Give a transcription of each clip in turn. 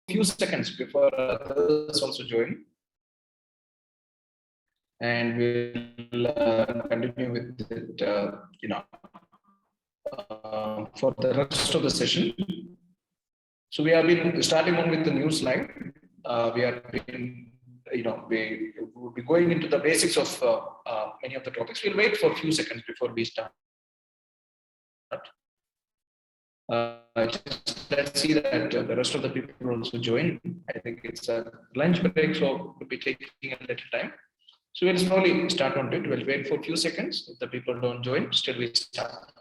few seconds before others also join. And we'll continue with it, for the rest of the session. So we have been starting on with the new slide. We have been, we will be going into the basics of many of the topics. We'll wait for a few seconds before we start. Let's see that the rest of the people also join. I think it's a lunch break, so we'll be taking a little time. So we'll slowly start on it. We'll wait for a few seconds. If the people don't join, still we start.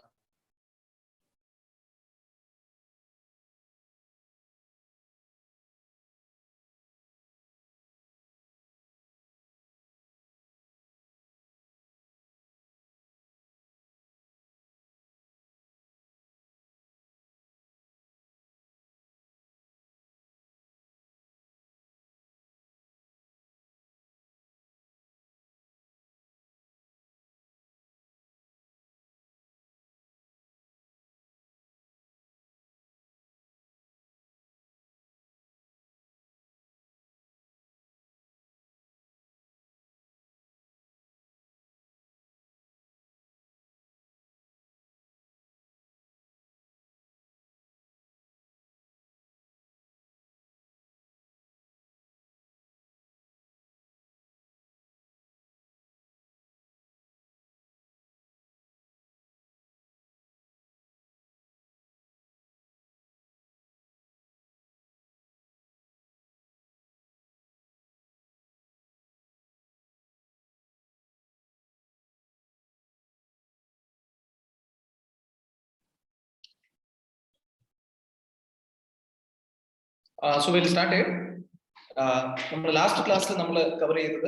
So we'll start here. Last class we covered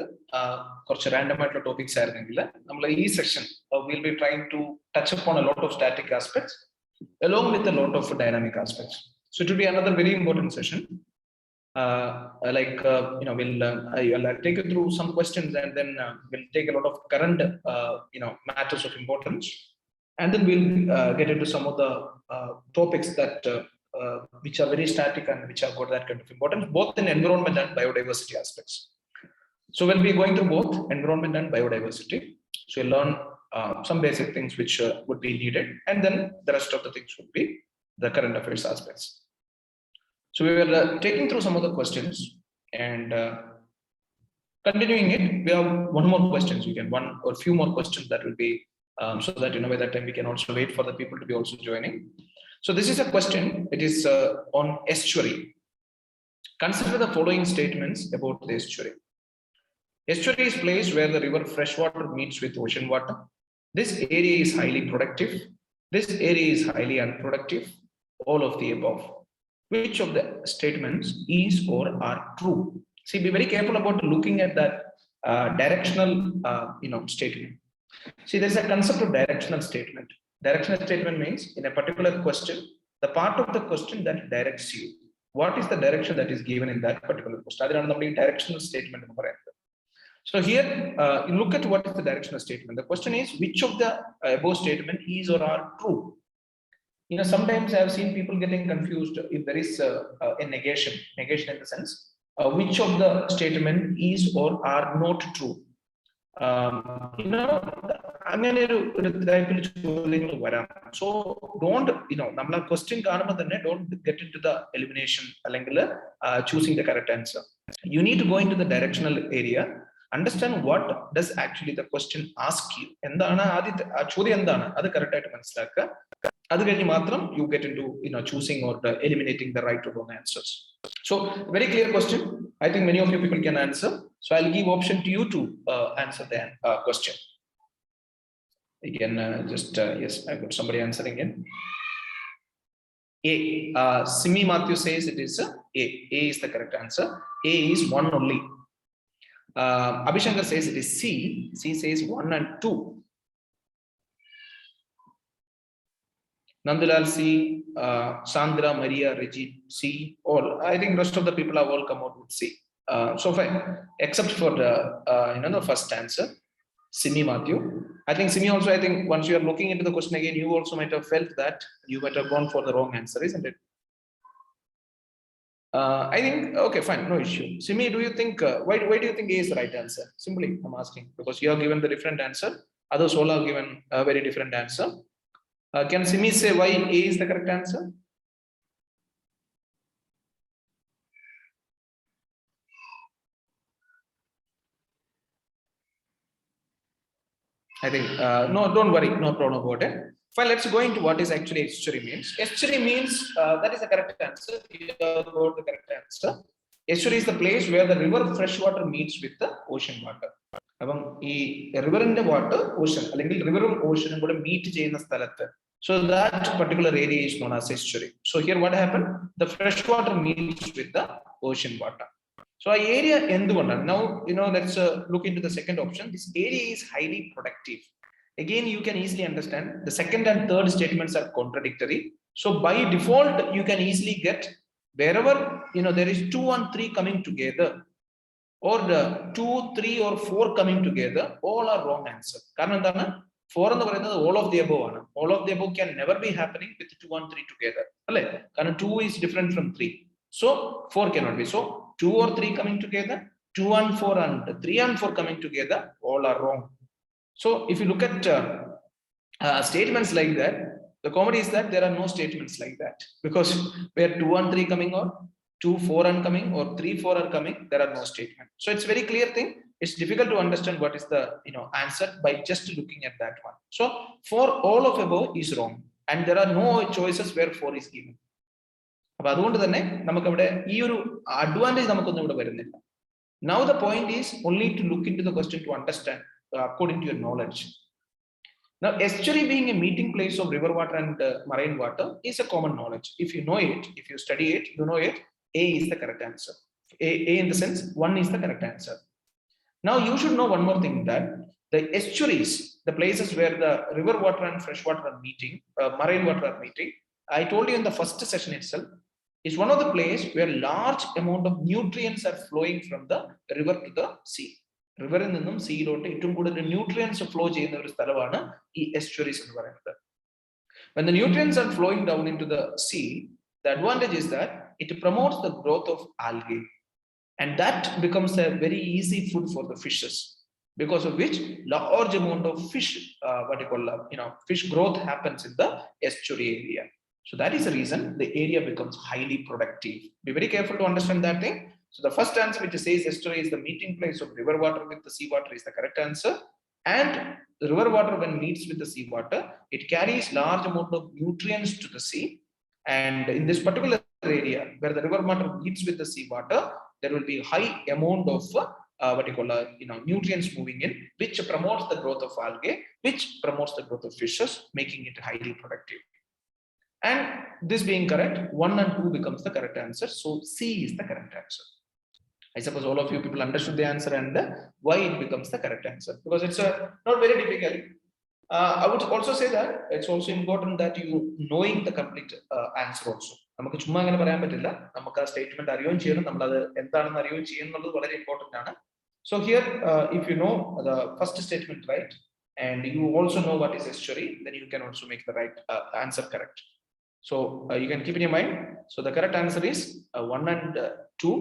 random topics. In session, we'll be trying to touch upon a lot of static aspects along with a lot of dynamic aspects. So it will be another very important session. I'll take you through some questions, and then we'll take a lot of current matters of importance, and then we'll get into some of the topics that which are very static and which have got that kind of importance, both in environment and biodiversity aspects. So we'll be going through both environment and biodiversity. So you'll learn some basic things which would be needed, and then the rest of the things would be the current affairs aspects. So we were taking through some of the questions, and continuing it, we have one more questions. We can one or few more questions that will be so that by that time we can also wait for the people to be also joining. So this is a question. It is on estuary. Consider the following statements about the estuary. Estuary is a place where the river freshwater meets with ocean water. This area is highly productive. This area is highly unproductive. All of the above. Which of the statements is or are true? See, be very careful about looking at that directional statement. See, there's a concept of directional statement. Directional statement means in a particular question, the part of the question that directs you. What is the direction that is given in that particular question? That's the directional statement. So here, you look at what is the directional statement. The question is, which of the above statement is or are true? Sometimes I have seen people getting confused if there is a negation in the sense, which of the statement is or are not true. So don't, question don't get into the elimination, choosing the correct answer. You need to go into the directional area, understand what does actually the question ask you. You get into choosing or eliminating the right or wrong answers. So very clear question. I think many of you people can answer. So I'll give option to you to answer the question. Again, yes, I got somebody answering in. A. Simi Matthew says it is A. A is the correct answer. A is 1 only. Abhishankar says it is C. C says 1 and 2. Nandalal C, Sandra, Maria, Reggie C, all. I think rest of the people have all come out with C. So fine, except for the the first answer, Simi Matthew. I think Simi also. I think once you are looking into the question again, you also might have felt that you might have gone for the wrong answer, isn't it? I think, okay, fine, no issue. Simi, do you think, why do you think A is the right answer? Simply, I'm asking, because you have given the different answer. Others all have given a very different answer. Can Simi say why A is the correct answer? I think, no, don't worry, no problem about it. Fine, let's go into what is actually estuary means. Estuary means, that is the correct answer. You have got the correct answer. Estuary is the place where the river freshwater meets with the ocean water. അപ്പം ഈ റിവറിന്റെ water Ocean അല്ലെങ്കിൽ റിവറും ഓഷനും കൂടെ meet ചെയ്യുന്ന സ്ഥലത്ത്, so that particular area is known as estuary. So here what happened, the fresh water meets with the ocean water. So our area endukondan, now let's look into the second option. This area is highly productive. Again, you can easily understand the second and third statements are contradictory. So by default you can easily get wherever there is 2 and 3 coming together, or 2, 3 or 4 coming together, all are wrong answer. കാരണം എന്താണ്, 4 എന്ന് പറയുന്നത് all of the above ആണ്. All of the above can never be happening with 2 and 3 together, അല്ലേ? കാരണം 2 is different from 3, so 4 cannot be. So 2 or 3 coming together, 2 and 4 and 3 and 4 coming together, all are wrong. So if you look at statements like that, the comedy is that there are no statements like that, because where 2 and 3 coming out, 2, 4 are coming, or 3, 4 are coming, there are no statement. So it's very clear thing. It's difficult to understand what is the answer by just looking at that one. So for all of above is wrong, and there are no choices where 4 is given. അപ്പോൾ അതുകൊണ്ട് തന്നെ നമുക്ക് ഇവിടെ ഈ ഒരു advantage നമുക്കൊന്നും ഇവിടെ വരുന്നില്ല. Now the point is only to look into the question to understand according to your knowledge. Now, estuary being a meeting place of river water and marine water is a common knowledge. If you know it, if you study it, you know it. A is the correct answer. A in the sense 1 is the correct answer. Now you should know one more thing, that the estuaries, the places where the river water and fresh water are meeting, marine water are meeting, I told you in the first session itself, is one of the place where large amount of nutrients are flowing from the river to the sea. River in the sea the nutrients flow estuaries. When the nutrients are flowing down into the sea, the advantage is that it promotes the growth of algae, and that becomes a very easy food for the fishes, because of which large amount of fish fish growth happens in the estuary area. So that is the reason the area becomes highly productive. Be very careful to understand that thing. So the first answer, which says estuary is the meeting place of river water with the sea water, is the correct answer. And the river water, when meets with the sea water, it carries large amount of nutrients to the sea. And in this particular area where the river water meets with the sea water, there will be high amount of nutrients moving in, which promotes the growth of algae, which promotes the growth of fishes, making it highly productive. And this being correct, 1 and 2 becomes the correct answer. So C is the correct answer. I suppose all of you people understood the answer and why it becomes the correct answer, because it's not very difficult. I would also say that it's also important that you knowing the complete answer also. നമുക്ക് ചുമ്മാ അങ്ങനെ പറയാൻ പറ്റില്ല, നമുക്ക് ആ statement അറിയുകയും ചെയ്യണം, നമ്മൾ അത് എന്താണെന്ന് അറിയുകയും ചെയ്യുന്നത് വളരെ ഇമ്പോർട്ടന്റ് ആണ്. So here if you know the first statement right, and you also know what is estuary, then you can also make the right answer correct. So you can keep in your mind. So the correct answer is 1 and 2,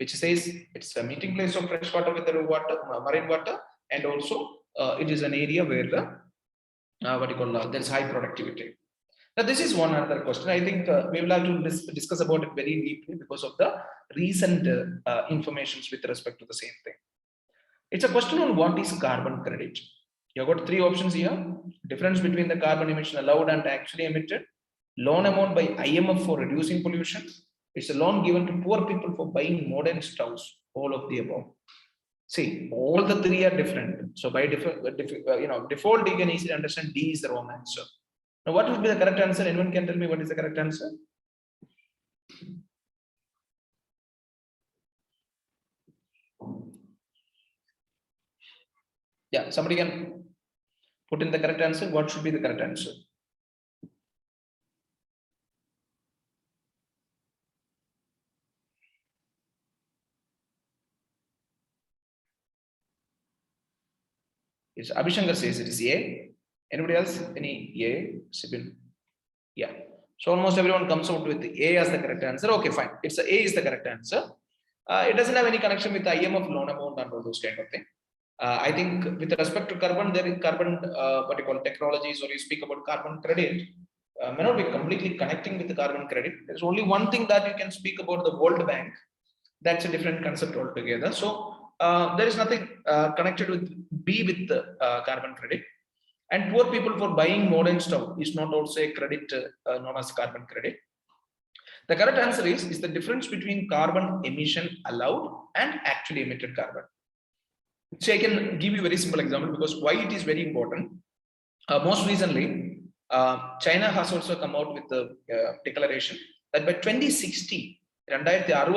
which says it's a meeting place of fresh water with the water, marine water, and also it is an area where the there's high productivity. Now this is one other question. I think we will have to discuss about it very deeply because of the recent informations with respect to the same thing. It's a question on what is carbon credit. You have got 3 options here: difference between the carbon emission allowed and actually emitted, loan amount by IMF for reducing pollution, it's a loan given to poor people for buying modern stoves, all of the above. See, all the 3 are different. So by default, you can easily understand D is the wrong answer. Now, what would be the correct answer? Anyone can tell me what is the correct answer? Yeah, somebody can put in the correct answer. What should be the correct answer? It's Abhishankar says it is A. Anybody else? Any A? Sibyl? Yeah. So almost everyone comes out with A as the correct answer. Okay, fine. It's A is the correct answer. It doesn't have any connection with the IMF loan amount and all those kind of thing. I think with respect to carbon, there is carbon, what you call technologies, or you speak about carbon credit, may not be completely connecting with the carbon credit. There's only one thing that you can speak about, the World Bank. That's a different concept altogether. So there is nothing connected with B with the carbon credit. And poor people for buying modern stuff is not also a credit known as carbon credit. The correct answer is the difference between carbon emission allowed and actually emitted carbon. So I can give you a very simple example, because why it is very important. Most recently, China has also come out with the declaration that by 2060, they are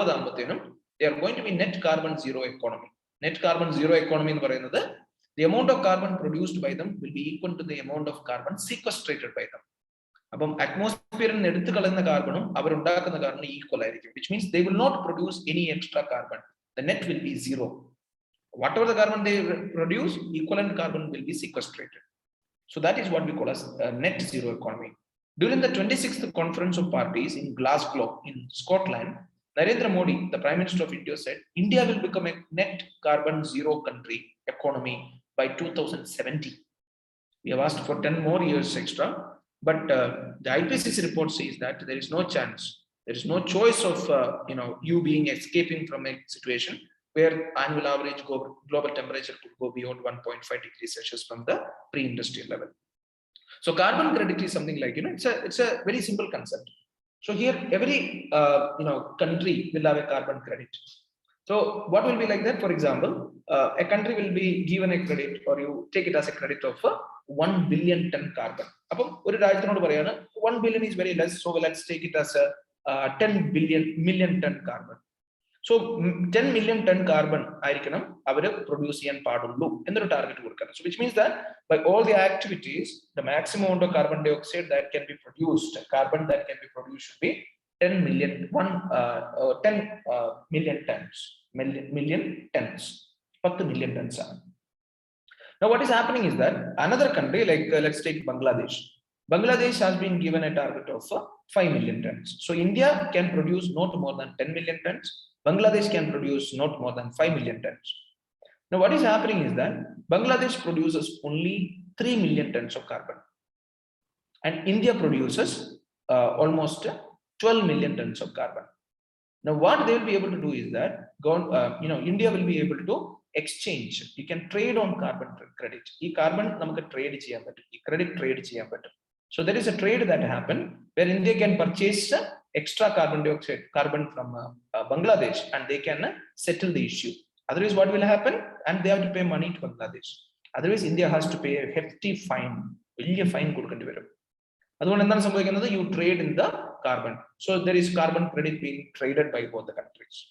going to be net carbon zero economy. Net carbon zero economy in the amount of carbon produced by them will be equal to the amount of carbon sequestrated by them. Atmosphere in carbon equal, which means they will not produce any extra carbon. The net will be zero. Whatever the carbon they produce, equivalent carbon will be sequestrated. So that is what we call as a net zero economy. During the 26th Conference of Parties in Glasgow in Scotland, Narendra Modi, the Prime Minister of India, said India will become a net carbon zero country economy by 2070. We have asked for 10 more years extra, but the IPCC report says that there is no chance, there is no choice of you being escaping from a situation where annual average global temperature could go beyond 1.5 degrees Celsius from the pre-industrial level. So carbon credit is something like, it's a very simple concept. So here every country will have a carbon credit. So what will be like that? For example, a country will be given a credit, or you take it as a credit of 1 billion ton carbon. 1 billion is very less, so let's take it as a 10 million ton carbon. So 10 million ton carbon produce target. So which means that by all the activities, the maximum amount of carbon dioxide that can be produced, carbon that can be produced should be 10 million tons. 10 million tons. Now what is happening is that another country, like let's take Bangladesh. Bangladesh has been given a target of 5 million tons. So India can produce not more than 10 million tons. Bangladesh can produce not more than 5 million tons. Now what is happening is that Bangladesh produces only 3 million tons of carbon, and India produces almost 12 million tons of carbon. Now what they will be able to do is that India will be able to exchange. You can trade on carbon credit. This carbon trade credit trade. So there is a trade that happened where India can purchase extra carbon from Bangladesh, and they can settle the issue. Otherwise, what will happen? And they have to pay money to Bangladesh. Otherwise, India has to pay a hefty fine. You trade in the carbon. So there is carbon credit being traded by both the countries.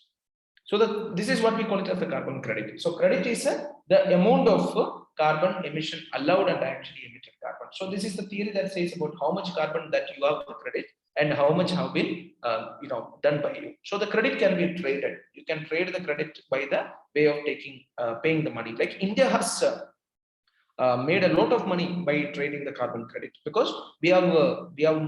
So this is what we call it as the carbon credit. So credit is the amount of carbon emission allowed and actually emitted carbon. So this is the theory that says about how much carbon that you have the credit and how much have been done by you. So the credit can be traded. You can trade the credit by the way of paying the money. Like India has made a lot of money by trading the carbon credit, because we have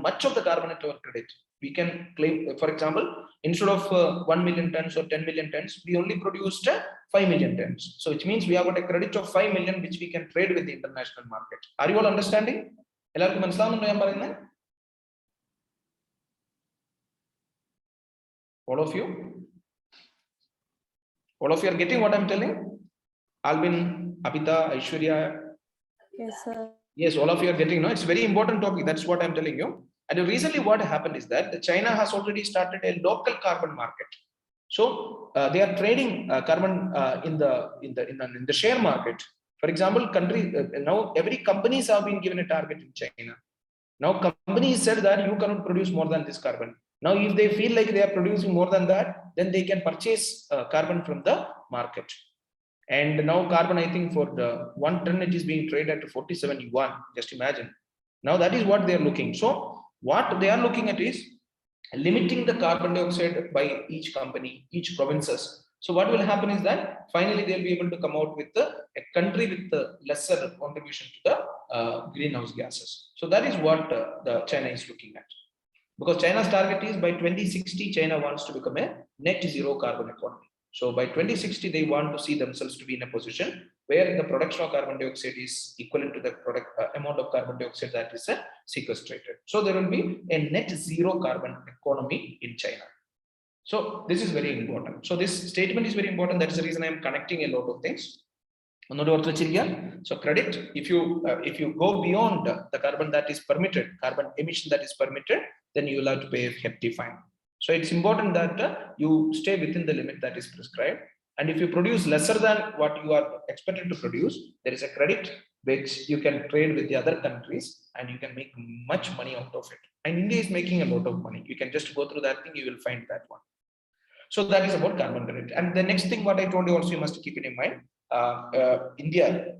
much of the carbon at our credit. We can claim, for example, instead of 1 million tons or 10 million tons, we only produced 5 million tons. So which means we have got a credit of 5 million, which we can trade with the international market. Are you all understanding? All of you? All of you are getting what I'm telling? Albin, Abita, Aishwarya? Yes, sir. Yes, all of you are getting, no? It's a very important topic. That's what I'm telling you. And recently what happened is that China has already started a local carbon market. So they are trading carbon in the share market. For example, now every companies have been given a target in China. Now companies said that you cannot produce more than this carbon. Now if they feel like they are producing more than that, then they can purchase carbon from the market. And now carbon, I think for the 1 ton, it is being traded at 47 yuan. Just imagine. Now that is what they are looking. So what they are looking at is limiting the carbon dioxide by each company, each provinces. So what will happen is that finally they'll be able to come out with a country with the lesser contribution to the greenhouse gases. So that is what the China is looking at. Because China's target is by 2060, China wants to become a net zero carbon economy. So by 2060, they want to see themselves to be in a position where the production of carbon dioxide is equivalent to the amount of carbon dioxide that is sequestrated. So there will be a net zero carbon economy in China. So this is very important. So this statement is very important. That is the reason I am connecting a lot of things. So credit, if you go beyond the carbon that is permitted, carbon emission that is permitted, then you will have to pay a hefty fine. So it's important that you stay within the limit that is prescribed. And if you produce lesser than what you are expected to produce, there is a credit which you can trade with the other countries and you can make much money out of it. And India is making a lot of money. You can just go through that thing, you will find that one. So that is about carbon credit. And the next thing what I told you also you must keep it in mind. India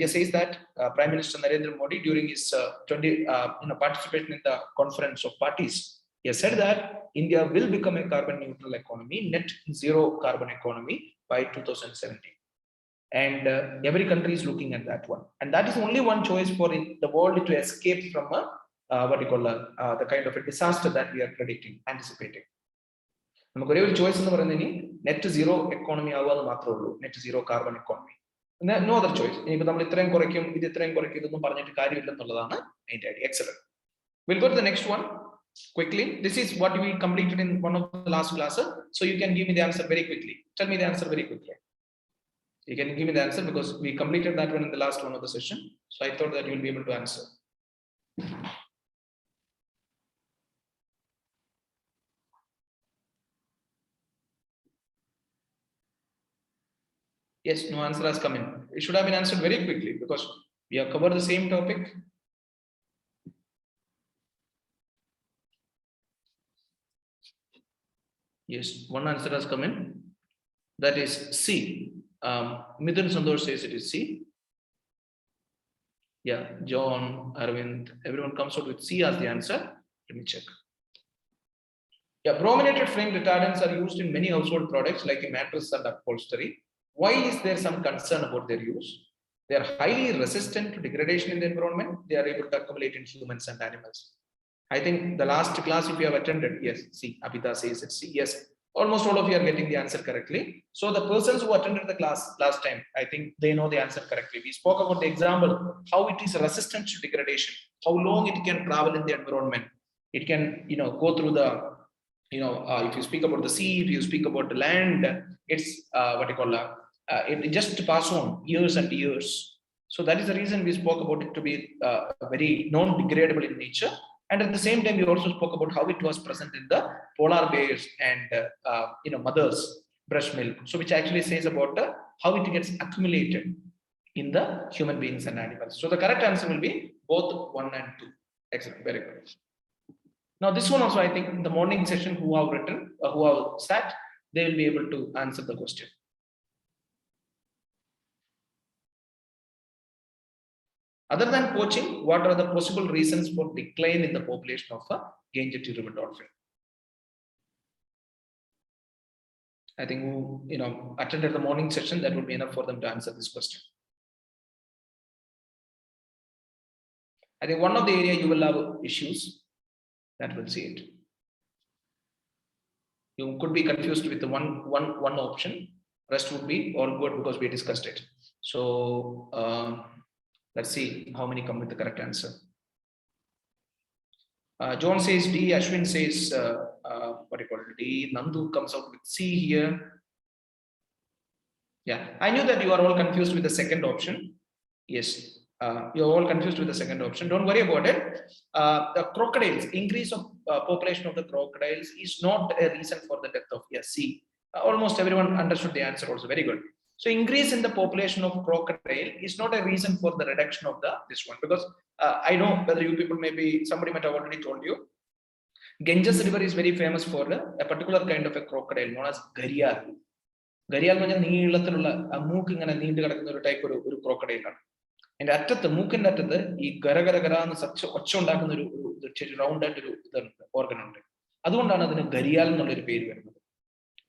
says that Prime Minister Narendra Modi during his participation in the conference of parties, he has said that India will become a carbon neutral economy, net zero carbon economy by 2017. And every country is looking at that one. And that is only one choice for the world to escape from the kind of a disaster that we are predicting, anticipating. Choice in net zero economy, net zero carbon economy. No other choice. Excellent. We'll go to the next one quickly. This is what we completed in one of the last classes. So you can give me the answer very quickly. Tell me the answer very quickly. You can give me the answer because we completed that one in the last one of the session. So I thought that you'll be able to answer. Yes, no answer has come in. It should have been answered very quickly because we have covered the same topic. Yes, one answer has come in. That is C. Mithun Sandosh says it is C. Yeah, John, Arvind, everyone comes out with C as the answer. Let me check. Yeah, brominated flame retardants are used in many household products like a mattress and upholstery. Why is there some concern about their use? They are highly resistant to degradation in the environment. They are able to accumulate in humans and animals. I think the last class, if you have attended, yes, see, Abhita says it's C. Yes, almost all of you are getting the answer correctly. So the persons who attended the class last time, I think they know the answer correctly. We spoke about the example, how it is resistant to degradation, how long it can travel in the environment. It can, go through the, if you speak about the sea, if you speak about the land, it's it just pass on years and years. So that is the reason we spoke about it to be very non-degradable in nature. And at the same time, we also spoke about how it was present in the polar bears and mother's breast milk. So which actually says about how it gets accumulated in the human beings and animals. So the correct answer will be both 1 and 2. Excellent, very good. Now this one also, I think in the morning session who have written, who have sat, they will be able to answer the question. Other than poaching, what are the possible reasons for decline in the population of a Gangetic river dolphin? I think who attended the morning session, that would be enough for them to answer this question. I think one of the area you will have issues, that will see it. You could be confused with the one option. Rest would be all good because we discussed it. So let's see how many come with the correct answer. John says D. Ashwin says D. Nandu comes out with C here. Yeah, I knew that you are all confused with the second option. Yes. You're all confused with the second option. Don't worry about it. The crocodiles, increase of population of the crocodiles is not a reason for the death of C. Almost everyone understood the answer also. Very good. So increase in the population of crocodile is not a reason for the reduction of this one, because I know whether you people somebody might have already told you. Ganges River is very famous for a particular kind of a crocodile known as Gharial. Gharial is type of crocodile. And at the Mukin at the Garagara such round organ. Adun Gharial no.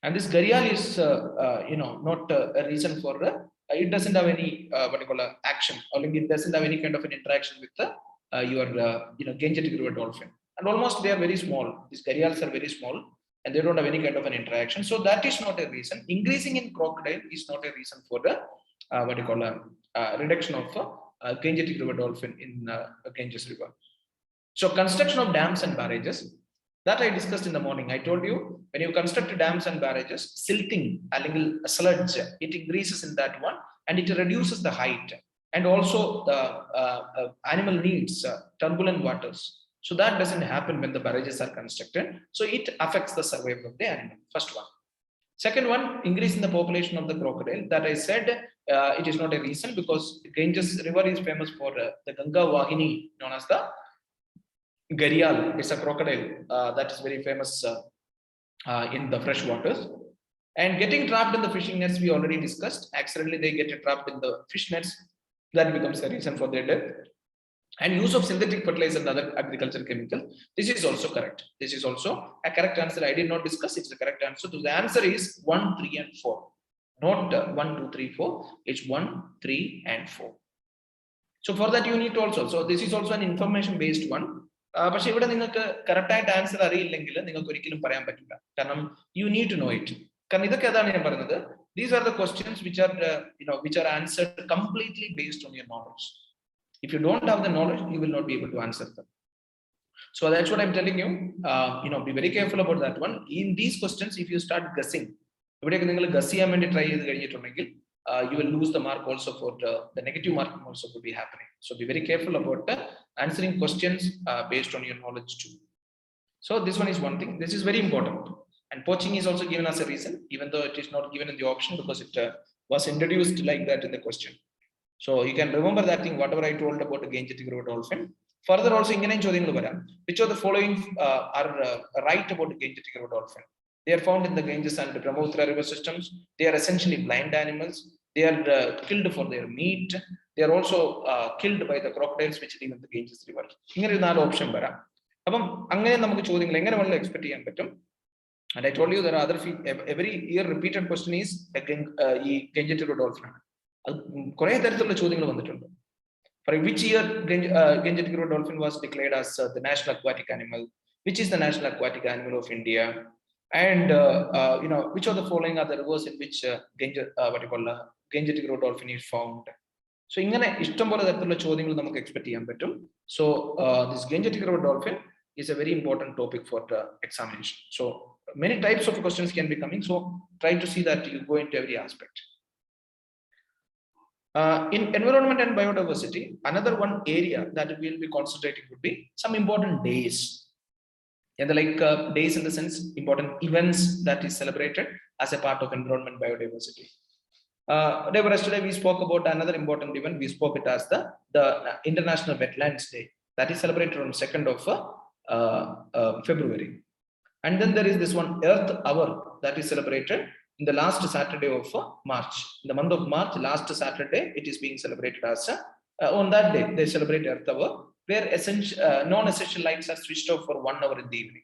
And this Gharial is not a reason for it doesn't have any action, or it doesn't have any kind of an interaction with your Gangetic river dolphin. and almost they are very small. These gharials are very small and they don't have any kind of an interaction. So that is not a reason. Increasing in crocodile is not a reason for the reduction of Gangetic river dolphin in Ganges River. So construction of dams and barrages, that I discussed in the morning. I told you, when you construct dams and barrages, silting, sludge, it increases in that one and it reduces the height. And also the animal needs turbulent waters. So that doesn't happen when the barrages are constructed. So it affects the survival of the animal, first one. Second one, increase in the population of the crocodile. That I said, it is not a reason because Ganges River is famous for the Ganga Vahini, known as the gharial. It's a crocodile that is very famous in the fresh waters. And getting trapped in the fishing nets, we already discussed. Accidentally, they get trapped in the fish nets. That becomes a reason for their death. And use of synthetic fertilizer and other agricultural chemicals. This is also correct. This is also a correct answer. I did not discuss. It's the correct answer. So the answer is 1, 3, and 4. Not 1, 2, 3, 4. It's 1, 3, and 4. So for that you need to also. So this is also an information based one. But if you correct answer, you need to know it. These are the questions which are which are answered completely based on your knowledge. If you don't have the knowledge, you will not be able to answer them. So that's what I'm telling you. Be very careful about that one. In these questions, if you start guessing, you will lose the mark also for the negative mark also will be happening. So be very careful about answering questions based on your knowledge too. So this one is one thing. This is very important. And poaching is also given as a reason, even though it is not given in the option because it was introduced like that in the question. So you can remember that thing, whatever I told about the Gangetic river dolphin. Further also, which of the following are right about the Gangetic river dolphin? They are found in the Ganges and the Brahmaputra river systems. They are essentially blind animals. They are killed for their meat. They are also killed by the crocodiles which live in the Ganges river. Option and I told you there are other every year repeated question is Gangetic river dolphin. For which year Gangetic river dolphin was declared as the national aquatic animal? Which is the national aquatic animal of India? And which of the following are the rivers in which Gangetic river dolphin is found? So so this Gangetic river dolphin is a very important topic for the examination. So many types of questions can be coming. So try to see that you go into every aspect. In environment and biodiversity, another one area that we will be concentrating would be some important days. And the days in the sense, important events that is celebrated as a part of environment biodiversity. Yesterday we spoke about another important event. We spoke it as the International Wetlands Day that is celebrated on 2nd of February. And then there is this one Earth Hour that is celebrated in the last Saturday of March. In the month of March, last Saturday, it is being celebrated as on that day they celebrate Earth Hour, where non-essential lights are switched off for 1 hour in the evening.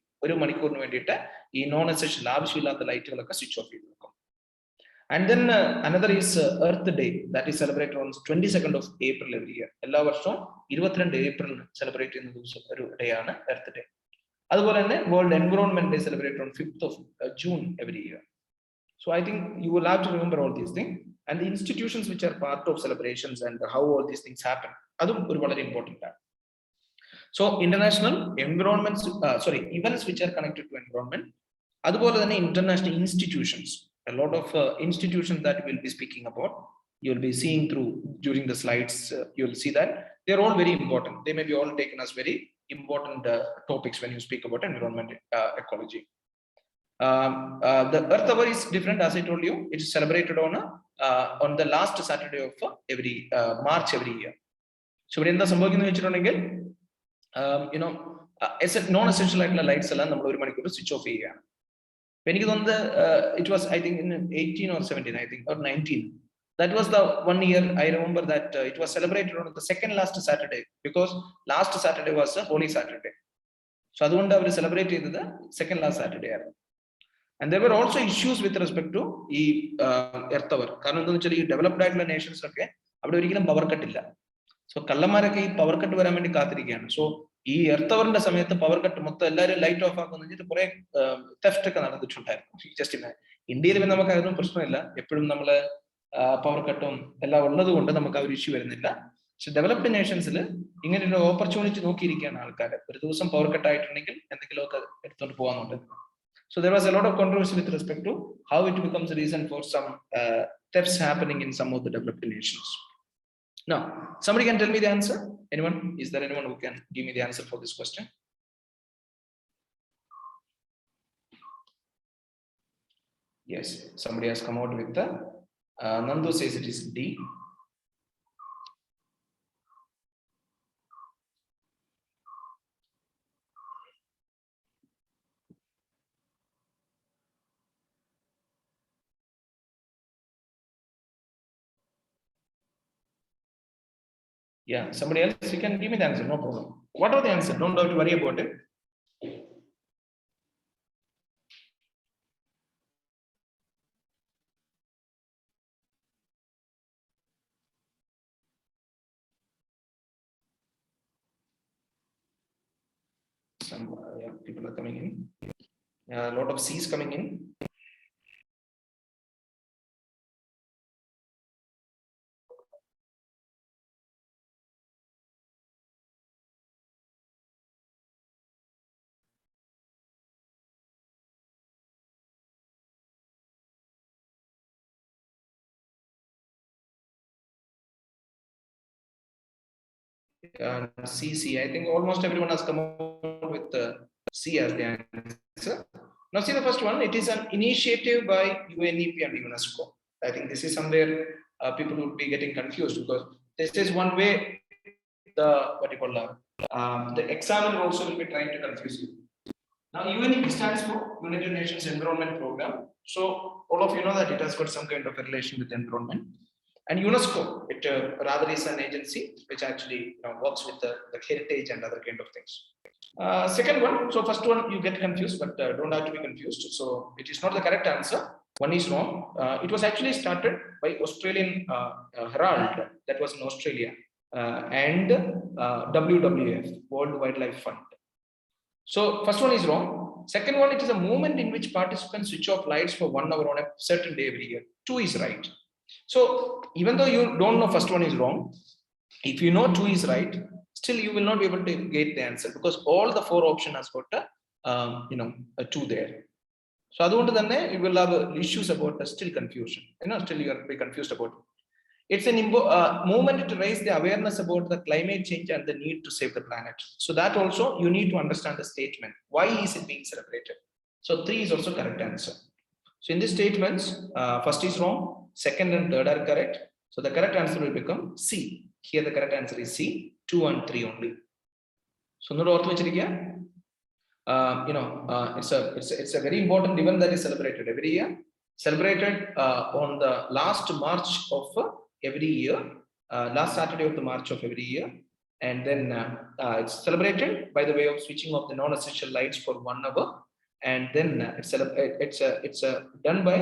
Non-essential light switch off. And then another is Earth Day that is celebrated on 22nd of April every year. April celebrated day on Earth Day. World Environment Day celebrated on 5th of June every year. So I think you will have to remember all these things and the institutions which are part of celebrations and how all these things happen. That's very important. So international environments, events which are connected to environment. That's international institutions. A lot of institutions that we'll be speaking about, you'll be seeing through during the slides. You'll see that they're all very important. They may be all taken as very important topics when you speak about environment ecology. The Earth Hour is different, as I told you. It is celebrated on the last Saturday of every March every year. So when the non-essential lights switch off. When it was, I think, in 18 or 17, I think, or 19. That was the 1 year. I remember that it was celebrated on the second last Saturday because last Saturday was a Holy Saturday. So that's why celebrated the second last Saturday. And there were also issues with respect to Earth Hour. Because developed nations power cut. So Kallamaraki power cut. So ഈ earth അവറിന്റെ സമയത്ത് power cut മൊത്തം എല്ലാവരും light of ആക്കുന്ന വെച്ചിട്ട് കുറെ theft ഒക്കെ നടന്നിട്ടുണ്ടായിരുന്നു. Just ഇന്ത്യയിൽ നമുക്ക് അതൊന്നും പ്രശ്നമില്ല, എപ്പോഴും നമ്മള് പവർ കട്ടും എല്ലാം ഉള്ളത് കൊണ്ട് നമുക്ക് ആ ഒരു ഇഷ്യൂ വരുന്നില്ല. പക്ഷെ ഡെവലപ്ഡ് നേഷൻസിൽ ഇങ്ങനെ ഒരു ഓപ്പർച്യൂണിറ്റി നോക്കിയിരിക്കുകയാണ് ആൾക്കാർ. ഒരു ദിവസം പവർ കട്ട് ആയിട്ടുണ്ടെങ്കിൽ എന്തെങ്കിലുമൊക്കെ എടുത്തുകൊണ്ട് പോകാനുണ്ട്. So there was a lot of controversy with respect to how it becomes a reason for some thefts happening in some of the developed nations. Now, somebody can tell me the answer? Anyone? Is there anyone who can give me the answer for this question? Yes, somebody has come out with the Nandu says it is D. Yeah, somebody else, you can give me the answer, no problem. What are the answer? Don't have to worry about it. Some yeah, people are coming in. A lot of C's coming in. C. I think almost everyone has come out with C as the answer. Now see the first one, it is an initiative by UNEP and UNESCO. I think this is somewhere people would be getting confused, because this is one way the examiner also will be trying to confuse you. Now UNEP stands for United Nations Environment Program. So all of you know that it has got some kind of a relation with environment. And UNESCO, it rather is an agency which actually works with the heritage and other kind of things. Second one, so first one you get confused, but don't have to be confused. So it is not the correct answer. One is wrong. It was actually started by Australian Herald, that was in Australia, and WWF, World Wildlife Fund. So first one is wrong. Second one, it is a movement in which participants switch off lights for 1 hour on a certain day every year. 2 is right. So even though you don't know first one is wrong, if you know 2 is right, still you will not be able to get the answer, because all the 4 option has got a 2 there. So adondu thanne you will have issues about still confusion, still you are very confused about it. It's an movement to raise the awareness about the climate change and the need to save the planet. So that also you need to understand the statement. Why is it being celebrated? So 3 is also correct answer. So in these statements, first is wrong, second and third are correct. So the correct answer will become C. Here the correct answer is C, 2 and 3 only. So no it's a very important event that is celebrated every year. Celebrated on the last March of every year, last Saturday of the March of every year. And then it's celebrated by the way of switching off the non-essential lights for 1 hour. And then it's done by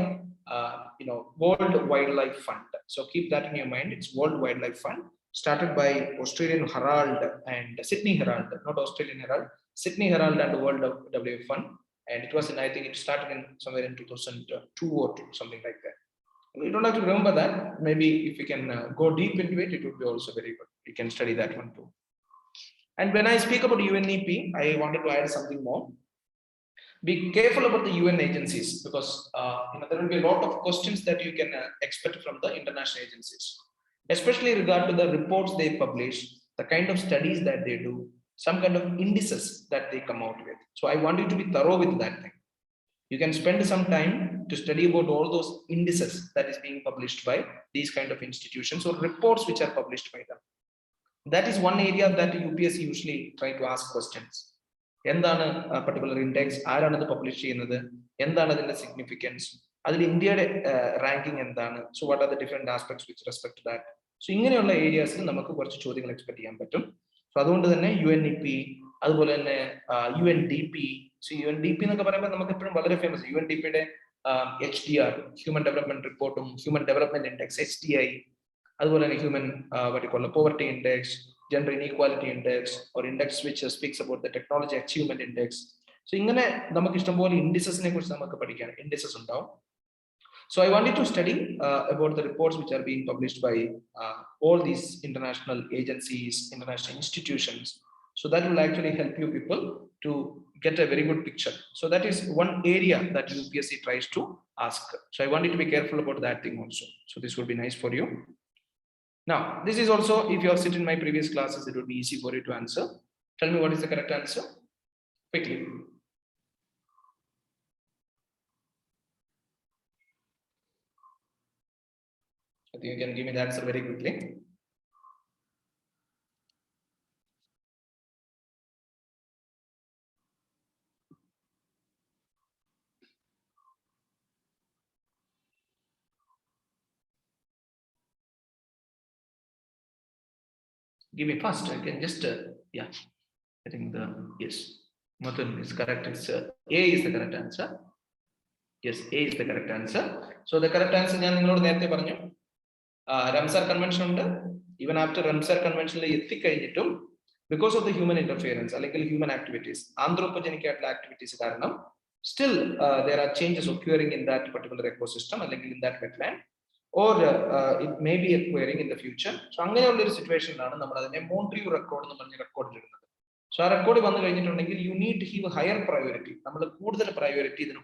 World Wildlife Fund. So keep that in your mind. It's World Wildlife Fund, started by Australian Herald and Sydney Herald, not Australian Herald, Sydney Herald and the World WWF Fund. And it was I think it started in somewhere in 2002 or something like that. You don't have to remember that. Maybe if you can go deep into it, it would be also very good. You can study that one too. And when I speak about UNEP, I wanted to add something more. Be careful about the UN agencies, because there will be a lot of questions that you can expect from the international agencies, especially regard to the reports they publish, the kind of studies that they do, some kind of indices that they come out with. So I want you to be thorough with that thing. You can spend some time to study about all those indices that is being published by these kind of institutions or reports which are published by them. That is one area that UPSC usually try to ask questions. എന്താണ് particular index, ആരാണ് ഇത് publish ചെയ്യുന്നത്, എന്താണ് അതിന്റെ significance, അതിൽ ഇന്ത്യയുടെ ranking എന്താണ്, so what are the different aspects with respect to that. So ഇങ്ങനെയുള്ള ഏരിയാസിൽ നമുക്ക് കുറച്ച് ചോദ്യങ്ങൾ എക്സ്പെക്ട് ചെയ്യാൻ പറ്റും. സോ അതുകൊണ്ട് തന്നെ UNEP, അതുപോലെ തന്നെ UNDP. സോ UNDP എന്നൊക്കെ പറയുമ്പോൾ നമുക്ക് എപ്പോഴും വളരെ ഫേമസ് UNDPയുടെ HDR, ഹ്യൂമൻ ഡെവലപ്മെന്റ് റിപ്പോർട്ടും ഹ്യൂമൻ ഡെവലപ്മെന്റ് ഇൻഡെക്സ് HDI, അതുപോലെ തന്നെ human poverty index, gender inequality index, or index which speaks about the technology achievement index. So ingane namak ishtambole indices ne kurichu namakku padikkan, indices undavum. So I wanted to study about the reports which are being published by all these international agencies, international institutions. So that will actually help you people to get a very good picture. So that is one area that UPSC tries to ask. So I wanted to be careful about that thing also. So this would be nice for you. Now, this is also, if you have seen in my previous classes, it would be easy for you to answer. Tell me what is the correct answer quickly. I think you can give me the answer very quickly. Give me first. I can just, yeah. I think yes, Muthan is correct. It's A is the correct answer. Yes, A is the correct answer. So the correct answer, Ramsar Convention, even after Ramsar Convention, because of the human interference, human activities, anthropogenic activities, still there are changes occurring in that particular ecosystem, in that wetland, or it may be occurring in the future. So, a situation, Montreal record. So, a record you need to give a higher priority. Priority than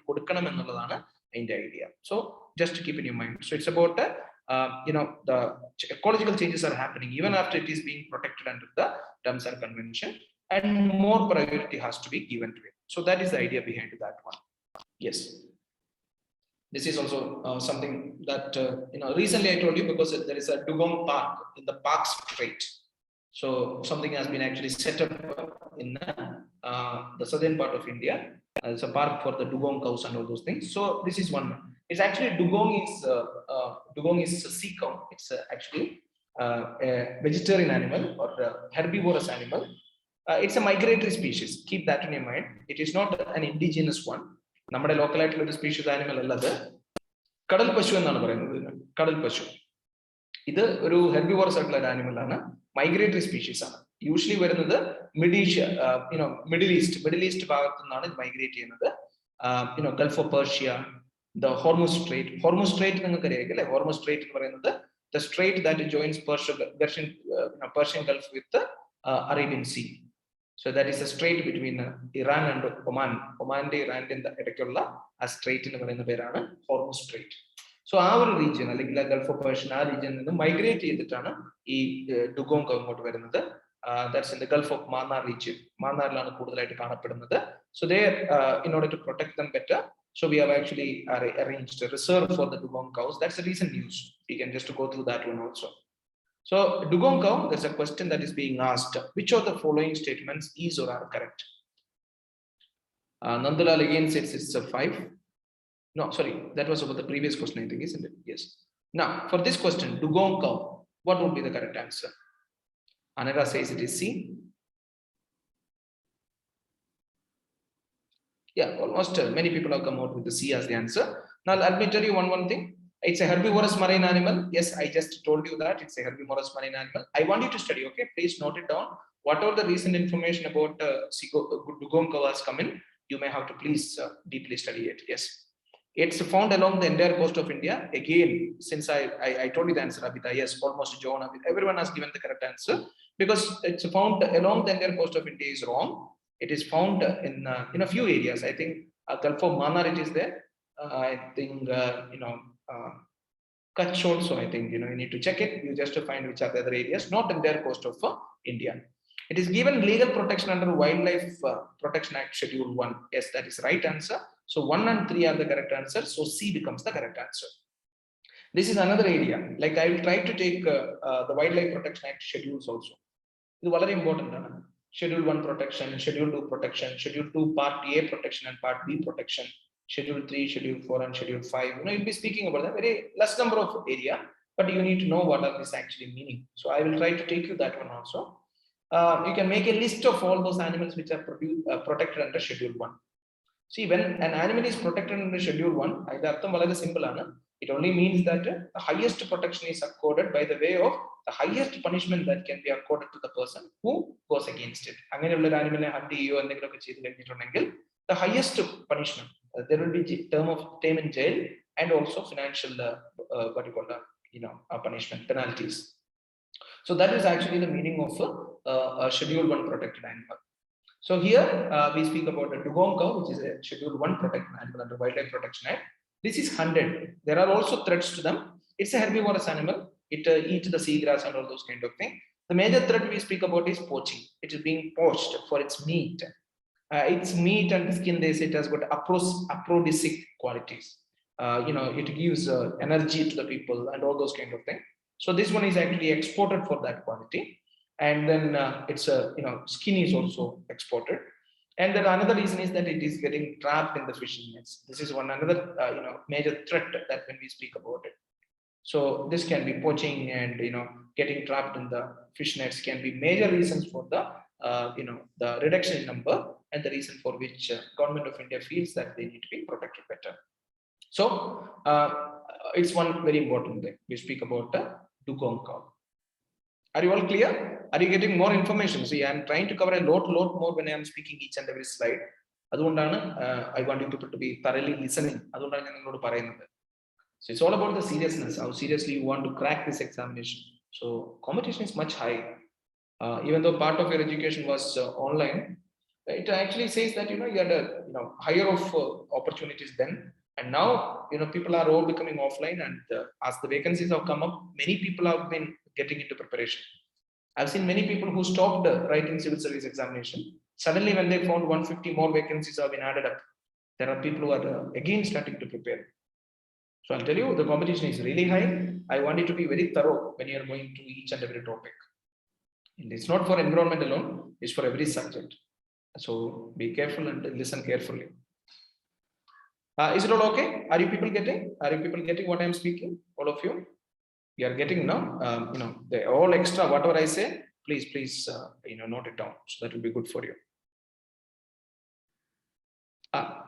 idea. So, just to keep in your mind. So, it's about the ecological changes are happening even after it is being protected under the Ramsar Convention, and more priority has to be given to it. So, that is the idea behind that one. Yes. This is also something that recently I told you, because there is a Dugong Park in the Park Strait. So something has been actually set up in the southern part of India. It's a park for the dugong cows and all those things. So this is one. It's actually dugong is a sea cow. It's actually a vegetarian animal or a herbivorous animal. It's a migratory species. Keep that in your mind. It is not an indigenous one. നമ്മുടെ ലോക്കലായിട്ടുള്ള ഒരു species animal അല്ലത്. കടൽ പശു എന്നാണ് പറയുന്നത്. കടൽ പശു ഇത് ഒരു ഹെർബിവോറസ് ആയിട്ടുള്ള ഒരു ആനിമൽ ആണ്, മൈഗ്രേറ്ററി സ്പീഷീസ് ആണ്. യൂഷ്വലി വരുന്നത് മിഡിൽ ഈസ്റ്റ് ഭാഗത്തു നിന്നാണ് മൈഗ്രേറ്റ് ചെയ്യുന്നത്. Gulf of Persia, the Hormuz straight നിങ്ങൾക്ക് അറിയാം അല്ലെ. ഹോർമുസ് സ്ട്രേറ്റ് എന്ന് പറയുന്നത് the straight that joints Persian Gulf with Arabian Sea. So that is a strait between Iran and Oman. Oman Iran in the ഇടയ്ക്കുള്ള ആ straight എന്ന് പറയുന്ന പേരാണ് ഹോർമുസ് സ്ട്രേറ്റ്. സോ ആ ഒരു റീജിയൻ അല്ലെങ്കിൽ ഗൾഫ് ഓഫ് പേർഷ്യൻ ആ റീജിയനിൽ നിന്ന് മൈഗ്രേറ്റ് ചെയ്തിട്ടാണ് ഈ ഡുഗോങ് കൗ ഇങ്ങോട്ട് വരുന്നത്. That's in the gulf of Mannar region. മാന്നാറിലാണ് കൂടുതലായിട്ട് കാണപ്പെടുന്നത്. So they in order to protect them better, so we have actually arranged a reserve for the dugong cows. That's the recent news. We can just go through that one also. So dugong cow, there's a question that is being asked: which of the following statements is or are correct? Nandalal again says it's a 5. No, sorry, that was about the previous question, I think, isn't it? Yes. Now, for this question, dugong cow, what would be the correct answer? Anara says it is C. Yeah, almost many people have come out with the C as the answer. Now, let me tell you one thing. It's a herbivorous marine animal. Yes, I just told you that it's a herbivorous marine animal. I want you to study, okay? Please note it down. Whatever the recent information about dugong cow has come in, you may have to please deeply study it. Yes. It's found along the entire coast of India. Again, since I told you the answer, Abhita, yes, almost John, everyone has given the correct answer, because it's found along the entire coast of India is wrong. It is found in a few areas. I think Gulf of Mannar it is there. I think Kutch also. I think you need to check it. You just to find which are the other areas, not in their coast of India. It is given legal protection under Wildlife Protection Act Schedule 1. Yes, that is right answer. So 1 and 3 are the correct answer. So C becomes the correct answer. This is another area. Like I will try to take the Wildlife Protection Act schedules also. This is very important. Schedule 1 protection, Schedule 2 protection, Schedule 2 Part A protection and Part B protection, Schedule 3, Schedule 4 and Schedule 5. You'll be speaking about a very less number of area, but you need to know what are this actually meaning. So I will try to take you that one also. You can make a list of all those animals which are protected under Schedule 1. See, when an animal is protected under Schedule 1, the artham very simple. It only means that the highest protection is accorded by the way of the highest punishment that can be accorded to the person who goes against it. The highest punishment, there will be term in jail and also financial punishment penalties. So that is actually the meaning of a Schedule 1 protected animal. So here we speak about a dugong cow, which is a Schedule 1 protected animal under Wildlife Protection Act. This is hunted. There are also threats to them. It's a herbivorous animal. It eats the seagrass and all those kind of things. The major threat we speak about is poaching. It is being poached for its meat. Its meat and skin, they say it has got aphrodisiac qualities. It gives energy to the people and all those kind of things. So this one is actually exported for that quality. And then its skin is also exported. And then another reason is that it is getting trapped in the fishing nets. This is another major threat that when we speak about it. So this can be poaching and getting trapped in the fish nets can be major reasons for the the reduction in number and the reason for which government of India feels that they need to be protected better. So it's one very important thing. We speak about the dugong cow. Are you all clear? Are you getting more information? See, I'm trying to cover a lot more when I'm speaking each and every slide. I want you people to be thoroughly listening. So it's all about the seriousness, how seriously you want to crack this examination. So competition is much high. Even though part of your education was online, it actually says that you had a higher of opportunities then, and now people are all becoming offline, and as the vacancies have come up, many people have been getting into preparation. I've seen many people who stopped writing civil service examination. Suddenly, when they found 150 more vacancies have been added up, there are people who are again starting to prepare. So I'll tell you, the competition is really high. I want you to be very thorough when you are going to each and every topic. And it's not for environment alone, it's for every subject. So be careful and listen carefully. Is it all okay? Are you people getting what I'm speaking? All of you? You are getting now? The all extra, whatever I say, please, note it down. So that will be good for you.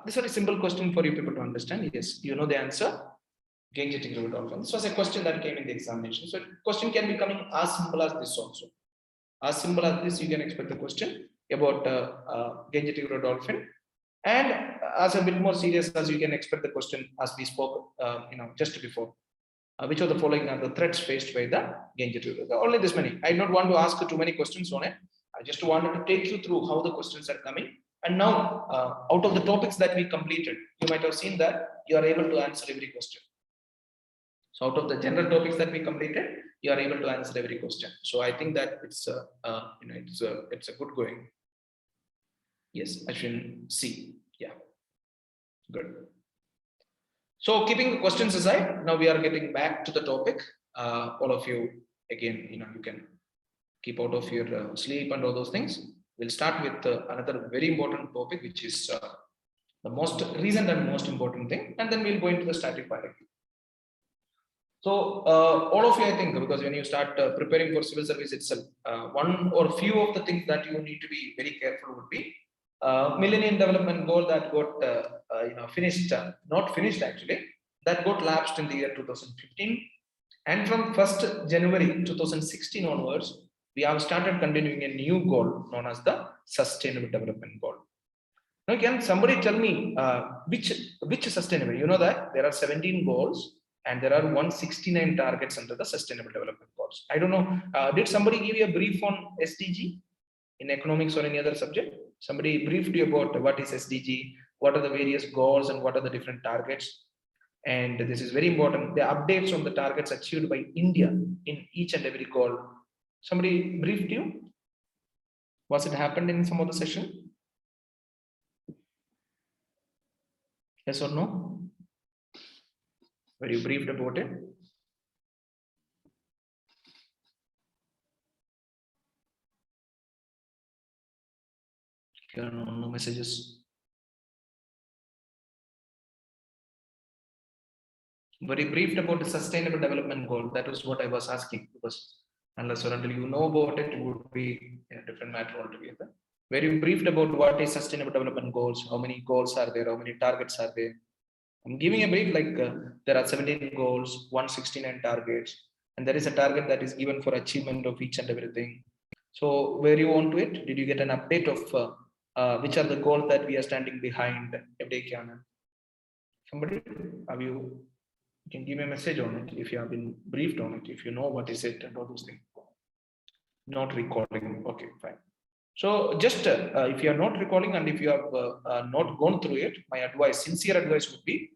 This is a simple question for you people to understand. Yes, you know the answer. Gangetic river dolphin. This was a question that came in the examination. So question can be coming as simple as this also. As simple as this, you can expect the question about Gangetic river dolphin. And as a bit more serious as you can expect the question as we spoke, just before. Which of the following are the threats faced by the Gangetic river? Only this many. I don't want to ask too many questions on it. I just wanted to take you through how the questions are coming. And now, out of the topics that we completed, you might have seen that you are able to answer every question. So out of the general topics that we completed, you are able to answer every question. So I think that it's a good going. Yes, Ashwin C. Yeah, good. So keeping the questions aside, now we are getting back to the topic. All of you, again, you can keep out of your sleep and all those things. We'll start with another very important topic, which is the most recent and most important thing, and then we'll go into the static pilot. So all of you, I think, because when you start preparing for civil service itself, one or few of the things that you need to be very careful would be Millennium Development Goal that got finished, not finished actually, that got lapsed in the year 2015, and from 1st January 2016 onwards, we have started continuing a new goal known as the Sustainable Development Goal. Now, can somebody tell me which sustainable? You know that there are 17 goals. And there are 169 targets under the Sustainable Development Goals. I don't know, did somebody give you a brief on SDG in economics or any other subject? Somebody briefed you about what is SDG, what are the various goals and what are the different targets. And this is very important, the updates on the targets achieved by India in each and every goal. Somebody briefed you? Was it happened in some of the session? Yes or no? Were you briefed about it? No messages. Very briefed about the Sustainable Development Goal. That was what I was asking, because unless or until you know about it, it would be a different matter altogether. Very briefed about what is Sustainable Development Goals, how many goals are there, how many targets are there. I'm giving a brief like there are 17 goals, 169 targets, and there is a target that is given for achievement of each and everything. So where you want to it? Did you get an update of which are the goals that we are standing behind? Somebody, have you can give me a message on it if you have been briefed on it, if you know what is it and all those things. Not recalling. Okay, fine. So just if you are not recalling and if you have not gone through it, my advice, sincere advice would be,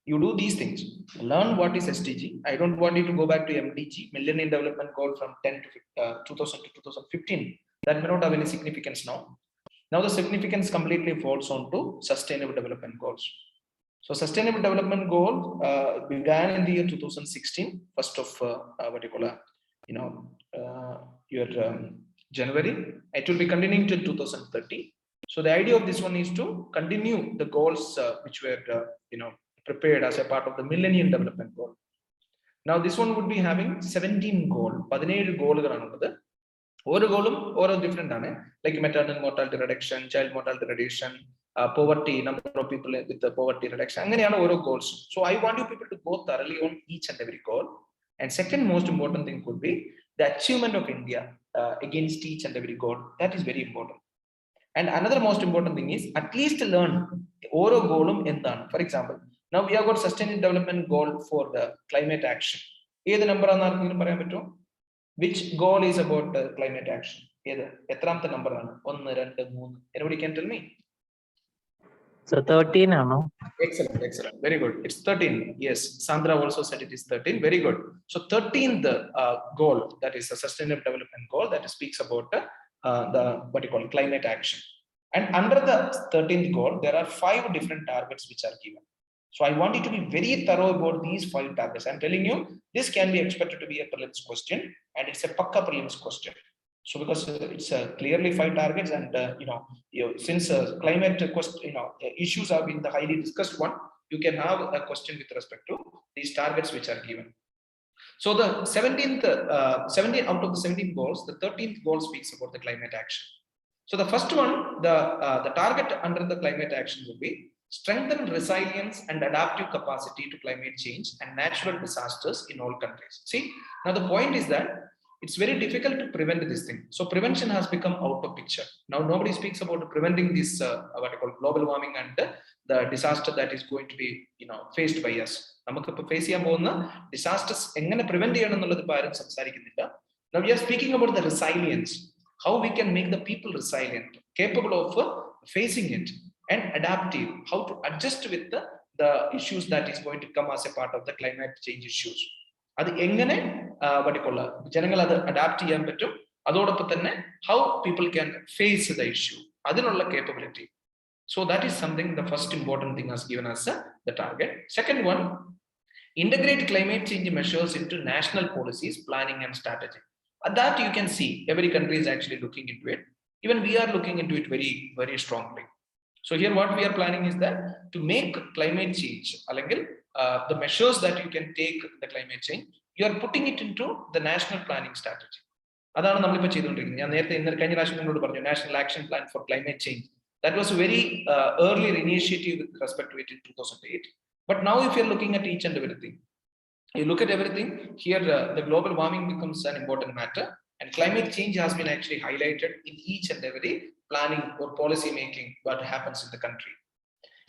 you do these things. Learn what is SDG. I don't want you to go back to MDG, Millennium Development Goal from 2000 to 2015. That may not have any significance now. Now the significance completely falls on to Sustainable Development Goals. So Sustainable Development Goal began in the year 2016, first of January. It will be continuing till 2030. So the idea of this one is to continue the goals which were prepared as a part of the Millennium Development Goal. Now this one would be having 17 goals. 17 goals. One goal or different like maternal mortality reduction, child mortality reduction, poverty, number of people with the poverty reduction. Goals. So I want you people to go thoroughly on each and every goal. And second most important thing could be the achievement of India against each and every goal. That is very important. And another most important thing is at least learn Oro golum in done. For example, now we have got sustainable development goal for the climate action. Which goal is about climate action? Number? Anybody can tell me? So 13, no? Excellent, excellent. Very good. It's 13. Yes, Sandra also said it is 13. Very good. So 13th goal, that is a sustainable development goal that speaks about the climate action. And under the 13th goal, there are 5 different targets which are given. So I want you to be very thorough about these 5 targets. I'm telling you, this can be expected to be a prelims question, and it's a pakka prelims question. So because it's clearly 5 targets, and since climate issues have been the highly discussed one, you can have a question with respect to these targets which are given. So the 17 out of the 17 goals, the 13th goal speaks about the climate action. So the first one, the target under the climate action will be strengthen resilience and adaptive capacity to climate change and natural disasters in all countries. See, now the point is that it's very difficult to prevent this thing. So prevention has become out of picture. Now nobody speaks about preventing this global warming and the disaster that is going to be faced by us. Disasters prevent. Now we are speaking about the resilience, how we can make the people resilient, capable of facing it, and adaptive, how to adjust with the issues that is going to come as a part of the climate change issues. Adu engane janangal adu adapt cheyan pattum, adodoppam thanne how people can face the issue, adinulla capability. So that is something, the first important thing has given us the target. Second one, integrate climate change measures into national policies, planning and strategy. That you can see every country is actually looking into it. Even we are looking into it very, very strongly. So here what we are planning is that to make climate change, the measures that you can take the climate change, you are putting it into the national planning strategy. National Action Plan for Climate Change. That was a very earlier initiative with respect to it in 2008. But now if you're looking at each and everything, you look at everything, here the global warming becomes an important matter, and climate change has been actually highlighted in each and every planning or policy making what happens in the country.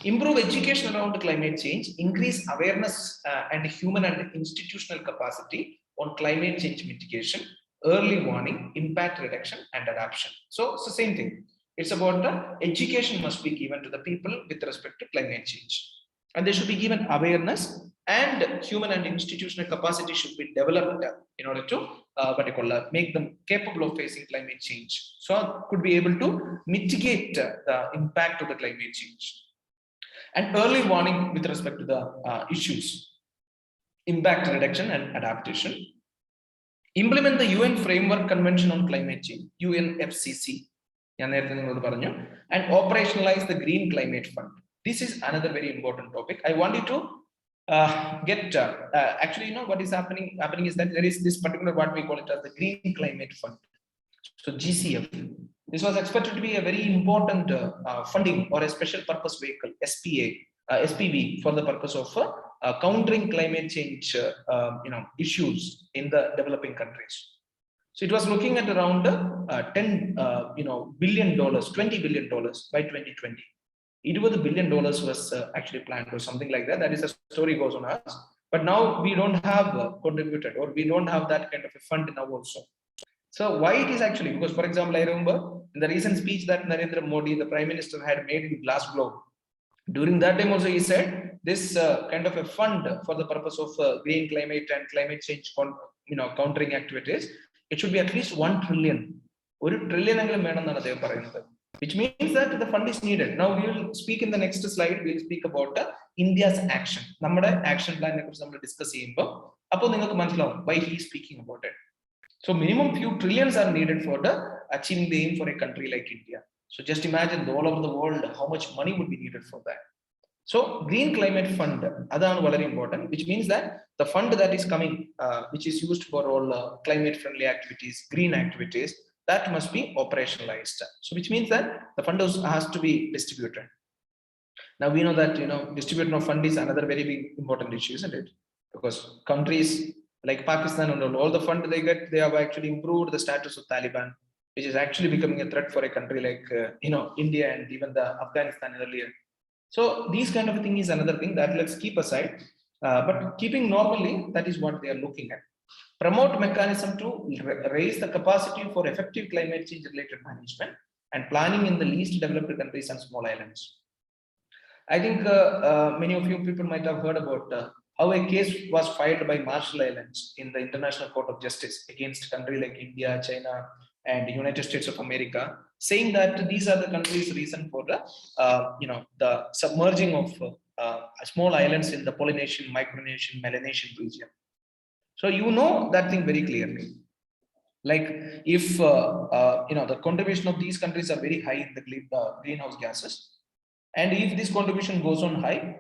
Improve education around climate change, increase awareness and human and institutional capacity on climate change mitigation, early warning, impact reduction and adaptation. So it's the same thing. It's about the education must be given to the people with respect to climate change. And they should be given awareness, and human and institutional capacity should be developed in order to make them capable of facing climate change. So could be able to mitigate the impact of the climate change. And early warning with respect to the issues, impact reduction and adaptation. Implement the UN Framework Convention on Climate Change, UNFCCC, and operationalize the Green Climate Fund. This is another very important topic. I want you to actually, what is happening is that there is this particular, what we call it as the Green Climate Fund. So GCF. This was expected to be a very important funding or a special purpose vehicle, SPA, SPV for the purpose of countering climate change issues in the developing countries. So it was looking at around $10 billion, $20 billion by 2020. $20 billion was actually planned or something like that. That is, the story goes on us. But now we don't have contributed, or we don't have that kind of a fund now also. So why it is actually, because for example, I remember in the recent speech that Narendra Modi, the Prime Minister, had made in Glasgow. During that time also he said this kind of a fund for the purpose of green climate and climate change countering activities, it should be at least 1 trillion. 1 trillion, which means that the fund is needed. Now we will speak in the next slide. We will speak about India's action. Our action plan discuss why he is speaking about it. So minimum few trillions are needed for achieving the aim for a country like India. So just imagine all over the world how much money would be needed for that. So Green Climate Fund, that's very important, which means that the fund that is coming, which is used for all climate friendly activities, green activities, that must be operationalized. So which means that the fund has to be distributed. Now we know that distribution of fund is another very big important issue, isn't it? Because countries like Pakistan and all the fund they get, they have actually improved the status of Taliban, which is actually becoming a threat for a country like India and even the Afghanistan earlier. So these kind of thing is another thing that let's keep aside. But keeping normally, that is what they are looking at. Promote mechanism to raise the capacity for effective climate change related management and planning in the least developed countries and small islands. I think many of you people might have heard about how a case was filed by Marshall Islands in the International Court of Justice against countries like India, China, and the United States of America, saying that these are the countries' reason for the submerging of small islands in the Polynesian, Micronesian, Melanesian region. So you know that thing very clearly. Like if the contribution of these countries are very high in the greenhouse gases, and if this contribution goes on high,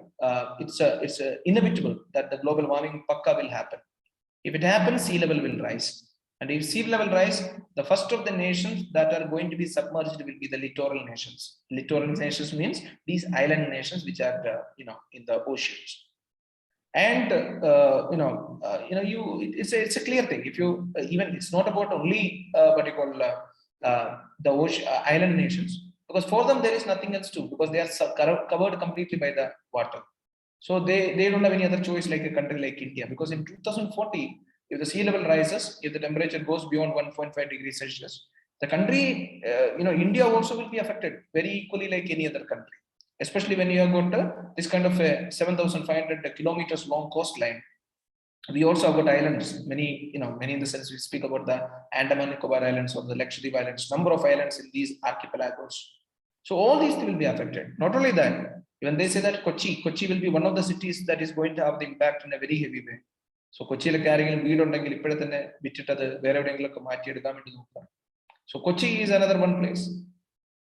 it's inevitable that the global warming pakka will happen. If it happens, sea level will rise. And if sea level rise, the first of the nations that are going to be submerged will be the littoral nations. Littoral nations means these island nations which are in the oceans. And it's a clear thing. If you even it's not about only what you call the ocean, island nations, because for them there is nothing else to, because they are covered completely by the water. So they don't have any other choice like a country like India, because in 2040, if the sea level rises, if the temperature goes beyond 1.5 degrees Celsius, the country, India also will be affected very equally like any other country. Especially when you have got this kind of a 7,500 kilometers long coastline. We also have got islands, many in the sense we speak about the Andaman Nicobar Islands or the Lakshadweep Islands, number of islands in these archipelagos. So all these will be affected. Not only that, even they say that Kochi will be one of the cities that is going to have the impact in a very heavy way. So Kochi So Kochi is another one place.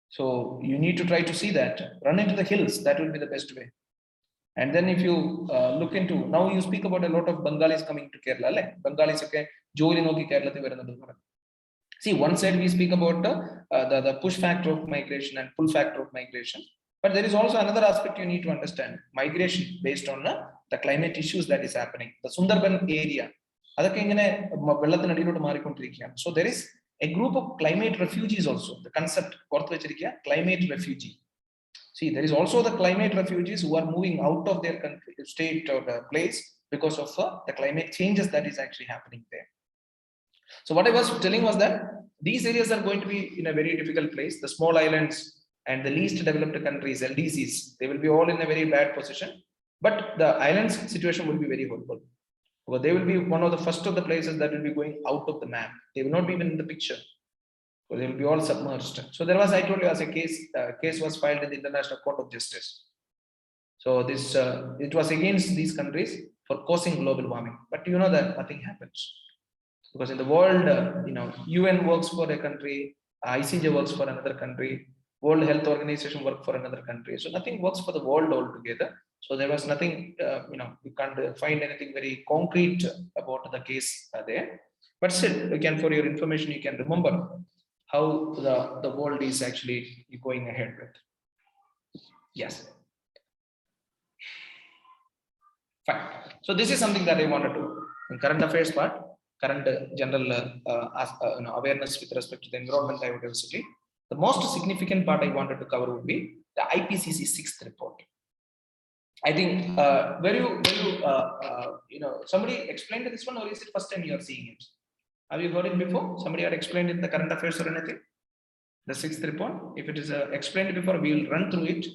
So you need to try to see that, run into the hills, that will be the best way. And then if you look into, now you speak about a lot of Bengalis coming to Kerala, like Bengalis, okay, Kerala. See, one side we speak about the push factor of migration and pull factor of migration. But there is also another aspect you need to understand, migration based on the climate issues that is happening. The Sundarban area, so there is a group of climate refugees also. The concept, climate refugee. See, there is also the climate refugees who are moving out of their country, state or the place because of the climate changes that is actually happening there. So what I was telling was that these areas are going to be in a very difficult place. The small islands and the least developed countries, LDCs, they will be all in a very bad position. But the islands situation will be very horrible. Because they will be one of the first of the places that will be going out of the map. They will not be even in the picture. So they will be all submerged. So there was, I told you, as a case was filed in the International Court of Justice. So this it was against these countries for causing global warming. But you know that nothing happens. Because in the world, UN works for a country, ICJ works for another country, World Health Organization works for another country. So nothing works for the world altogether. So there was nothing, you can't find anything very concrete about the case there. But still, again, for your information, you can remember how the world is actually going ahead with. Yes. Fine. So this is something that I wanted to in current affairs part, current general awareness with respect to the environment biodiversity. The most significant part I wanted to cover would be the IPCC 6th report. I think somebody explained this one, or is it first time you are seeing it? Have you heard it before? Somebody had explained in the current affairs or anything? The 6th report. If it is explained before, we will run through it,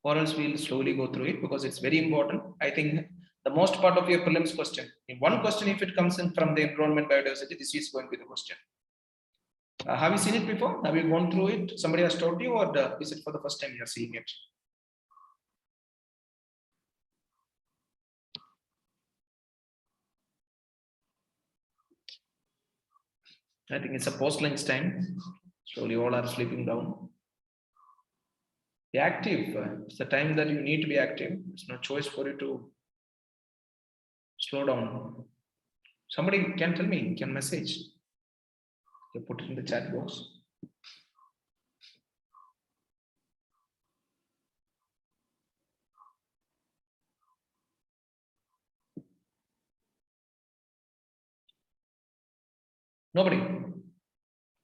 or else we will slowly go through it because it's very important. I think the most part of your prelims question, in one question, if it comes in from the environment biodiversity, this is going to be the question. Have you seen it before? Have you gone through it? Somebody has told you, or is it for the first time you are seeing it? I think it's a post-lunch time. Slowly all are sleeping down. Be active. It's the time that you need to be active. There's no choice for you to slow down. Somebody can tell me, can message. You put it in the chat box. Nobody.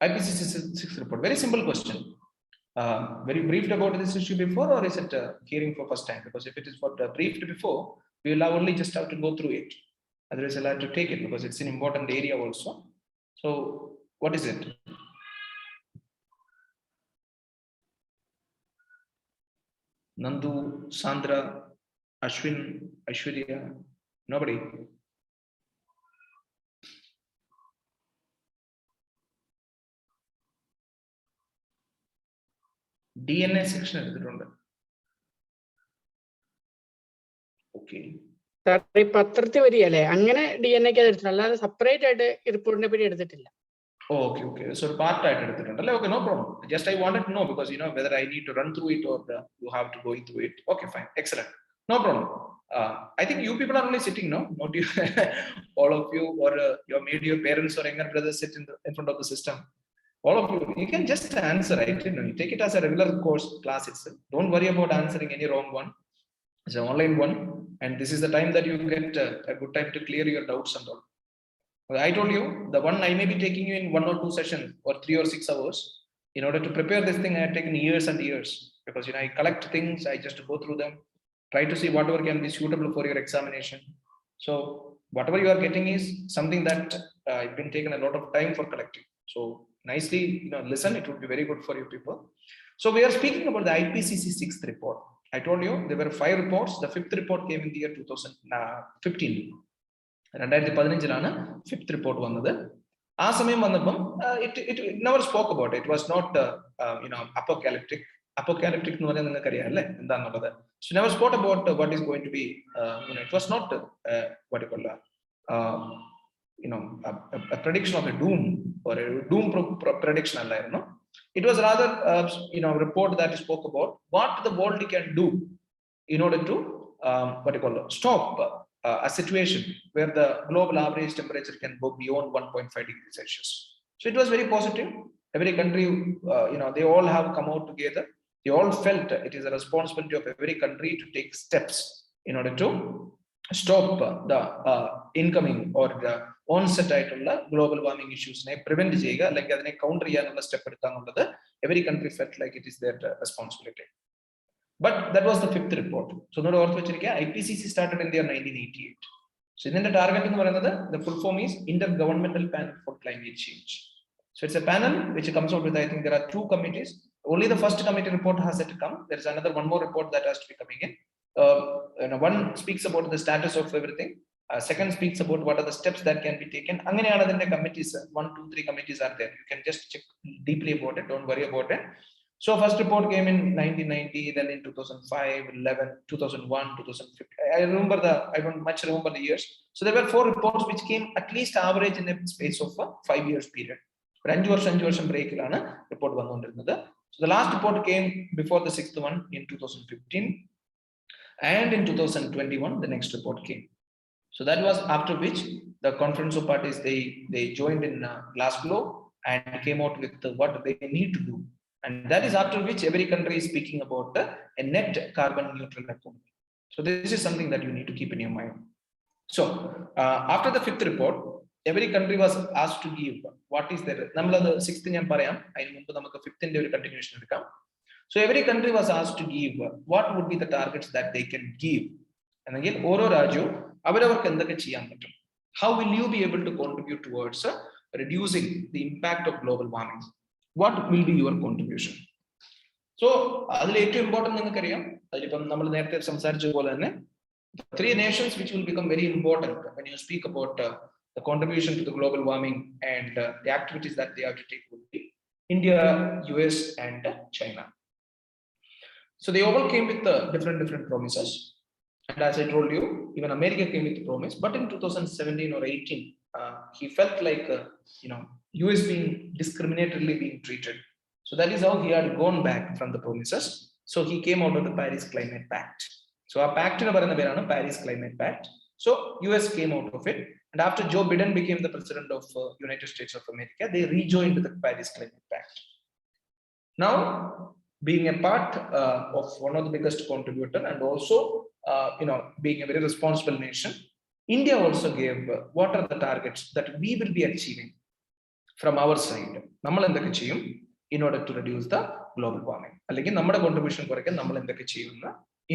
IPCC 6th report. Very simple question. Very briefed about this issue before, or is it hearing for first time? Because if it is for briefed before, we will only just have to go through it. Otherwise, I'll have to take it because it's an important area also. So, what is it? Nandu, Sandra, Ashwin, Aishwarya, nobody. DNA section. Okay. പത്രത്തിൽ വരികയല്ലേ അങ്ങനെ DNA എടുത്തിട്ടില്ല, അല്ലാതെ separate ആയിട്ട് റിപ്പോർട്ടിനെ പറ്റി എടുത്തിട്ടില്ല. Okay. So part എടുത്തിട്ടുണ്ടല്ലേ? Okay, no problem. Just I wanted to know because whether I need to run through it or you have to go through it. Okay, fine, excellent, no problem. I think you people are only sitting now, not you. All of you or your maybe your parents or younger brothers sit in front of the system. All of you can just answer, right? You take it as a regular course class itself. Don't worry about answering any wrong one. It's an online one, and this is the time that you get a good time to clear your doubts and all. I told you the one I may be taking you in 1 or 2 sessions or 3 or 6 hours. In order to prepare this thing, I have taken years and years because I collect things, I just go through them, try to see whatever can be suitable for your examination. So whatever you are getting is something that it's been taken a lot of time for collecting. So nicely, listen. It would be very good for you people. So we are speaking about the IPCC 6th report. I told you there were 5 reports. The 5th report came in the year 2015. 2015 5th report വന്നത്. ആ സമയം വന്നപ്പം it never spoke about it. It was not apocalyptic എന്ന് പറഞ്ഞാൽ നിങ്ങൾക്ക് അറിയാം അല്ലേ എന്താണെന്നുള്ളത്. So never spoke about what is going to be it was not what you call a prediction of a doom or a doom prediction അല്ലായിരുന്നു. It was rather a report that spoke about what the world can do in order to stop a situation where the global average temperature can go beyond 1.5 degrees Celsius. So it was very positive. Every country, they all have come out together. They all felt it is a responsibility of every country to take steps in order to stop the incoming or the onset ആയിട്ടുള്ള global warming issues prevent ചെയ്യുക അല്ലെങ്കിൽ അതിനെ counter ചെയ്യാനുള്ള step എടുക്കാന്നുള്ളത് every country felt like it is their responsibility. But that was the 5th report. So not ഓർത്ത് വെച്ചിരിക്കുക, IPCC started in the year 1988. So ഇതിന്റെ target എന്ന് പറയുന്നത് the full form is Intergovernmental Panel for Climate Change. So it's a panel which comes out with, I think there are 2 committees. Only the first committee report has yet to come. There is another 1 more report that has to be coming in. One speaks about the status of everything. Second speaks about what are the steps that can be taken. അങ്ങനെയാണ് അതിന്റെ committees. 1, 2, 3 committees are there. You can just check deeply about it. Don't worry about it. So first report came in 1990, then in 2005, 11, 2001, 2015. I don't much remember the years. So there were 4 reports which came at least average in a space of a 5 years period. 5 വർഷം ബ്രേക്കിലാണ് report വന്നുകൊണ്ടിരുന്നത്. So the last report came before the 6th one in 2015, and in 2021 the next report came. So that was after which the conference of parties they joined in Glasgow and came out with what they need to do. And that is after which every country is speaking about a net carbon neutral economy. So this is something that you need to keep in your mind. So after the fifth report, every country was asked to give what is their sixth fifth continuation. So every country was asked to give what would be the targets that they can give. And again, how will you be able to contribute towards reducing the impact of global warming? What will be your contribution? So അതിൽ ഏറ്റവും important നിങ്ങൾക്കറിയാം, അതിലിപ്പം നമ്മൾ നേരത്തെ സംസാരിച്ച പോലെ തന്നെ three nations which will become very important when you speak about the contribution to the global warming and the activities that they have to take will be India, US, and China. So they all came with different promises, and as I told you, even America came with a promise. But in 2017 or 18, he felt like US being discriminatorily being treated. So that is how he had gone back from the promises. So he came out of the Paris Climate Pact. So our pact in Paris Climate Pact. So US came out of it, and after Joe Biden became the president of United States of America, they rejoined the Paris Climate Pact. Now, being a part of one of the biggest contributor, and also being a very responsible nation, India also gave what are the targets that we will be achieving from our side. In order to reduce the global warming. Like നമ്മുടെ contribution കുറയ്ക്കാൻ നമ്മൾ എന്തൊക്കെ ചെയ്യുന്ന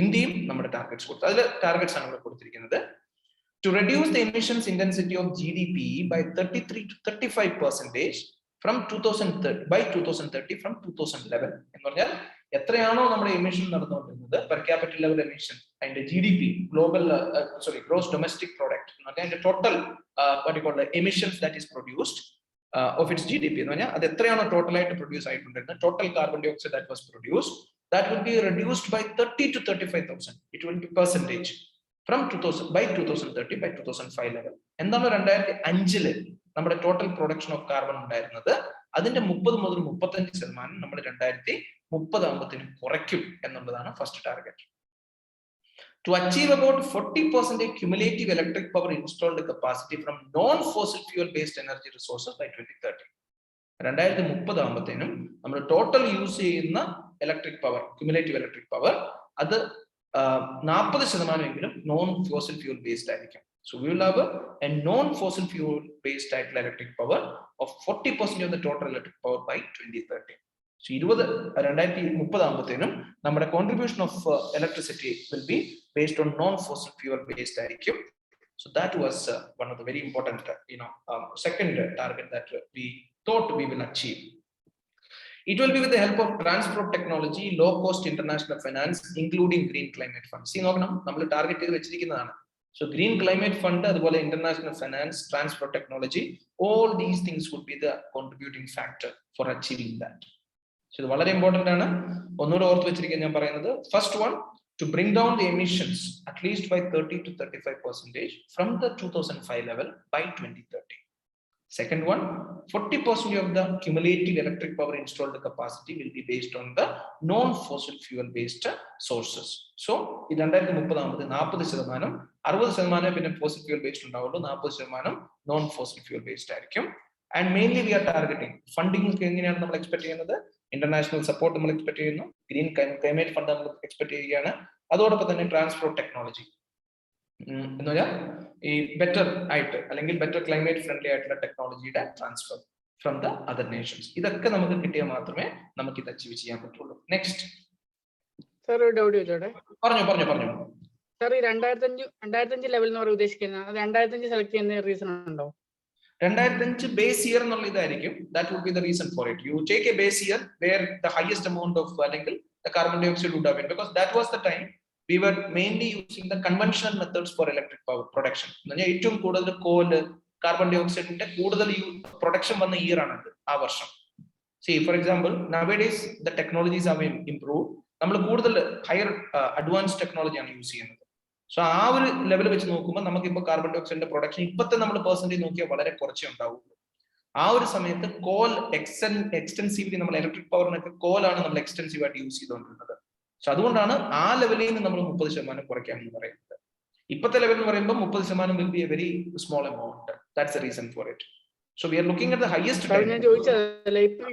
ഇന്ത്യയും നമ്മുടെ targets കൊടുത്തു. അതിലെ targets ആണ് ഇവിടെ കൊടുത്തിരിക്കുന്നത്. To reduce the emissions intensity of GDP by 33 to 35% from 2030 by 2030 from 2011. എന്ന് പറഞ്ഞാൽ എത്രയാണോ നമ്മുടെ emission നടന്നുകൊണ്ടിരുന്നത് per capita level emission അതിന്റെ GDP gross domestic product എന്ന് പറഞ്ഞാൽ അതിന്റെ total what you call the emissions that is produced of its GDP. That total produce total carbon dioxide that was produced, that will be reduced by 30 to 35,000. It will be percentage from 2000 by 2030 by 2005 level. And then 2005 നമ്മുടെ total production of carbon ഉണ്ടായിരുന്നത് അതിന്റെ 30 മുതൽ 35% നമ്മൾ 2030 ആകുമ്പോഴത്തേനും കുറയ്ക്കും എന്നുള്ളതാണ് first target. To achieve about 40% cumulative electric power installed capacity from non-fossil fuel-based energy resources by 2030. 2030 ആകുമ്പോഴത്തേനും നമ്മൾ total use ചെയ്യുന്ന electric power, cumulative electric power, അത് 40% നോൺ ഫോസിൽ ഫ്യൂൽ ബേസ്ഡ് ആയിരിക്കും. So we will have a non-fossil fuel-based electric power of 40% of the total electric power by 2030. So 2030 ആകുമ്പോഴത്തേനും നമ്മുടെ contribution of electricity will be based on non-fossil fuel-based ആയിരിക്കും. So that was one of the very important, second target that we thought we will achieve. It will be with the help of transport technology, low-cost international finance, including green climate funds. See, നമ്മൾ target ചെയ്ത് വെച്ചിരിക്കുന്നതാണ്. So green climate fund, അതുപോലെ international finance, transport technology, all these things would be the contributing factor for achieving that. So ഇത് വളരെ important ആണ്. ഒന്നുകൂടെ ഓർത്ത് വെച്ചിരിക്കാൻ ഞാൻ പറയുന്നത്, first one, to bring down the emissions at least by 30 to 35% from the 2005 level by 2030. Second one, 40% of the cumulative electric power installed capacity will be based on the non-fossil fuel-based sources. So, in 2030 40%, 60% പിന്നെ fossil fuel-based ഉണ്ടാവുള്ളൂ, 40% non-fossil fuel-based ആയിരിക്കും. And mainly we are targeting funding. എങ്ങനെയാണ് നമ്മൾ expect ചെയ്യുന്നത്? International support നമ്മൾ expect ചെയ്യുന്നു, green climate fund നമ്മൾ expect ചെയ്യുകയാണ്, അതോടൊപ്പം തന്നെ ട്രാൻസ്പോർട്ട് ടെക്നോളജി എന്ന് പറഞ്ഞാൽ ഈ ബെറ്റർ ആയിട്ട് അല്ലെങ്കിൽ ബെറ്റർ ക്ലൈമറ്റ് ഫ്രണ്ട്ലി ആയിട്ടുള്ള ടെക്നോളജിയുടെ transfer from the other Nations. ഇതൊക്കെ നമുക്ക് കിട്ടിയാൽ മാത്രമേ നമുക്ക് ഇത് അച്ചീവ് ചെയ്യാൻ പറ്റുള്ളൂ. നെക്സ്റ്റ് സർ, ഒരു ഡൗട്ട് ചോദിച്ചോട്ടെ? പറഞ്ഞു. സർ, ഈ 2005 ലെവൽ എന്ന് പറയാൻ ഉദ്ദേശിക്കുന്നത് 2005 സെലക്ട് ചെയ്യുന്ന റീസൺ ഉണ്ടോ? 2005 ബേസ് ഇയർ എന്നുള്ള ഇതായിരിക്കും. That would be the reason for it. You take a base year where the highest amount of the carbon dioxide would have been, because that was the time we were mainly using the conventional methods for electric power production. ഏറ്റവും കൂടുതൽ call, carbon ഡയോക്സൈഡിന്റെ കൂടുതൽ production വന്ന year ആണത്, ആ വർഷം. See, for example, nowadays the technologies have improved. നമ്മൾ കൂടുതൽ higher advance ടെക്നോളജിയാണ് use ചെയ്യുന്നത്. സോ ആ ഒരു ലെവൽ വെച്ച് നോക്കുമ്പോൾ നമുക്കിപ്പോൾ കാർബൺ ഡയോക്സൈഡിന്റെ പ്രൊഡക്ഷൻ ഇപ്പോഴത്തെ നമ്മൾ പെർസെന്റേജ് നോക്കിയാൽ വളരെ കുറച്ചേ ഉണ്ടാവുള്ളൂ. ആ ഒരു സമയത്ത് കോൾ എക്സ്റ്റെൻസീവ്ലി നമ്മൾ ഇലക്ട്രിക് പവറിനൊക്കെ കോലാണ് നമ്മൾ എക്സ്റ്റെൻസീവ് ആയിട്ട് യൂസ് ചെയ്തുകൊണ്ടിരുന്നത്. സോ അതുകൊണ്ടാണ് ആ ലെവലിൽ നിന്ന് നമ്മൾ 30% കുറയ്ക്കാമെന്ന് പറയുന്നത്. ഇപ്പോഴത്തെ ലെവൽ എന്ന് പറയുമ്പോൾ 30% will be a very small amount. That's the reason for it. So we are looking at the highest. ഞാൻ ചോദിച്ചതല്ലേ, ഇപ്പൊ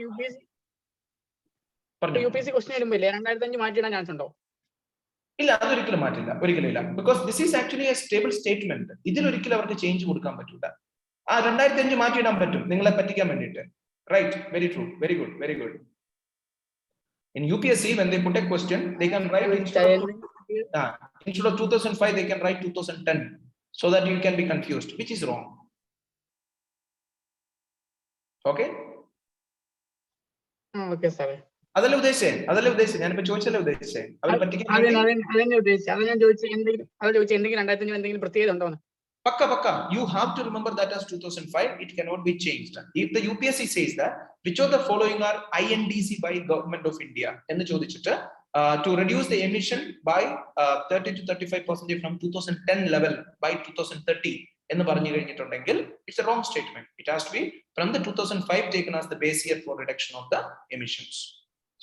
UPSC ക്വസ്റ്റ്യൻ ഇടുമ്പോൾ 2005 മാറ്റിയിടാൻ ചാൻസ് ഉണ്ടോ? ഇല്ല, അതൊരിക്കലും മാറ്റില്ല, ഒരിക്കലും ഇല്ല. Because this is actually a stable statement. ഇതിലൊരിക്കലും അവർക്ക് ചേഞ്ച് കൊടുക്കാൻ പറ്റില്ല. 2005 മാറ്റിയിടാൻ പറ്റും നിങ്ങളെ പറ്റിക്കാൻ വേണ്ടിയിട്ട്. Right, very true, very good, very good. In UPSC, when they put a question, they can write instead of 2005, they can write 2010, so that you can be confused, which is wrong. Okay? Okay, sir. അതല്ലേ ഉദ്ദേശിച്ചേ ഞാനിപ്പോ ചോദിച്ചല്ലേ ഉദ്ദേശിച്ചേ അവരെ പറ്റിക്കാൻ വേണ്ടി. എന്തെങ്കിലും പ്രത്യേകത ഉണ്ടോ? Pakka. You have to remember that as 2005, it cannot be changed. If the UPSC says that, which of the following are INDC by Government of India? എന്ന് ചോദിച്ചിട്ട് to reduce the emission by 30 to 35% from 2010 level by 2030 എന്ന് പറഞ്ഞു കഴിഞ്ഞിട്ടുണ്ടെങ്കിൽ it's a wrong statement. It has to be from the 2005 taken as the base year for reduction of the emissions.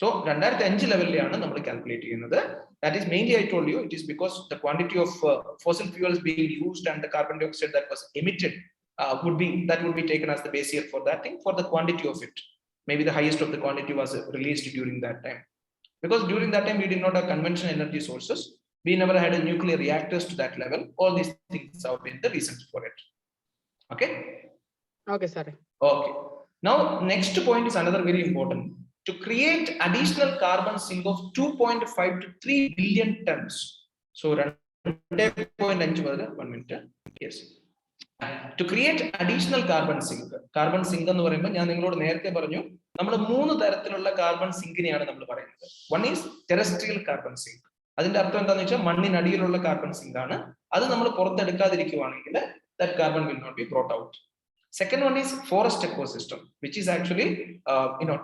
So 2005 ലെവലിലാണ് നമ്മൾ calculate ചെയ്യുന്നത്. That is mainly, I told you, it is because the quantity of fossil fuels being used and the carbon dioxide that was emitted would be taken as the base year for that thing, for the quantity of it. Maybe the highest of the quantity was released during that time. Because during that time we did not have conventional energy sources. We never had a nuclear reactors to that level. All these things have been the reasons for it. Okay? Okay, sir. Okay. Now, next point is another very important. To create additional carbon sink of 2.5 to 3 billion tons. So, 2.5 1 minute. Yes. To create additional carbon sink. Carbon sink എന്ന് പറയുമ്പോൾ ഞാൻ നിങ്ങളോട് നേരത്തെ പറഞ്ഞു നമ്മൾ 3 തരത്തിലുള്ള carbon സിങ്കിനെയാണ് നമ്മൾ പറയുന്നത്. One is terrestrial carbon sink. അതിന്റെ അർത്ഥം എന്താണെന്ന് വെച്ചാൽ മണ്ണിനടിയിലുള്ള കാർബൺ സിങ്ക് ആണ്. അത് നമ്മൾ പുറത്തെടുക്കാതിരിക്കുകയാണെങ്കിൽ that carbon will not be brought out. Second one is forest ecosystem, which is actually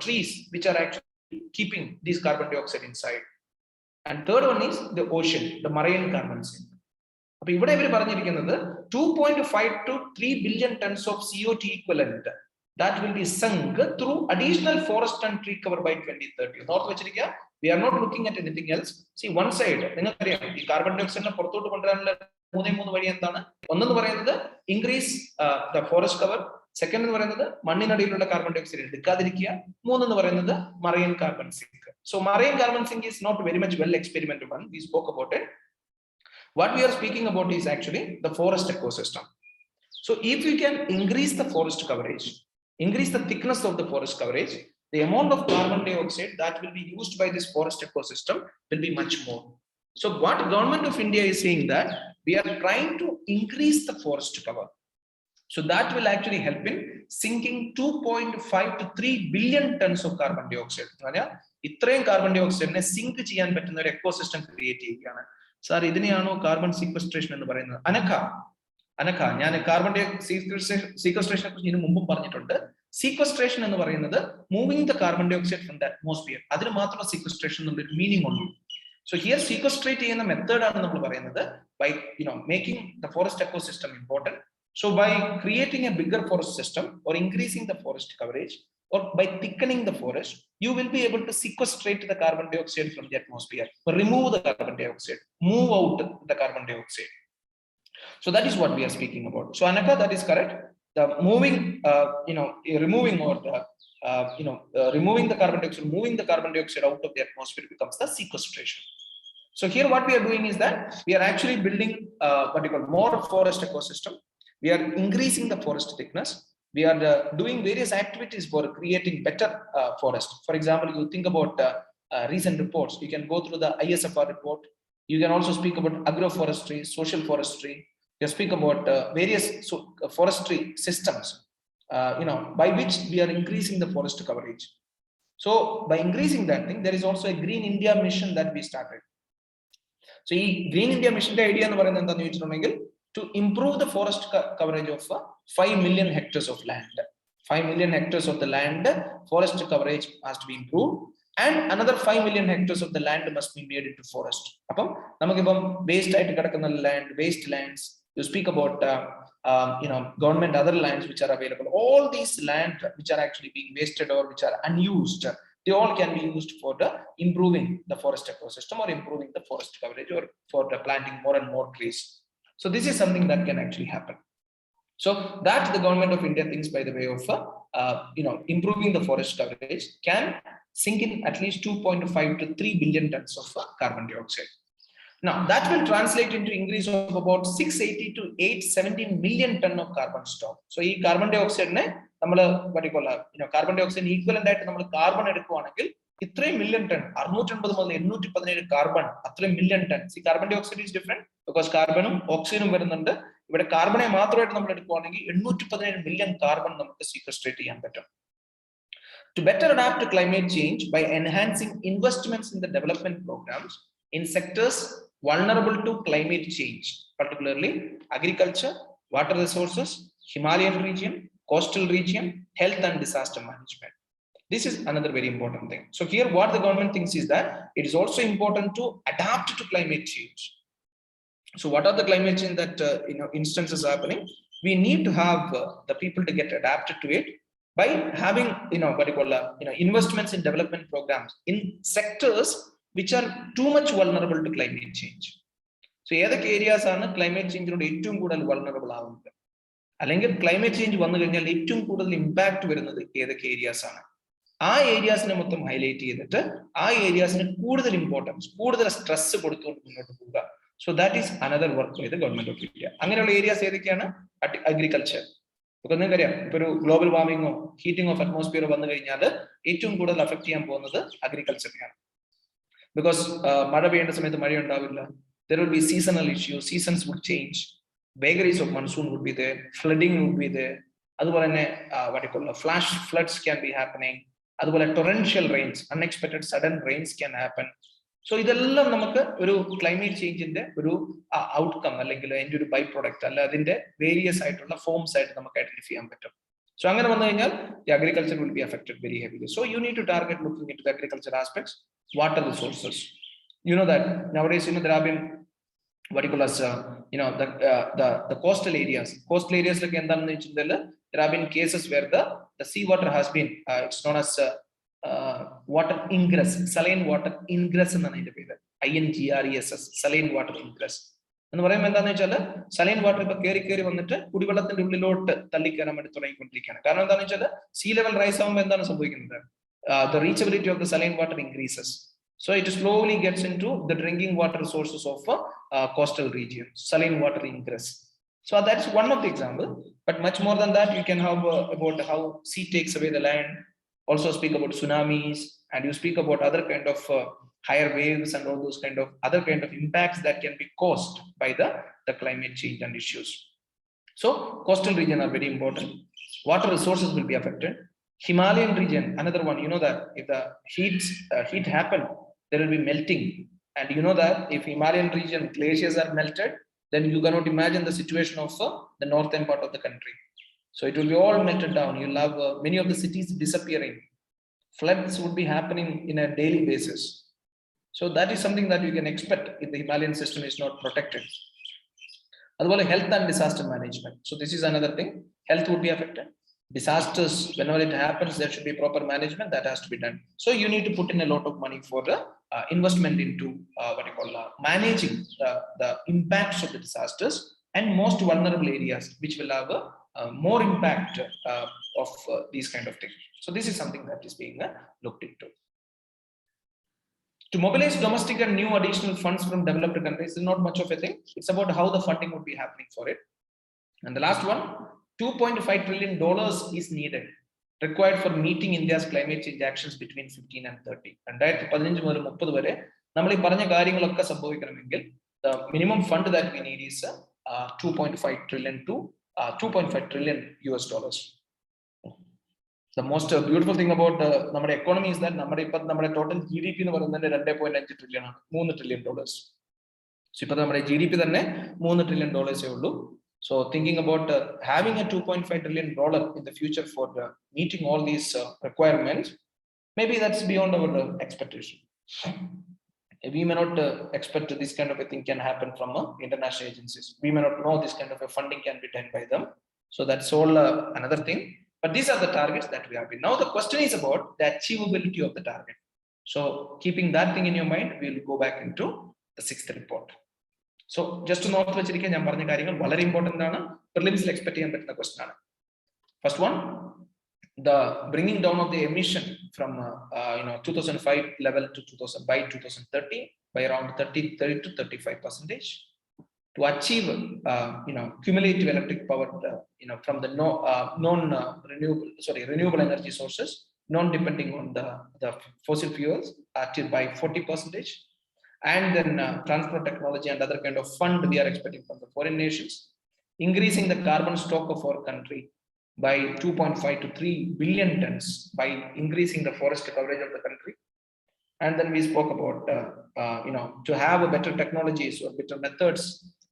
trees which are actually keeping this carbon dioxide inside. And third one is the ocean, the marine carbon sink. അപ്പോൾ ഇവിടെ ഇവർ പറഞ്ഞിരിക്കുന്നത് 2.5 to 3 billion tons of CO2 equivalent that will be sunk through additional forest and tree cover by 2030. North വെച്ചിരിക്കുക, we are not looking at anything else. See, one side നിങ്ങൾക്കറിയാം ഈ carbon ഡയോക്സൈഡിനെ പുറത്തോട്ട് കൊണ്ടുവരാനുള്ള 3 വഴി എന്താണ്? ഒന്നെന്ന് പറയുന്നത് increase the forest cover, second എന്ന് പറയുന്നത് മണ്ണിനടിയിലുള്ള കാർബൺ ഡയോക്സൈഡ് എടുക്കാതിരിക്കുക, മൂന്നെന്ന് പറയുന്നത് marine carbon sink. So marine carbon sink is not very much well experimented one. We spoke about it. What we are speaking about is actually the forest ecosystem. So if you can increase the forest coverage, increase the thickness of the forest coverage, the amount of carbon dioxide that will be used by this forest ecosystem will be much more. So what government of India is saying that we are trying to increase the forest cover. So that will actually help in sinking 2.5 to 3 billion tons of carbon dioxide. ഇത്രയും carbon ഡയോക്സൈഡിനെ zinc ചെയ്യാൻ പറ്റുന്ന ഒരു ecosystem create ചെയ്യുകയാണ്. Sir, ഇതിനെയാണോ carbon sequestration എന്ന് പറയുന്നത്? അനഘ, ഞാൻ carbon സീക്വസ്ട്രേഷനെ കുറിച്ച് ഇതിനു മുമ്പും പറഞ്ഞിട്ടുണ്ട്. സീക്വസ്ട്രേഷൻ എന്ന് പറയുന്നത് moving the carbon dioxide from the atmosphere. അതിന് മാത്രം സീക്വസ്ട്രേഷൻ എന്നുള്ളൊരു മീനിങ് ഉള്ളൂ. So here sequestrate ചെയ്യുന്ന മെത്തേഡ് ആണ് നമ്മൾ പറയുന്നത് by making the forest ecosystem important. So by creating a bigger forest system or increasing the forest coverage or by thickening the forest, you will be able to sequestrate the carbon dioxide from the atmosphere, remove the carbon dioxide, move out the carbon dioxide. So that is what we are speaking about. So Anaka, that is correct. The moving, removing or the removing the carbon dioxide, moving the carbon dioxide out of the atmosphere becomes the sequestration. So here what we are doing is that we are actually building more forest ecosystem. We are increasing the forest thickness. We are doing various activities for creating better forest. For example, you think about recent reports. You can go through the ISFR report. You can also speak about agroforestry, social forestry. You speak about various forestry systems. By which we are increasing the forest coverage. So by increasing that thing, there is also a Green India mission that we started. So Green India mission idea to improve the forest coverage of 5 million hectares of land. 5 million hectares of the land forest coverage has to be improved, and another 5 million hectares of the land must be made into forest. Waste lands. You speak about government other lands which are available. All these land which are actually being wasted or which are unused, they all can be used for the improving the forest ecosystem or improving the forest coverage or for the planting more and more trees. So this is something that can actually happen. So that the government of India thinks by the way of improving the forest coverage can sink in at least 2.5 to 3 billion tons of carbon dioxide. Now that will translate into increase of about 680 to 870 million ton of carbon stock. So ഈ carbon dioxide ne നമ്മൾ carbon dioxide equivalent ആയിട്ട് നമ്മൾ carbon എടുക്കുകയാണെങ്കിൽ ഇത്രയും million ton 650 മുതൽ 817 carbon അത്രയും million ton. ഈ carbon dioxide is different because കാർബണും ഓക്സിജനും വരുന്നുണ്ട്. ഇവിടെ കാർബണെ മാത്രമായിട്ട് നമ്മൾ എടുക്കുകയാണെങ്കിൽ 817 മില്യൺ കാർബൺ നമുക്ക് സീക്വസ്ട്രേറ്റ് ചെയ്യാൻ പറ്റും. To better adapt to climate change by enhancing investments in the development programs in sectors vulnerable to climate change, particularly agriculture, water resources, Himalayan region, coastal region, health and disaster management. This is another very important thing. So here what the government thinks is that it is also important to adapt to climate change. So what are the climate change that instances happening? We need to have the people to get adapted to it by having investments in development programs in sectors which are too much vulnerable to climate change. So ഏതൊക്കെ areas ആണ് climate change നോട് ഏറ്റവും കൂടുതൽ vulnerable ആവുന്നത്, അല്ലെങ്കിൽ climate change വന്നു കഴിഞ്ഞാൽ ഏറ്റവും കൂടുതൽ ഇമ്പാക്ട് വരുന്നത് ഏതൊക്കെ areas ആണ്, ആ ഏരിയാസിനെ മൊത്തം ഹൈലൈറ്റ് ചെയ്തിട്ട് ആ ഏരിയാസിന് കൂടുതൽ ഇമ്പോർട്ടൻസ്, കൂടുതൽ സ്ട്രെസ് കൊടുത്തുകൊണ്ട് മുന്നോട്ട് പോവുക. So that is another work by the government of India. അങ്ങനെയുള്ള ഏരിയാസ് ഏതൊക്കെയാണ്? അഗ്രികൾച്ചർ. ഇപ്പൊ നിങ്ങൾക്കറിയാം, ഇപ്പൊ ഒരു ഗ്ലോബൽ വാർമിങ്ങോ ഹീറ്റിംഗ് ഓഫ് അറ്റ്മോസ്ഫിയർ വന്നു കഴിഞ്ഞാൽ ഏറ്റവും കൂടുതൽ അഫക്ട് ചെയ്യാൻ പോകുന്നത് അഗ്രികൾച്ചറിനെയാണ്. ബിക്കോസ് മഴ പെയ്യേണ്ട സമയത്ത് മഴ ഉണ്ടാവില്ല. There will be seasonal issues, seasons would change, vagaries of monsoon would be there, flooding would be there. അതുപോലെ തന്നെ flash floods can be happening. അതുപോലെ torrential rains, unexpected sudden rains can happen. So ഇതെല്ലാം നമുക്ക് ഒരു climate ചേഞ്ചിന്റെ ഒരു outcome അല്ലെങ്കിൽ അതിന്റെ ഒരു ബൈ പ്രൊഡക്റ്റ് അല്ല അതിന്റെ വേരിയസ് ആയിട്ടുള്ള ഫോംസ് ആയിട്ട് നമുക്ക് ഐഡന്റിഫൈ ചെയ്യാൻ പറ്റും. സോ അങ്ങനെ വന്നു കഴിഞ്ഞാൽ the agriculture will be affected very heavily. So you need to target looking into the agriculture aspects. Water resources, you know that nowadays there have been the coastal areas like എന്താണെന്ന് വെച്ചാൽ there have been cases where the sea water has been it's known as water ingress, saline water ingress എന്നാണ് ഇതിന്റെ പേര്, INGRESS, saline water ingress എന്ന് പറയുമ്പോൾ എന്താണെന്ന് വെച്ചാൽ saline water ഇപ്പൊ കയറി വന്നിട്ട് കുടിവെള്ളത്തിന്റെ ഉള്ളിലോട്ട് തള്ളിക്കയറാൻ വേണ്ടി തുടങ്ങിക്കൊണ്ടിരിക്കുകയാണ്. കാരണം എന്താണെന്ന് വെച്ചാൽ sea level rise ആകുമ്പോൾ എന്താണ് സംഭവിക്കുന്നത്? The reachability of the saline water increases. So it slowly gets into the drinking water resources of coastal region, saline water ingress. So that's one of the example, but much more than that you can have about how sea takes away the land, also speak about tsunamis, and you speak about other kind of higher waves and all those kind of other kind of impacts that can be caused by the climate change and issues. So coastal region are very important. Water resources will be affected. Himalayan region, another one, you know that if the heat happen, there will be melting, and you know that if Himalayan region glaciers are melted, then you cannot imagine the situation of the northern part of the country. So it will be all melted down. You'll have many of the cities disappearing. Floods would be happening in a daily basis. So that is something that you can expect if the Himalayan system is not protected. Otherwise, health and disaster management. So this is another thing. Health would be affected. Disasters, whenever it happens, there should be proper management that has to be done. So you need to put in a lot of money for the investment into managing the impacts of the disasters and most vulnerable areas, which will have more impact of these kind of things. So this is something that is being looked into. To mobilize domestic and new additional funds from developed countries is not much of a thing. It's about how the funding would be happening for it. And the last one, $2.5 trillion is needed, required for meeting India's climate change actions between 15 and 30. And that 15 മുതൽ 30 വരെ നമ്മൾ ഈ പറഞ്ഞ കാര്യങ്ങളൊക്കെ സംഭവിക്കണമെങ്കിൽ the minimum fund that we need is $2.5 trillion to $2.5 trillion US dollars. The most beautiful thing about നമ്മുടെ economy is that നമ്മുടെ total GDP എന്ന് പറയുന്നത് 2.5 trillion ആണ്, $3 trillion. So ഇപ്പോൾ നമ്മുടെ GDP തന്നെ $3 trillion ഉള്ളൂ. So thinking about having a $2.5 trillion in the future for meeting all these requirements, maybe that's beyond our expectation. We may not expect this kind of a thing can happen from international agencies. We may not know this kind of a funding can be done by them. So that's all another thing. But these are the targets that we have been. Now the question is about the achievability of the target. So keeping that thing in your mind, we will go back into the 6th report. So just to note വെച്ചിരിക്കാൻ ഞാൻ പറഞ്ഞ കാര്യങ്ങൾ വളരെ important ആണ്, പ്രിലിംസിൽ expect ചെയ്യാൻ പറ്റുന്ന question ആണ്. First one, the bringing down of the emission from 2005 level to 2030, by around 30 to 35%. To achieve cumulative electric power from the renewable energy sources, non-depending on the fossil fuels, by 40%. And then transport technology and other kind of fund we are expecting from the foreign nations, increasing the carbon stock of our country by 2.5 to 3 billion tons by increasing the forest coverage of the country. And then we spoke about to have a better technologies or better methods,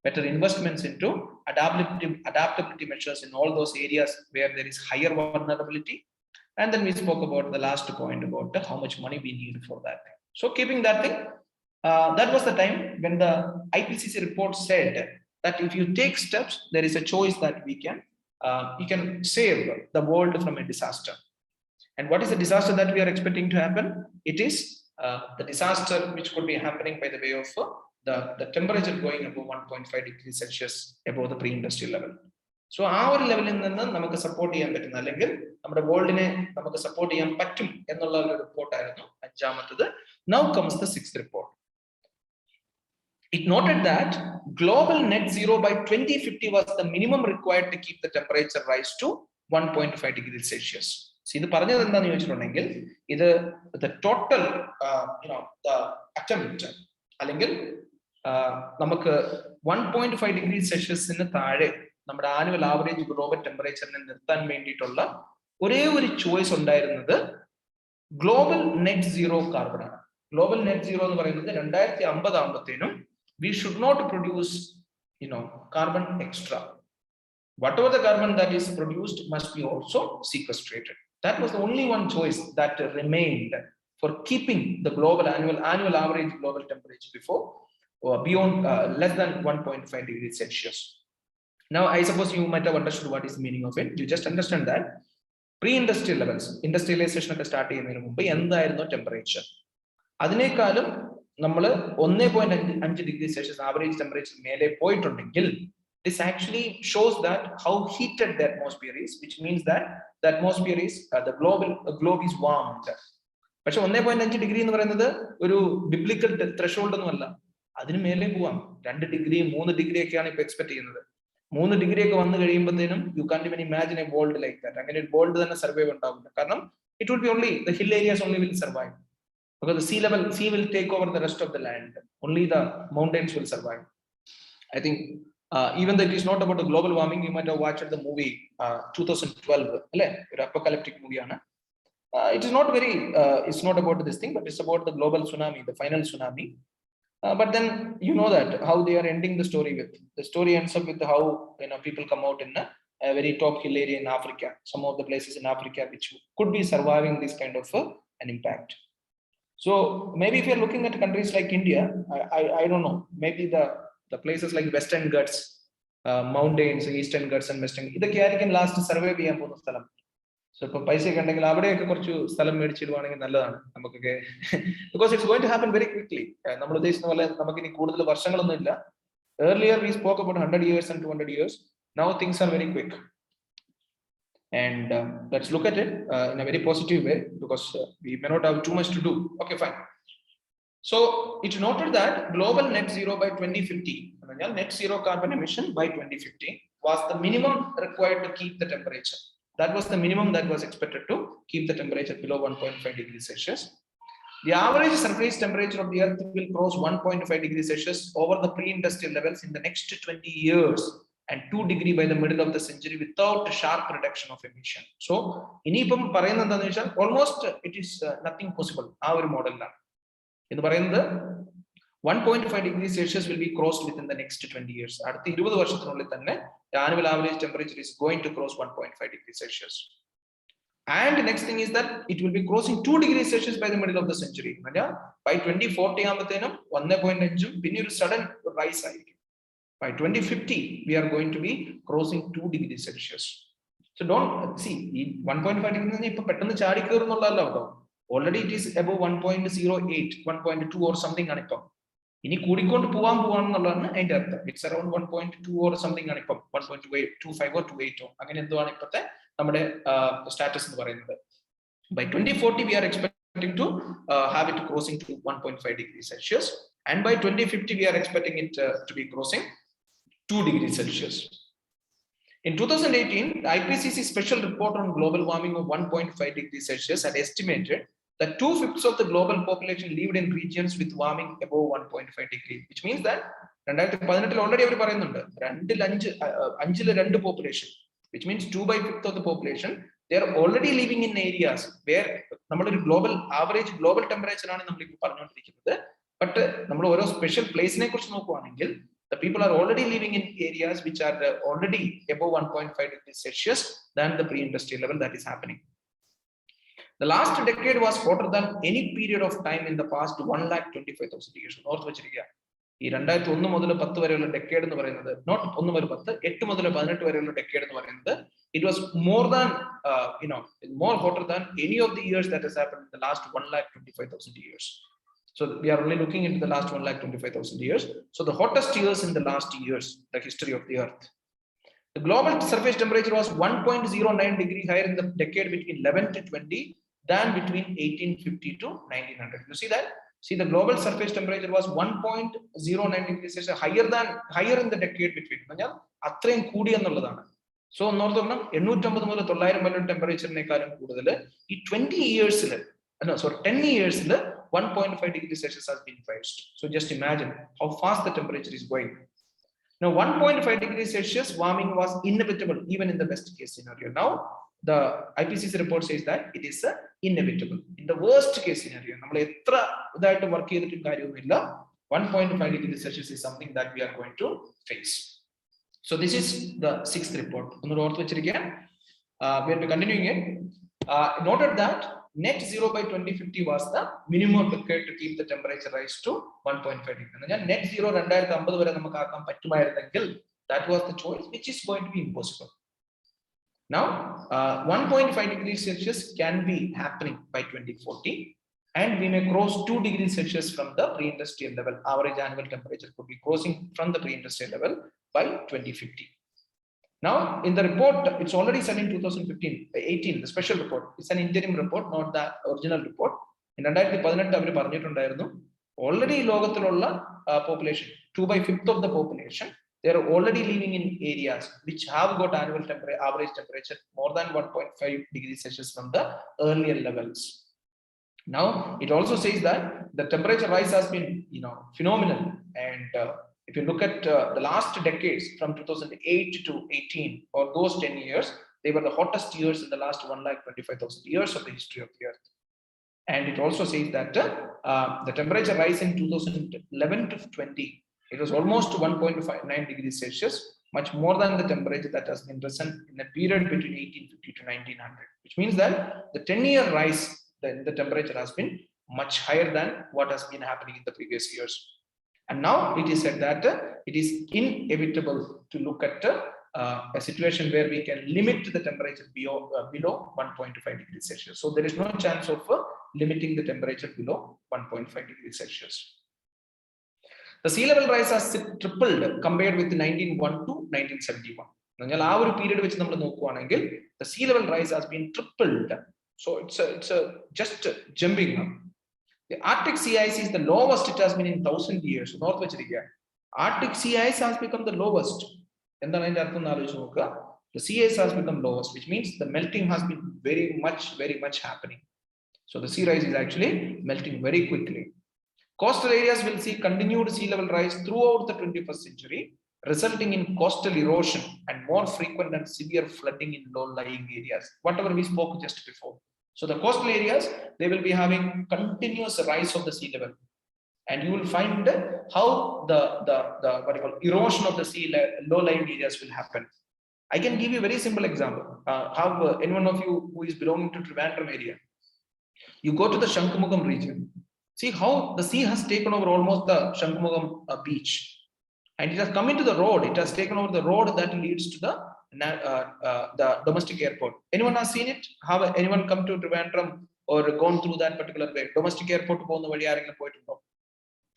better investments into adaptability measures in all those areas where there is higher vulnerability. And then we spoke about the last point about how much money we need for that. So keeping that thing, that was the time when the IPCC report said that if you take steps, there is a choice that you can save the world from a disaster. And what is the disaster that we are expecting to happen? It is the disaster which could be happening by the way of the temperature going above 1.5 degrees Celsius above the pre-industrial level. So our level in the namakku support cheyan pattunna allengil nammade world ne namakku support cheyan pattum ennulla oru report aayirunnu anjamathadu. Now comes the sixth report. It noted that global net zero by 2050 was the minimum required to keep the temperature rise to 1.5 degrees Celsius. So ഇത് പറഞ്ഞത് എന്താണെന്ന് ചോദിച്ചിട്ടുണ്ടെങ്കിൽ ഇത് the total the attempt അല്ലെങ്കിൽ നമുക്ക് 1.5 degree സെൽഷ്യസിന് താഴെ നമ്മുടെ annual average global ടെമ്പറേച്ചറിനെ നിർത്താൻ വേണ്ടിയിട്ടുള്ള ഒരേ ഒരു ചോയ്സ് ഉണ്ടായിരുന്നത് ഗ്ലോബൽ നെറ്റ് സീറോ കാർബൺ ആണ്. ഗ്ലോബൽ നെറ്റ് സീറോ എന്ന് പറയുന്നത് 2050 ആകുമ്പോഴത്തേനും we should not produce carbon extra. Whatever the carbon that is produced must be also sequestrated. That was the only one choice that remained for keeping the global annual average global temperature beyond less than 1.5 degrees Celsius. Now I suppose you might have understood what is the meaning of it. You just understand that pre-industrial levels, industrialization ഒക്കെ start ചെയ്യുന്നതിന് മുമ്പ് എന്തായിരുന്നു temperature, അതിനേക്കാളും നമ്മൾ 1.5 degree Celsius average temperature മേലെ പോയിട്ടുണ്ടെങ്കിൽ this actually shows that how heated the atmosphere is, which means that the atmosphere is the globe is warmed. പക്ഷെ 1.5 degree എന്ന് പറയുന്നത് ഒരു ബിബ്ലിക്കൽ ത്രെഷോൾഡ് ഒന്നുമല്ല, അതിന് മേലെ പോവാം. 2 ഡിഗ്രി 3 ഡിഗ്രി ഒക്കെയാണ് ഇപ്പൊ എക്സ്പെക്ട് ചെയ്യുന്നത്. 3 ഡിഗ്രി ഒക്കെ വന്നു കഴിയുമ്പോഴത്തേനും you can't even imagine a world like that. അങ്ങനെ ഒരു വേൾഡ് തന്നെ സർവൈവ് ഉണ്ടാവില്ല. കാരണം it will be only the hill areas only will survive. Because the sea will take over the rest of the land. Only the mountains will survive. I think even though it is not about the global warming, you might have watched the movie 2012, an apocalyptic movie. It is not very, it's not about this thing, but it's about the global tsunami, the final tsunami. But then you know that how they are ending the story with. The story ends up with how people come out in a very top hill area in Africa, some of the places in Africa which could be surviving this kind of an impact. So maybe if you're looking at countries like India, I don't know, maybe the places like Western Ghats, mountains, Eastern Ghats and Western, ഇതൊക്കെ ആയിരിക്കും last survive ചെയ്യാൻ പോകുന്ന സ്ഥലം. So ഇപ്പൊ പൈസ ഒക്കെ ഉണ്ടെങ്കിൽ അവിടെയൊക്കെ കുറച്ച് സ്ഥലം മേടിച്ചിടുവാണെങ്കിൽ നല്ലതാണ് നമുക്കൊക്കെ. Because it's going to happen very quickly. നമ്മൾ ഉദ്ദേശിക്കുന്ന പോലെ നമുക്ക് ഇനി കൂടുതൽ വർഷങ്ങളൊന്നും ഇല്ല. Earlier we spoke about 100 years and 200 years. Now things are very quick. And let's look at it in a very positive way, because we may not have too much to do. Okay, fine. So it noted that global net zero by 2050, net zero carbon emission by 2050 was the minimum required to keep the temperature. That was the minimum that was expected to keep the temperature below 1.5 degrees Celsius. The average surface temperature of the earth will cross 1.5 degrees Celsius over the pre-industrial levels in the next 20 years. And 2 degree by the middle of the century without a sharp reduction of emission. So, inipum parayunna endanu vechal almost it is nothing possible. Aa oru model la. Idu parayunnu 1.5 degrees Celsius will be crossed within the next 20 years. Adutha 20 varshathinullil thanne the annual average temperature is going to cross 1.5 degrees Celsius. And the next thing is that it will be crossing 2 degrees Celsius by the middle of the century. By 2040 ആകുമ്പോഴത്തേനും 1.5 പിന്നെ ഒരു sudden rise ആയിരിക്കും. By 2050, we are going to be crossing 2 degrees Celsius. So don't see 1.5 degrees. Already it is above 1.08, 1.2 or something. It's around 1.2 or something. 1.25 or 28. Status. By 2040, we are expecting expecting to have it crossing to 1.5 degrees Celsius. And by 2050, we are expecting it to be crossing 2 degrees Celsius. In 2018, the IPCC special report on global warming of 1.5 degrees Celsius had estimated that 2/5 of the global population lived in regions with warming above 1.5 degree, which means that 2018 already അവർ പറയുന്നുണ്ട് 2 population, which means 2/5 of the population, they are already living in areas where നമ്മളൊരു global average global temperature ആണ് നമ്മൾ ഇപ്പോൾ പറഞ്ഞുകൊണ്ടിരിക്കുന്നത്. But നമ്മൾ ഓരോ special പ്ലേസിനെ കുറിച്ച് നോക്കുകയാണെങ്കിൽ the people are already living in areas which are already above 1.5 degrees Celsius than the pre-industrial level that is happening. The last decade was hotter than any period of time in the past 1,25,000 years. North Vachiriya. ഈ 2001 മുതൽ 10 വരെയുള്ള decade എന്ന് പറയുന്നത് not 1 മുതൽ 10 8 മുതൽ 18 വരെയുള്ള decade എന്ന് പറയുന്നത് it was more than more hotter than any of the years that has happened in the last 1,25,000 years. So we are only looking into the last 1,25,000 years. So the hottest years in the last years, the history of the earth. The global surface temperature was 1.09 degree higher in the decade between 11 to 20 than between 1850 to 1900. You see that? See, the global surface temperature was 1.09 degrees Celsius higher in the decade between. അത്രയും കൂടി എന്നുള്ളതാണ്. So ഒന്നോർത്ത് നോക്കണം 850 മുതൽ 900 വരെ ടെമ്പറേച്ചറിനേക്കാളും കൂടുതൽ ഈ 10 years 1.5 degrees Celsius has been raised. So just imagine how fast the temperature is going. Now 1.5 degrees Celsius warming was inevitable even in the best case scenario. Now the IPCC report says that it is inevitable. In the worst case scenario, 1.5 degrees Celsius is something that we are going to face. So this is the 6th report. We will be continuing it. Noted that net zero by 2050 was the minimum required to keep the temperature rise to 1.5 degree. Net zero 2050 vare namakku aakkan pattumayirundengil that was the choice, which is going to be impossible. Now 1.5 degrees Celsius can be happening by 2040, and we may cross 2 degrees Celsius from the pre-industrial level. Average annual temperature could be crossing from the pre-industrial level by 2050. Now, in the report, it's already said in 2018, the special report. It's an interim report, not the original report. In 2018, already population, 2/5 of the population, they are already living in areas which have got annual average temperature more than 1.5 degrees Celsius from the earlier levels. Now, it also says that the temperature rise has been, phenomenal, and if you look at the last decades from 2008 to 18, or those 10 years, they were the hottest years in the last 1,25,000 years of the history of the earth. And it also says that the temperature rise in 2011 to 20, it was almost 1.59 degrees Celsius, much more than the temperature that has been risen in the period between 1850 to 1900, which means that the 10-year rise in the temperature has been much higher than what has been happening in the previous years. And now it is said that it is inevitable to look at a situation where we can limit the temperature below 1.5 degrees Celsius. So there is no chance of limiting the temperature below 1.5 degrees Celsius. The sea level rise has tripled compared with 1901 to 1971. ആ ഒരു period വെച്ച് നമ്മൾ നോക്കുകയാണെങ്കിൽ the sea level rise has been tripled. So it's just jumping up. The Arctic sea ice is the lowest it has been in 1,000 years. North Vachiriya. Arctic sea ice has become the lowest. The sea ice has become lowest, which means the melting has been very much happening. So the sea rise is actually melting very quickly. Coastal areas will see continued sea level rise throughout the 21st century, resulting in coastal erosion and more frequent and severe flooding in low-lying areas. Whatever we spoke just before. So the coastal areas, they will be having continuous rise of the sea level, and you will find how the erosion of the low-lying areas will happen. I can give you a very simple example. Have anyone of you who is belonging to Trivandrum area, you go to the Shankumugam region, see how the sea has taken over almost the Shankumugam beach, and it has come into the road. It has taken over the road that leads to the domestic airport. Anyone has seen it? Have anyone come to Trivandrum or gone through that particular way? Domestic airport പോകുന്ന വഴി ആരെങ്കിലും പോയിട്ടുണ്ടോ?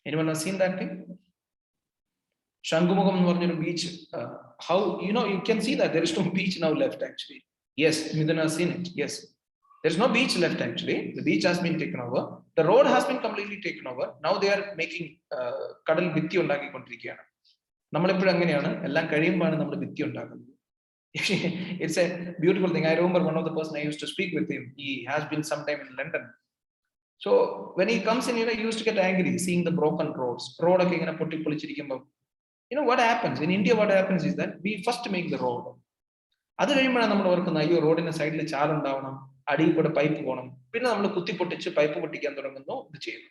Anyone has seen that thing? Shankumugam എന്ന് പറഞ്ഞൊരു beach. How you can see that there is no beach now left actually. Yes, Midhun has seen it. Yes. There's no beach left actually. The beach has been taken over. The road has been completely taken over. Now they are making kadal bitti ഉണ്ടാക്കിക്കൊണ്ടിരിക്കുകയാണ്. നമ്മളെപ്പോഴും അങ്ങനെയാണ്, എല്ലാം കഴിയുമ്പോഴാണ് നമ്മൾ ഭിത്തി ഉണ്ടാക്കുന്നത്. It's a beautiful thing. I remember one of the person I used to speak with him. He has been sometime in London. So when he comes in, he used to get angry seeing the broken roads. Road ഒക്കെ ഇങ്ങനെ പൊട്ടിപ്പൊളിച്ചിരിക്കുമ്പോൾ, what happens in India? What happens is that we first make the road. അത് കഴിയുമ്പോഴാണ് നമ്മൾ ഓർക്കുന്നത്, അയ്യോ റോഡിന്റെ സൈഡിൽ ചാലുണ്ടാവണം, അടിയിൽ കൂടെ പൈപ്പ് പോകണം. പിന്നെ നമ്മൾ കുത്തിപ്പൊട്ടിച്ച് പൈപ്പ് പൊട്ടിക്കാൻ തുടങ്ങുന്നു, ഇത് ചെയ്യുന്നു.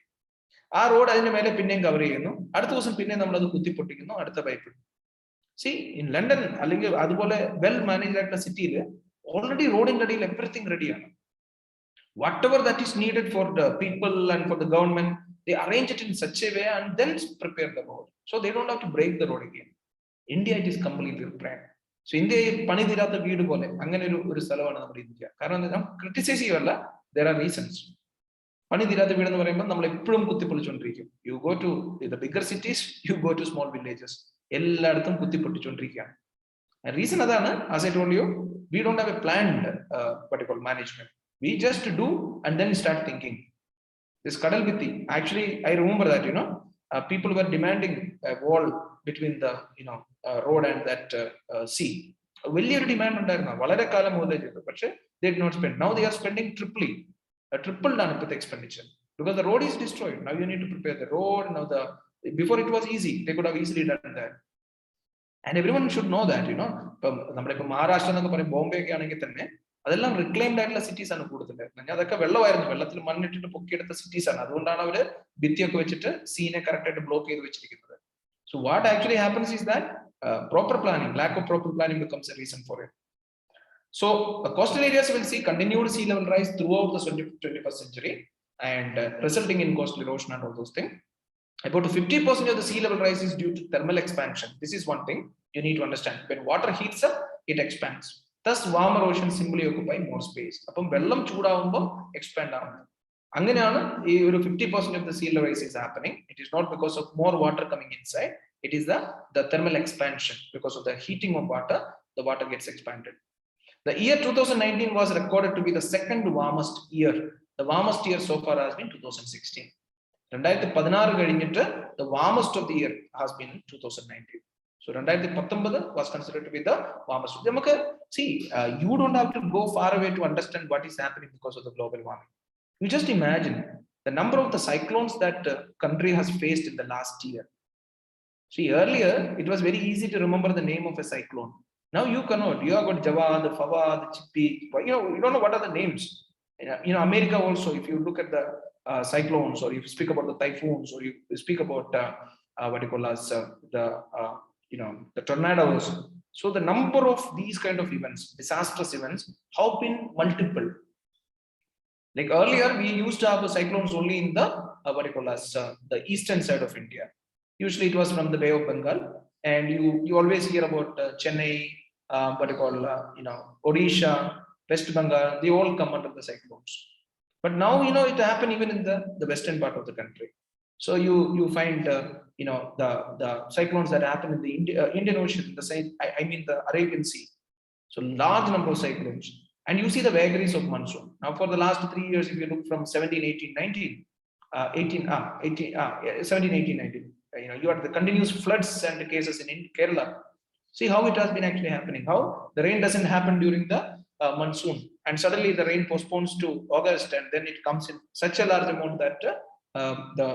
ആ റോഡ് അതിന്റെ മേലെ പിന്നെയും കവർ ചെയ്യുന്നു. അടുത്ത ദിവസം പിന്നെ നമ്മൾ അത് കുത്തിപ്പൊട്ടിക്കുന്നു, അടുത്ത പൈപ്പ്. See, in London അല്ലെങ്കിൽ അതുപോലെ വെൽ മാനേജ്ഡ് ആയിട്ടുള്ള സിറ്റിയിൽ ഓൾറെഡി റോഡിന്റെ അടിയിൽ എവറിത്തിങ് റെഡിയാണ്. Whatever that is needed for the people and for the government, they arrange it in such a way and then prepare the road. So they don't have to break the road again. India, it is completely prepared. So India പണി തീരാത്ത വീട് പോലെ അങ്ങനെ ഒരു സ്ഥലമാണ് നമ്മുടെ India. കാരണം നാം ക്രിട്ടിസൈസ് ചെയ്യുവല്ല, there are reasons. പണി തീരാത്ത വീട് എന്ന് പറയുമ്പോൾ നമ്മൾ എപ്പോഴും കുത്തിപ്പൊളിച്ചുകൊണ്ടിരിക്കും. You go to the bigger cities, you go to small villages. എല്ലായിടത്തും കുത്തിപ്പൊട്ടിച്ചുകൊണ്ടിരിക്കുകയാണ്. Reason അതാണ്, as I told you, we don't have a planned management. We just do and then start thinking. This kadal bitti, actually I remember that people were demanding a wall between the road and that sea. വലിയൊരു demand ഉണ്ടായിരുന്നു വളരെ കാലം മുതലേ ചെയ്തു. പക്ഷേ they did not spend. Now they are spending tripled ആണ് ഇപ്പോഴത്തെ expenditure because the road is destroyed. Now you need to prepare the road. Now before it was easy, they could have easily done that. And everyone should know that, ഇപ്പം നമ്മളിപ്പോ മഹാരാഷ്ട്ര എന്നൊക്കെ പറയും, ബോംബെ ഒക്കെ ആണെങ്കിൽ തന്നെ അതെല്ലാം റിക്ലൈംഡ് ആയിട്ടുള്ള സിറ്റീസ് ആണ് കൂടുതൽ. അതൊക്കെ വെള്ളമായിരുന്നു, വെള്ളത്തിൽ മണ്ണിട്ടിട്ട് പൊക്കിയെടുത്ത സിറ്റീസ് ആണ്. അതുകൊണ്ടാണ് അവര് ഭിത്തിയൊക്കെ വെച്ചിട്ട് സീനെ കറക്റ്റ് ആയിട്ട് ബ്ലോക്ക് ചെയ്ത് വെച്ചിരിക്കുന്നത്. So what actually happens is that proper planning, lack of proper planning becomes a reason for it. So the coastal areas will see continued sea level rise throughout the 21st century and resulting in coastal erosion and all those things. About 50% of the sea level rise is due to thermal expansion. This is one thing you need to understand. When water heats up, it expands. Thus, warmer oceans simply occupy more space. അപ്പം വെള്ളം ചൂടാവുമ്പോൾ expand ആവുന്നത്. അങ്ങനെയാണ് ഈ ഒരു 50% of the sea level rise is happening. It is not because of more water coming inside. It is the thermal expansion. Because of the heating of water, the water gets expanded. The year 2019 was recorded to be the second warmest year. The warmest year so far has been 2016. 2016 കഴിഞ്ഞിട്ട് the warmest of the year has been 2019. So 2019 was considered to be the warmest. നമുക്ക് see, you don't have to go far away to understand what is happening because of the global warming. You just imagine the number of the cyclones that country has faced in the last year. See, earlier it was very easy to remember the name of a cyclone. Now you cannot. You have got Jawad, Fawad, Chippy. You don't know what are the names. America also, if you look at the cyclones, or you speak about the typhoons, or you speak about what you call as the tornadoes. So the number of these kind of events, disastrous events, have been multiple. Like earlier, we used to have cyclones only in the what you call as the eastern side of India. Usually, it was from the Bay of Bengal, and you always hear about Chennai, what you call Odisha, West Bengal. They all come under the cyclones. But now it happened even in the western part of the country. So you find the cyclones that happen in the Indian Ocean, the side, I mean the Arabian Sea. So large number of cyclones, and you see the vagaries of monsoon. Now for the last 3 years, if you look from 17, 18, 19, 17, 18, 19, you have the continuous floods and the cases in Kerala. See how it has been actually happening. How the rain doesn't happen during the monsoon, and suddenly the rain postpones to August, and then it comes in such a large amount that the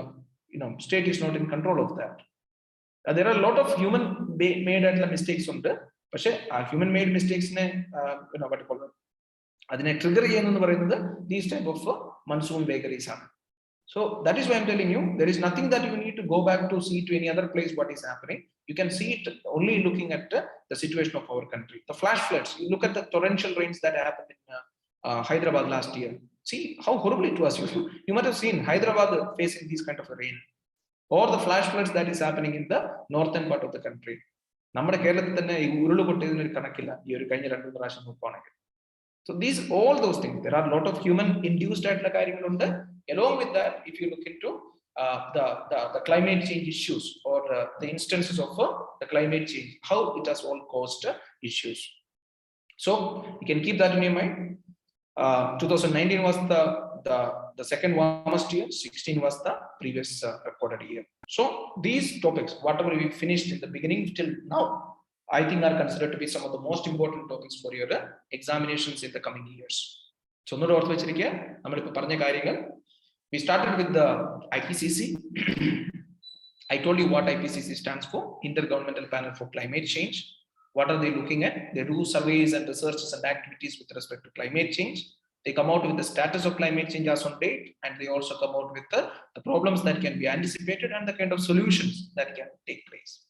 state is not in control of that. There are a lot of human made mistakes on the human made mistakes what you call it, adine trigger cheyyunnu parayunnathu these type of monsoon vagaries are. So that is why I'm telling you, there is nothing that you need to go back to see to any other place what is happening. You can see it only looking at the situation of our country. The flash floods, you look at the torrential rains that happened in Hyderabad last year. See how horrible it was. You might have seen Hyderabad facing these kind of rain, or the flash floods that is happening in the northern part of the country. നമ്മുടെ കേരളത്തിൽ തന്നെ ഉരുള് പൊട്ടിയതിന് ഒരു കണക്കില്ല ഈ ഒരു കഴിഞ്ഞ 2 പ്രാവശ്യം നോക്കുകയാണെങ്കിൽ. So these all those things, there are a lot of human induced ആയിട്ടുള്ള കാര്യങ്ങളുണ്ട്. Along with that, if you look into the climate change issues, or the instances of the climate change, how it has all caused issues. So you can keep that in your mind. 2019 was the second warmest year. 16 was the previous recorded year. So these topics, whatever we finished in the beginning till now, I think are considered to be some of the most important topics for your examinations in the coming years. So we started with the IPCC. I told you what IPCC stands for, Intergovernmental Panel for Climate Change. What are they looking at? They do surveys and researches and activities with respect to climate change. They come out with the status of climate change as on date, and they also come out with the problems that can be anticipated and the kind of solutions that can take place.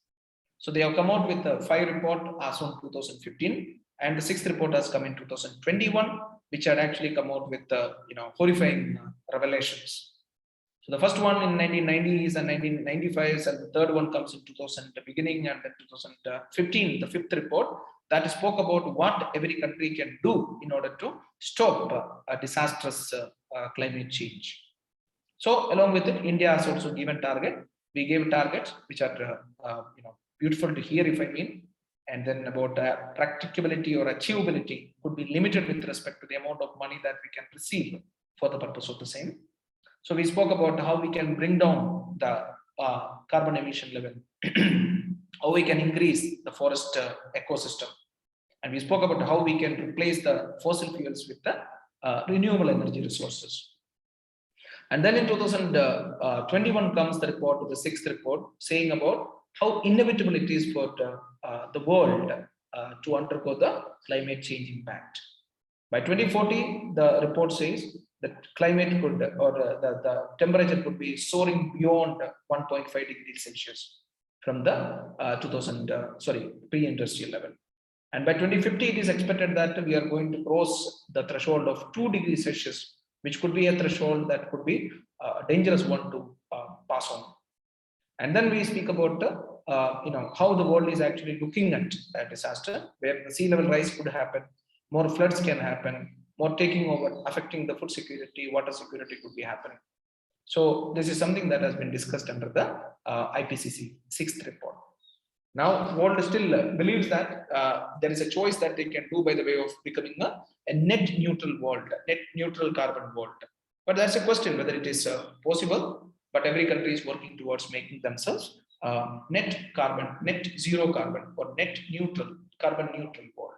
So they have come out with a 5 report as on 2015, and the 6th report has come in 2021, which had actually come out with horrifying revelations. So the first one in 1990s and 1995s, and the third one comes in 2000 the beginning, and then 2015, the 5th report that spoke about what every country can do in order to stop a disastrous climate change. So along with it, India has also given target. We gave targets which are beautiful to hear, if I mean, and then about practicability or achievability could be limited with respect to the amount of money that we can receive for the purpose of the same. So we spoke about how we can bring down the carbon emission level, how we can increase the forest ecosystem, and we spoke about how we can replace the fossil fuels with the renewable energy resources. And then in 2021 comes the report, the 6th report, saying about how inevitable it is for the world to undergo the climate change impact. By 2040, the report says that climate could, or the temperature could be soaring beyond 1.5 degrees Celsius from the pre-industrial level. And by 2050, it is expected that we are going to cross the threshold of 2 degrees Celsius, which could be a threshold that could be a dangerous one to pass on. And then we speak about how the world is actually looking at a disaster where the sea level rise could happen, more floods can happen, more taking over, affecting the food security, water security could be happening. So this is something that has been discussed under the IPCC 6th report. Now, the world still believes that there is a choice that they can do by the way of becoming a net neutral world, net neutral carbon world. But that's a question whether it is possible. But every country is working towards making themselves net zero carbon, or net neutral, carbon neutral world.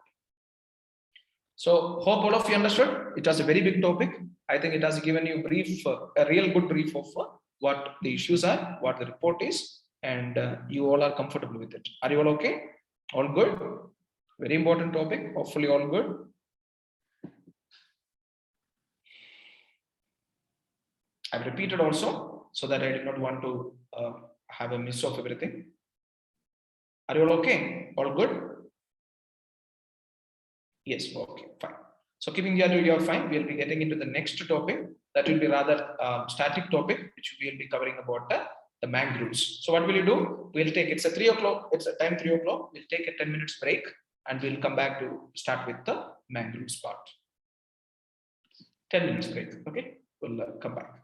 So hope all of you understood. It was a very big topic. I think it has given you a real good brief of what the issues are, what the report is, and you all are comfortable with it. Are you all okay? All good? Very important topic. Hopefully all good. I've repeated also so that I did not want to have a miss of everything. Are you all okay? All good? Yes, okay, fine. So keeping the idea, you're fine. We'll be getting into the next topic. That will be rather static topic, which we'll be covering about the mangroves. So what will you do? We'll take, it's a 3 o'clock, it's a time 3 o'clock. We'll take a 10 minutes break and we'll come back to start with the mangroves part. 10 minutes break, okay? We'll come back.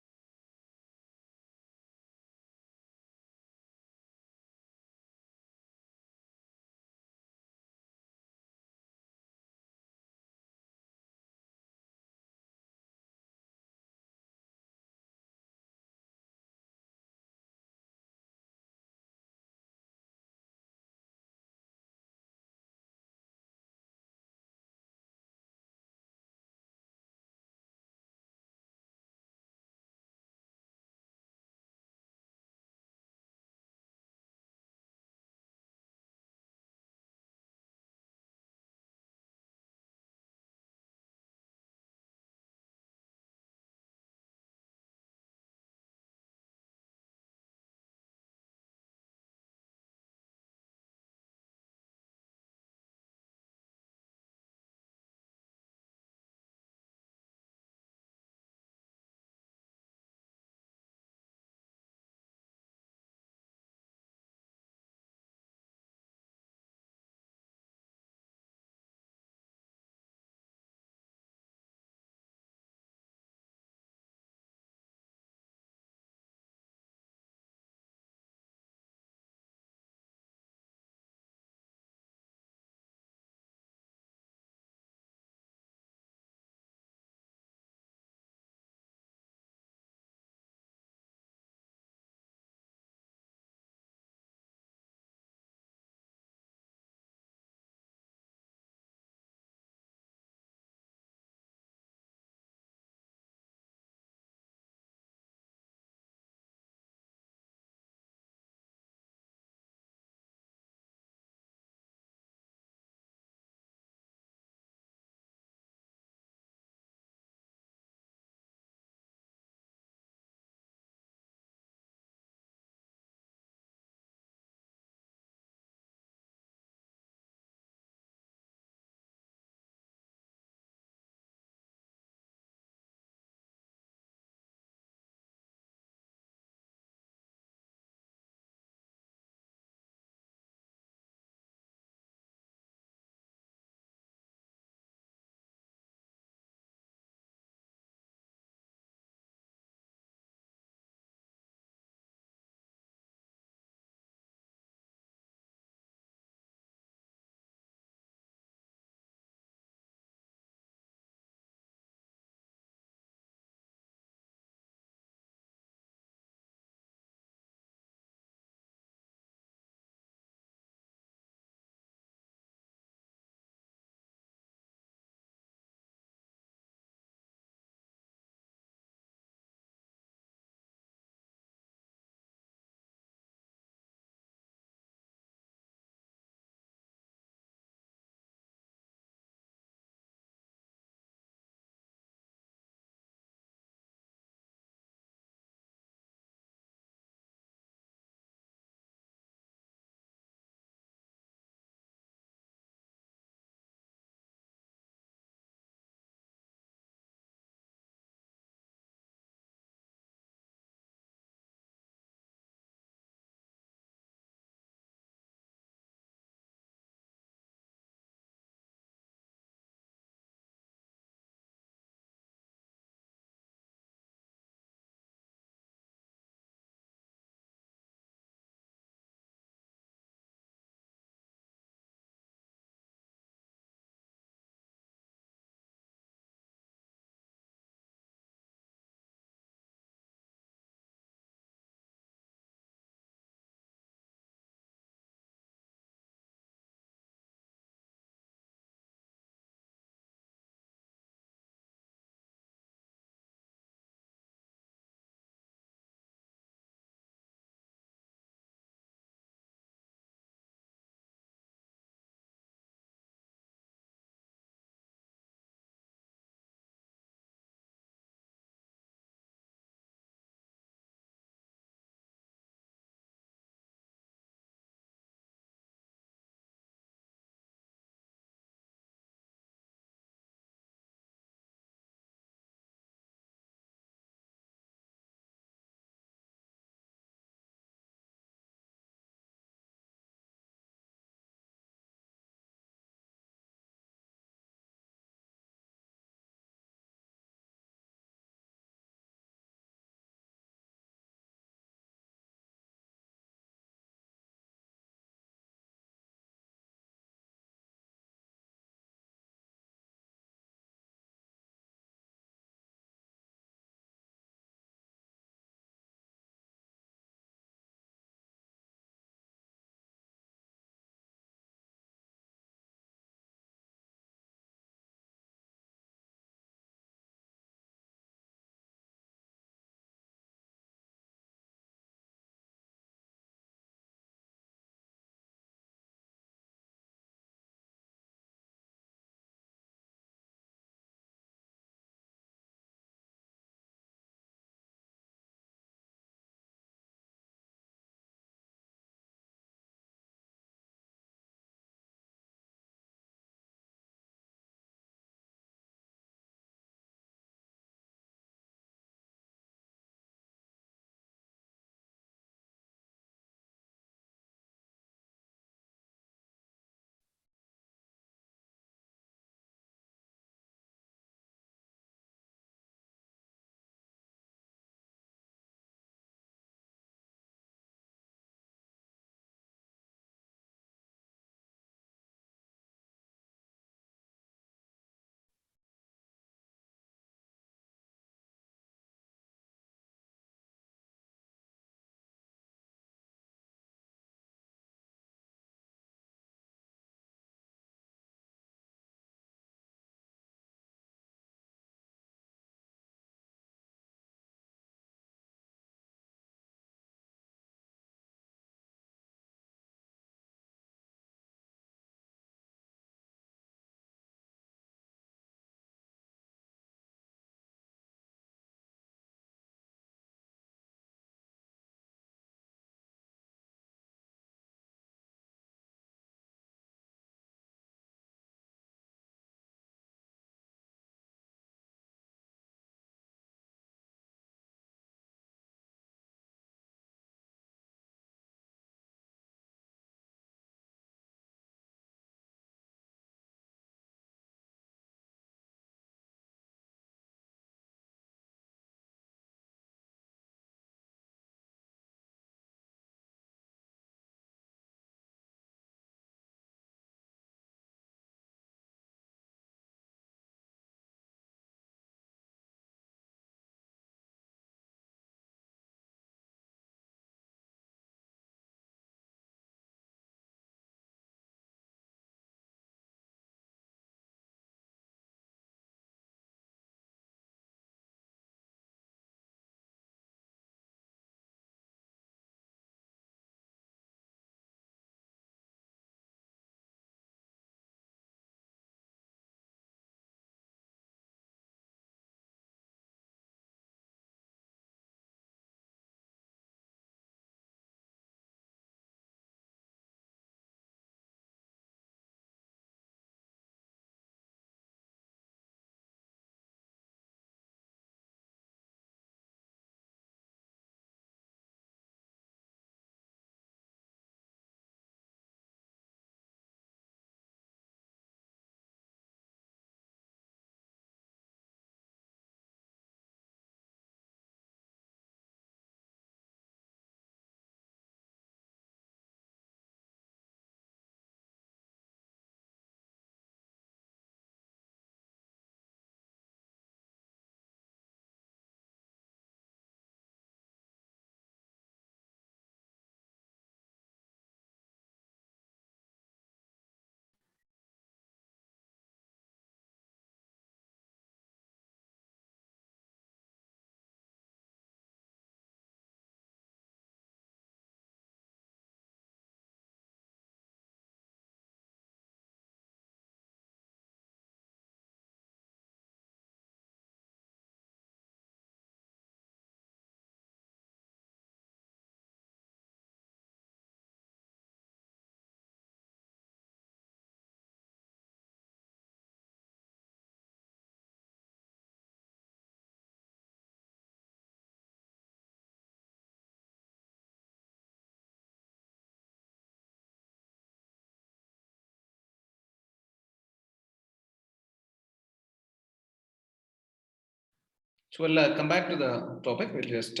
So we'll come back to the topic. We'll just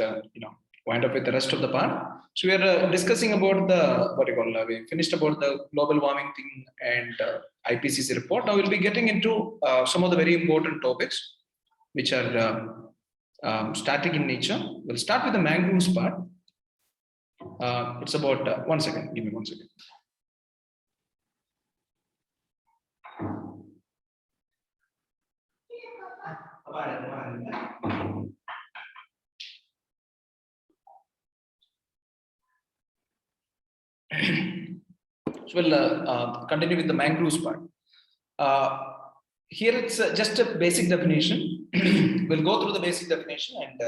wind up with the rest of the part. So we are discussing about the we finished about the global warming thing and IPCC report. Now we'll be getting into some of the very important topics which are static in nature. We'll start with the mangroves part. It's about 1 second. Give me 1 second. So we'll continue with the mangroves part. Here it's just a basic definition. We'll go through the basic definition and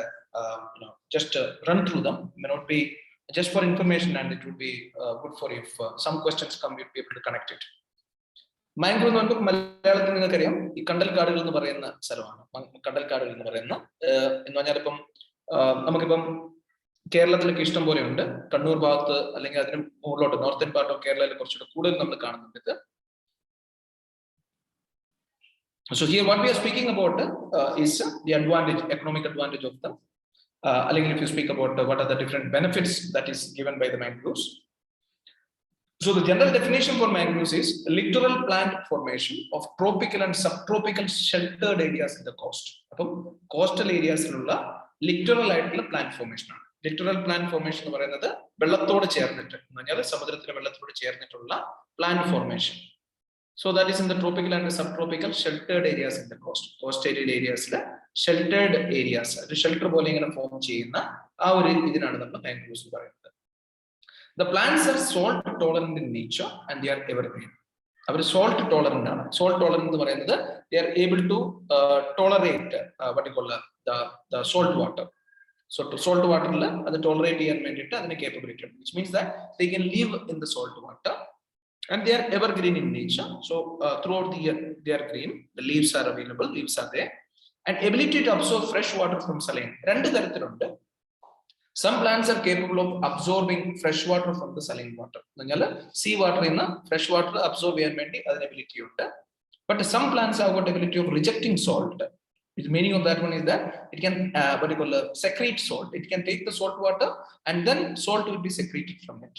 just run through them. It may not be just for information, and it would be good for if some questions come, you'll be able to connect it. Mangrove എന്ന് പറയുമ്പോൾ മലയാളത്തിൽ നിങ്ങൾക്കറിയാം ഈ കണ്ടൽക്കാടുകൾ എന്ന് പറയുന്ന സ്ഥലമാണ്. കണ്ടൽക്കാടുകൾ എന്ന് പറയുന്ന എന്ന് പറഞ്ഞാൽ ഇപ്പം നമുക്കിപ്പം കേരളത്തിലൊക്കെ ഇഷ്ടം പോലെ ഉണ്ട്. കണ്ണൂർ ഭാഗത്ത് അല്ലെങ്കിൽ അതിന് മുകളിലോട്ട് നോർത്തേൺ പാർട്ട് ഓഫ് കേരളയിൽ കുറച്ചുകൂടെ കൂടുതൽ നമ്മൾ കാണുന്നുണ്ട് ഇത്. So here what we are speaking about is the advantage, economic advantage of them. If you speak about what are the different benefits that is given by the mangroves. So the general definition for mangroves is littoral plant formation of tropical and subtropical sheltered areas in the coast. Coastal areas littoral plant formation. Littoral plant formation എന്ന് പറയുന്നത് വെള്ളത്തോട് ചേർന്നിട്ട് എന്ന് പറഞ്ഞാൽ സമുദ്രത്തിലെ വെള്ളത്തോട് ചേർന്നിട്ടുള്ള plant formation. So that is in the tropical and the subtropical sheltered areas in the coast. Coastal areas sheltered areas. The shelter പോലെ ഇങ്ങനെ form ചെയ്യുന്ന ആ ഒരു ഇതിനാണ് നമ്മൾ mangroves പറയുന്നത്. The plants are salt tolerant in nature and they are evergreen. Our salt tolerant ആണ്. Salt tolerant എന്ന് പറയുന്നത് they are able to tolerate what you call the salt water. So salt water അത് tolerate ചെയ്യാൻ വേണ്ടിയിട്ട് അതിന് capability ഉണ്ട്. Which means that they can live in the salt water and they are evergreen in nature. So throughout the year they are green. The leaves are available. Leaves are there. And ability to absorb fresh water from saline. രണ്ട് തരത്തിലുണ്ട്. Some plants are capable of absorbing fresh water from the saline water. Sea water in the fresh water absorb ability. But some plants have got ability of rejecting salt. The meaning of that one is that it can secrete salt. It can take the salt water and then salt will be secreted from it.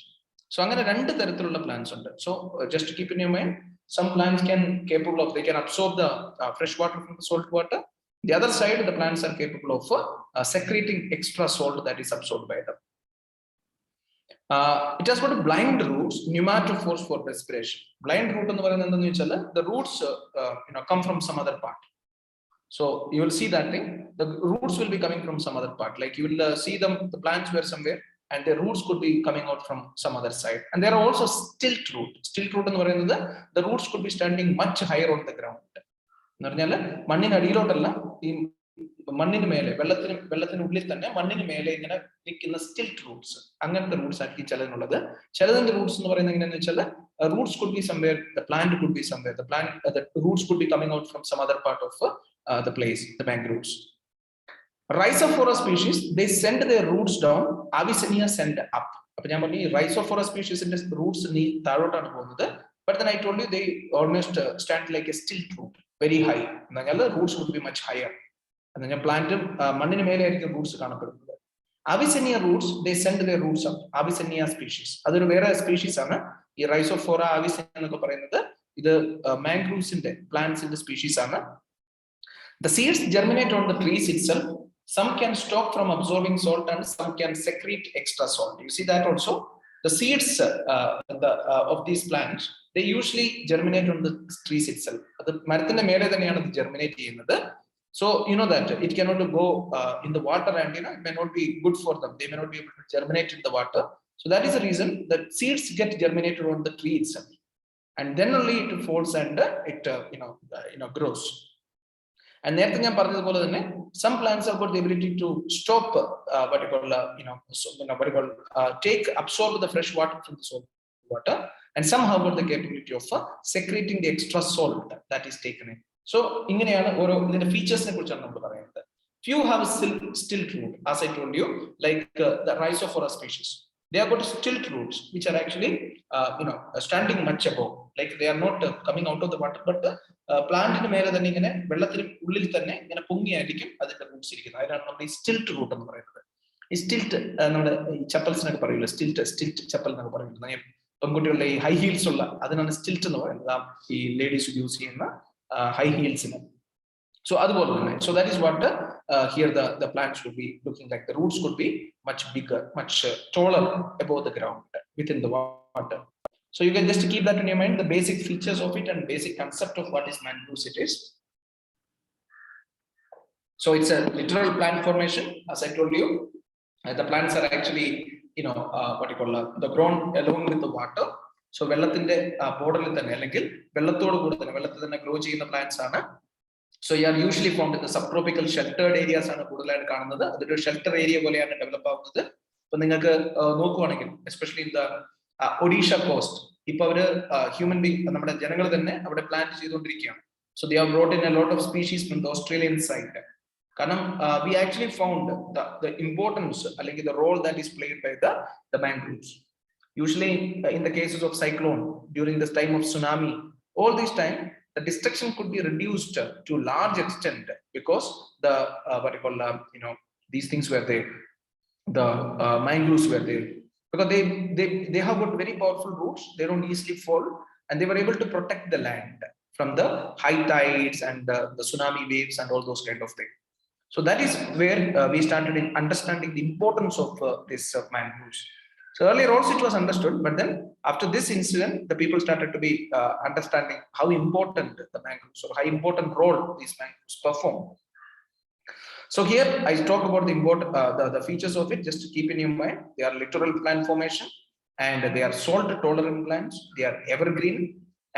So angana rendu tharathilulla plants undu. So just to keep in your mind, some plants they can absorb the fresh water from the salt water. The other side, the plants are capable of secreting extra salt that is absorbed by them. It has got blind roots, pneumatophores for respiration. Blind root എന്ന് പറയുന്നത് എന്താണെന്ന് വെച്ചാൽ the roots come from some other part. So you will see that thing. The roots will be coming from some other part. Like you will see them, the plants were somewhere, and the roots could be coming out from some other side. And there are also stilt root. Stilt root എന്ന് പറയുന്നത് the roots could be standing much higher on the ground. എന്ന് പറഞ്ഞാൽ മണ്ണിന് അടിയിലോട്ടല്ല, ഈ മണ്ണിന് മേലെ വെള്ളത്തിനുള്ളിൽ തന്നെ മണ്ണിന് മേലെ ഇങ്ങനെ നിൽക്കുന്ന സ്റ്റിൽറ്റ് റൂട്ട്സ്, അങ്ങനത്തെ റൂട്ട്സ് ആയിരിക്കും ചിലതിനുള്ളത്. ചിലതിന്റെ റൂട്ട്സ് എന്ന് പറയുന്നത് എങ്ങനെയാണെന്ന് വെച്ചാൽ Roots could be somewhere, the plant could be somewhere, the roots could be coming out from some other part of the place, the mangroves. Rhizophora species, they send their roots down, Avicennia send up. അപ്പൊ ഞാൻ പറഞ്ഞു Rhizophora species-ന്റെ roots താഴോട്ടാണ് പോകുന്നത്. But then I told you they almost stand like a stilt root, very high. The roots would be much higher. And then plant മണ്ണിന് മേലെ ആയിരിക്കും Roots കാണപ്പെടുന്നത്. Avicennia roots, they send their roots up. Avicennia species. അതൊരു വേറെ species ആണ്. ഈ Rhizophora Avicennia എന്നൊക്കെ പറയുന്നത് ഇത് mangroves-ന്റെ plants-ന്റെ സ്പീഷീസ് ആണ്. The seeds germinate on the trees itself. Some can stop from absorbing salt and some can secrete extra salt. You see that also. The seeds of these plants, they usually germinate on the trees itself. The മരത്തിന്റെ മേലെ തന്നെയാണ് ഇത് germinate ചെയ്യുന്നത്. So you know that it cannot go in the water, and it may not be good for them. They may not be able to germinate in the water. So that is the reason that seeds get germinated on the tree itself, and then only it falls and it grows. And നേരത്തെ ഞാൻ പറഞ്ഞതുപോലെ തന്നെ some plants have got the ability to stop absorb the fresh water from the salt water, and some have got the capability of secreting the extra salt that is taken in. So ഇങ്ങനെയാണ് ഓരോ ഇതിന്റെ ഫീച്ചേഴ്സിനെ കുറിച്ചാണ് നമ്മൾ പറയുന്നത്. Few have stilt root, as I told you, like the Rhizophora species. They have got stilt roots which are actually standing much above. like they are not coming out of the water, but plant in mere thanne ingane vellathil ullil thanne ingane pongi aayirikkum adinte roots irikkunnu. Adana nammal stilt root ennu parayunnathu. Ee stilt nammade chappals ennu parayilla, stilt chappal ennu parayilla. പെൺകുട്ടികളുടെ ഈ high heels ഉള്ള അതിനാണ് stilt എന്ന് പറയുന്നത്, ഈ ladies use ചെയ്യുന്ന high ഹീൽസിന്. So അതുപോലെ തന്നെ, so that is what here the plants would be looking like. The roots could be much bigger, much taller above the ground within the water. So you can just keep that in your mind, the basic features of it and basic concept of what is mangroves it is. So it's a literal plant formation, as I told you. The plants are actually, what you call the grown along with the water. So വെള്ളത്തിന്റെ ബോർഡറിൽ തന്നെ അല്ലെങ്കിൽ വെള്ളത്തോട് കൂടി തന്നെ വെള്ളത്തിൽ തന്നെ grow ചെയ്യുന്ന plants ആണ്. So you are usually found in the subtropical sheltered areas ആണ് കൂടുതലായിട്ട് കാണുന്നത്. അതൊരു ഷെൽട്ടർ ഏരിയ പോലെയാണ് ഡെവലപ്പ് ആവുന്നത്. ഇപ്പൊ നിങ്ങൾക്ക് നോക്കുവാണെങ്കിൽ especially in the Odisha cost, ഇപ്പൊ അവര് ഹ്യൂമൻ ബീങ് നമ്മുടെ ജനങ്ങൾ തന്നെ അവിടെ പ്ലാന്റ് ചെയ്തുകൊണ്ടിരിക്കുകയാണ്. So they have brought in a lot of species from the Australian side. കാരണം we actually found the importance അല്ലെങ്കിൽ the role that is played by the mangroves. Usually in the cases of cyclone, during this time of tsunami, all this time the destruction could be reduced to large extent because the what you call these things were there, the mangroves were there, because they have got very powerful roots, they don't easily fall, and they were able to protect the land from the high tides and the tsunami waves and all those kind of things. So that is where we started in understanding the importance of this mangroves. So earlier also it was understood, but then after this incident, the people started to be understanding how important the mangroves, or how important role these mangroves perform. So here I talk about the features of it, just to keep in your mind. They are littoral plant formation, and they are salt tolerant plants. They are evergreen,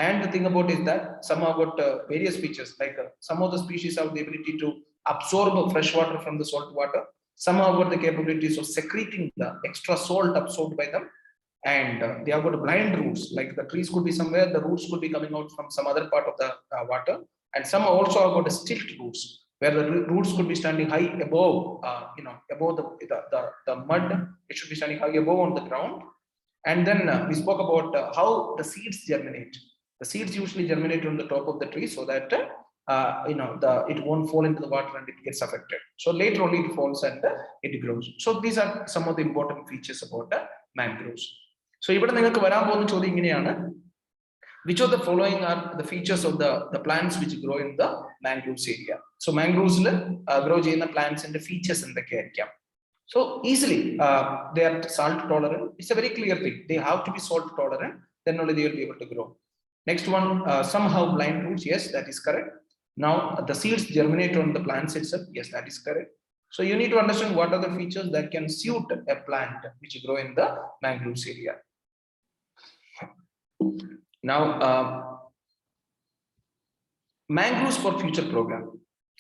and the thing about is that some have got various features, like some of the species have the ability to absorb fresh water from the salt water. Some have got the capabilities of secreting the extra salt absorbed by them, and they have got blind roots, like the trees could be somewhere, the roots could be coming out from some other part of the water, and some also have got stilt roots, where the roots could be standing high above, above the mud. It should be standing high above on the ground. And then we spoke about how the seeds germinate. The seeds usually germinate on the top of the tree so that it won't fall into the water and it gets affected. So later only it falls and it grows. So these are some of the important features about the mangroves. So ഇവിടെ നിങ്ങൾക്ക് വരാൻ പോകുന്ന ചോദ്യം ഇങ്ങനെയാണ്, which of the following are the features of the plants which grow in the mangroves area? So mangroves grow ചെയ്യുന്ന plants and the features എന്തൊക്കെയായിരിക്കാം? So easily they are salt tolerant. It's a very clear thing, they have to be salt tolerant, then only they will be able to grow. Next one, somehow blind roots. Yes, that is correct. Now the seeds germinate on the plants itself. Yes, that is correct. So you need to understand what are the features that can suit a plant which grow in the mangroves area. Now mangroves for future program.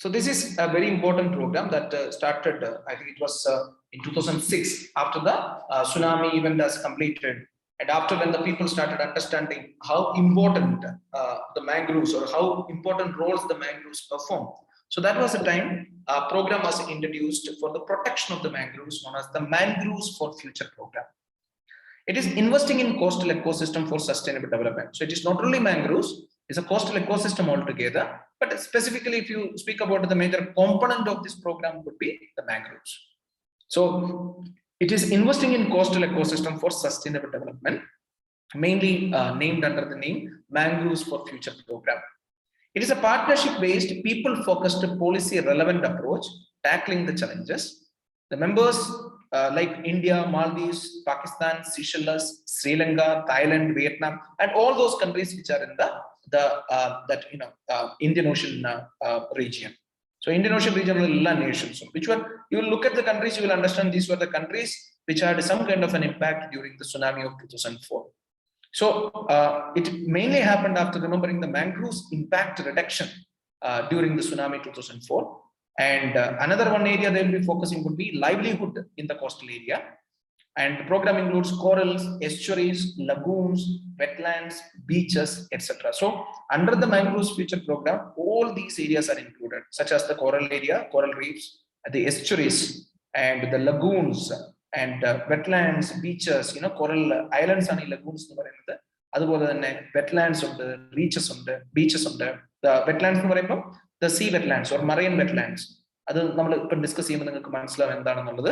So this is a very important program that started, I think it was in 2006, after the tsunami event has completed. And after when the people started understanding how important the mangroves, or how important roles the mangroves perform. So that was the time a program was introduced for the protection of the mangroves, known as the Mangroves for Future program. It is investing in coastal ecosystem for sustainable development. So it is not only mangroves, it's a coastal ecosystem altogether. But specifically, if you speak about the major component of this program, would be the mangroves. So it is investing in coastal ecosystem for sustainable development, mainly named under the name Mangroves for Future program. It is a partnership-based, people-focused, policy-relevant approach tackling the challenges. The members like India, Maldives, Pakistan, Seychelles, Sri Lanka, Thailand, Vietnam, and all those countries which are in Indian Ocean region. So Indian Ocean region nations, which one you will look at the countries, you will understand these were the countries which had some kind of an impact during the tsunami of 2004. So it mainly happened after remembering the mangroves impact reduction during the tsunami 2004. And another one area they will be focusing would be livelihood in the coastal area. And the program includes corals, estuaries, lagoons, wetlands, beaches, etc. So under the Mangroves Future program, all these areas are included, such as the coral area, coral reefs, the estuaries, and the lagoons, and wetlands, beaches, coral islands and lagoons. അതുപോലെ തന്നെ wetlands ഉണ്ട്, reaches ഉണ്ട്, beaches ഉണ്ട്. Wetlands എന്ന് പറയുമ്പോൾ the sea wetlands or marine wetlands, അത് നമ്മൾ ഇപ്പം ഡിസ്കസ് ചെയ്യുമ്പോൾ നിങ്ങൾക്ക് മനസ്സിലാവും എന്താണെന്നുള്ളത്.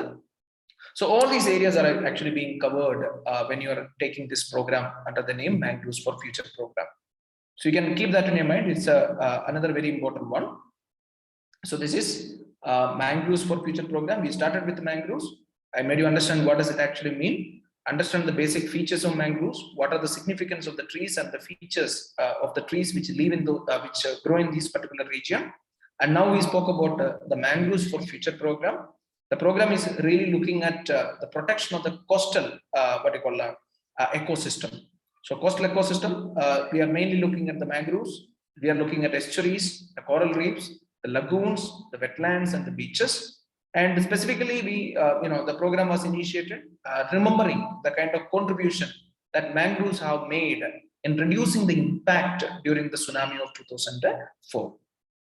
So all these areas are actually being covered when you are taking this program under the name Mangroves for Future program. So you can keep that in your mind. It's another very important one. So this is Mangroves for Future program. We started with mangroves. I made you understand what does it actually mean. Understand the basic features of mangroves. What are the significance of the trees and the features of the trees which live in the grow in this particular region. And now we spoke about the Mangroves for Future program. The program is really looking at the protection of the coastal ecosystem. So coastal ecosystem, we are mainly looking at the mangroves. We are looking at estuaries, the coral reefs, the lagoons, the wetlands, and the beaches. And specifically, the program was initiated remembering the kind of contribution that mangroves have made in reducing the impact during the tsunami of 2004.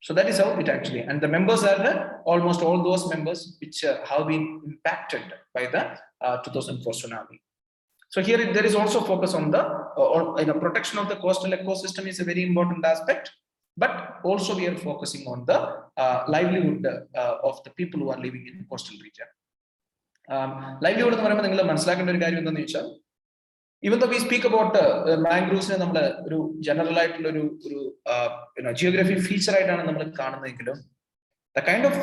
So that is how it actually, and the members are almost all those members which have been impacted by the 2004 tsunami. So here there is also focus on the protection of the coastal ecosystem is a very important aspect, but also we are focusing on the livelihood of the people who are living in the coastal region. Livelihood എന്ന് പറയുമ്പോൾ നിങ്ങൾ മനസ്സിലാക്കേണ്ട ഒരു കാര്യം എന്താണെന്ന് വെച്ചാൽ, even though we speak about mangroves ne nammal oru general aayittulla oru geography feature aayitana nammal kaanunnenkilum, the kind of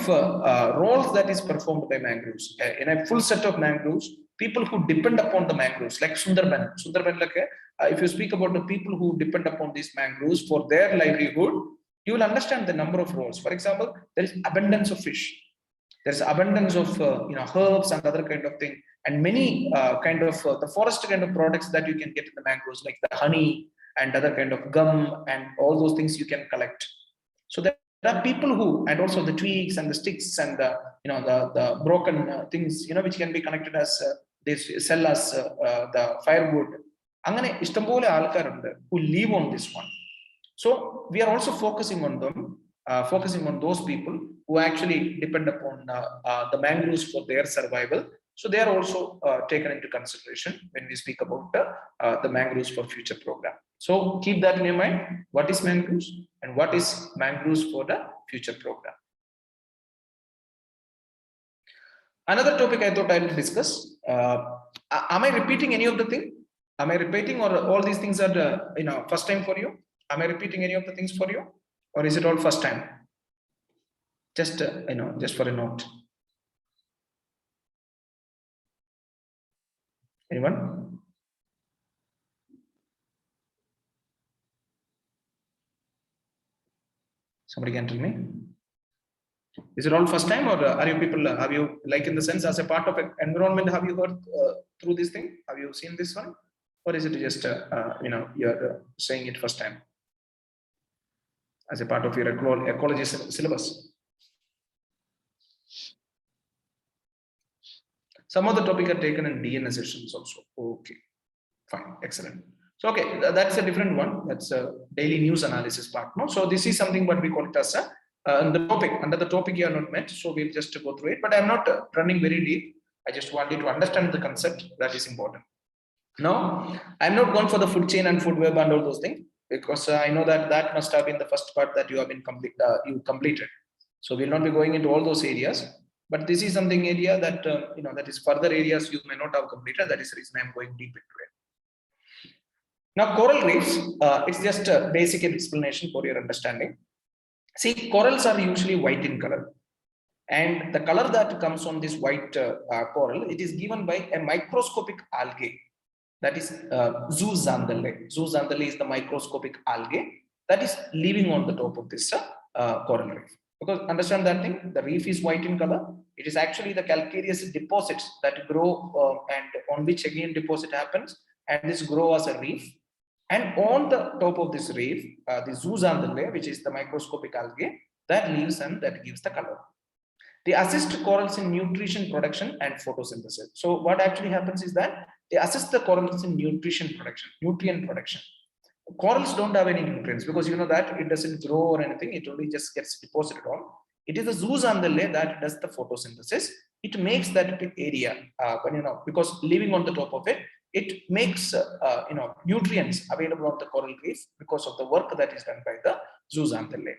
roles that is performed by mangroves in a full set of mangroves, people who depend upon the mangroves like Sundarban like if you speak about the people who depend upon these mangroves for their livelihood, you will understand the number of roles. For example, there is abundance of fish, there's abundance of herbs and other kind of thing, and many kind of the forest kind of products that you can get in the mangroves, like the honey and other kind of gum and all those things you can collect. So there are people who, and also the twigs and the sticks and the broken things which can be connected as they sell as the firewood. Angane ishtambole aalkarunde who live on this one. So we are also focusing on them, focusing on those people who actually depend upon the mangroves for their survival. So they are also taken into consideration when we speak about the Mangroves for Future program. So keep that in your mind. What is mangroves and what is Mangroves for the Future program? Another topic I thought I will discuss. Am I repeating any of the thing? Am I repeating, or all these things are first time for you? Am I repeating any of the things for you, or is it all first time? Just just for a note. Anyone? Somebody can tell me. Is it all first time, or are you people, have you, like in the sense as a part of an environment, have you heard through this thing? Have you seen this one? Or is it just, you're saying it first time as a part of your ecology syllabus? Some of the topics are taken in DNA sessions also. Okay, fine, excellent. So, okay, that's a different one. That's a daily news analysis part. No, so this is something what we call it as the topic. Under the topic you are not met, so we'll just go through it. But I'm not running very deep. I just want you to understand the concept. That is important. Now, I'm not going for the food chain and food web and all those things, because I know that must have been the first part that you have been completed. So we'll not be going into all those areas. But this is something area that that is further areas you may not have completed. That is the reason I'm going deep into it. Now, coral reefs, it's just a basic explanation for your understanding. See, corals are usually white in color, and the color that comes on this white coral, it is given by a microscopic algae, that is zooxanthellae. Zooxanthellae is the microscopic algae that is living on the top of this coral reef. Because understand that thing, the reef is white in color. It is actually the calcareous deposits that grow and on which again deposit happens, and this grow as a reef. And on the top of this reef, the zooxanthellae, which is the microscopic algae, that lives and that gives the color. They assist corals in nutrition production and photosynthesis. So what actually happens is that they assist the corals in nutrient production. Corals don't have any nutrients, because you know that it doesn't grow or anything, it only just gets deposited on. It is the zooxanthellae that does the photosynthesis. It makes that area, because living on the top of it, it makes nutrients available on the coral reef because of the work that is done by the zooxanthellae.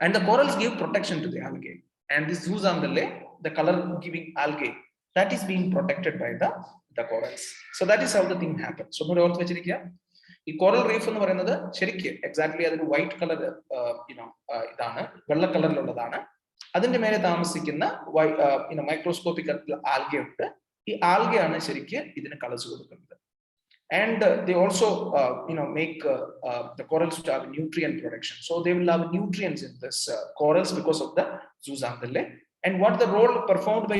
And the corals give protection to the algae. And this zooxanthellae, the color giving algae, that is being protected by the corals. So that is how the thing happens. So no ഈ coral reef എന്ന് പറയുന്നത് ശരിക്കും exactly അതിന് white colour ഇതാണ്, വെള്ള കളറിലുള്ളതാണ്. അതിന്റെ മേലെ താമസിക്കുന്ന മൈക്രോസ്കോപ്പിക് ആൽഗെ ഉണ്ട്. ഈ ആൽഗയാണ് ശരിക്കും ഇതിന് കളേഴ്സ് കൊടുക്കുന്നത്. And they also make the corals to have nutrient production. So they will have nutrients in this corals because of the zooxanthellae. And what the role performed by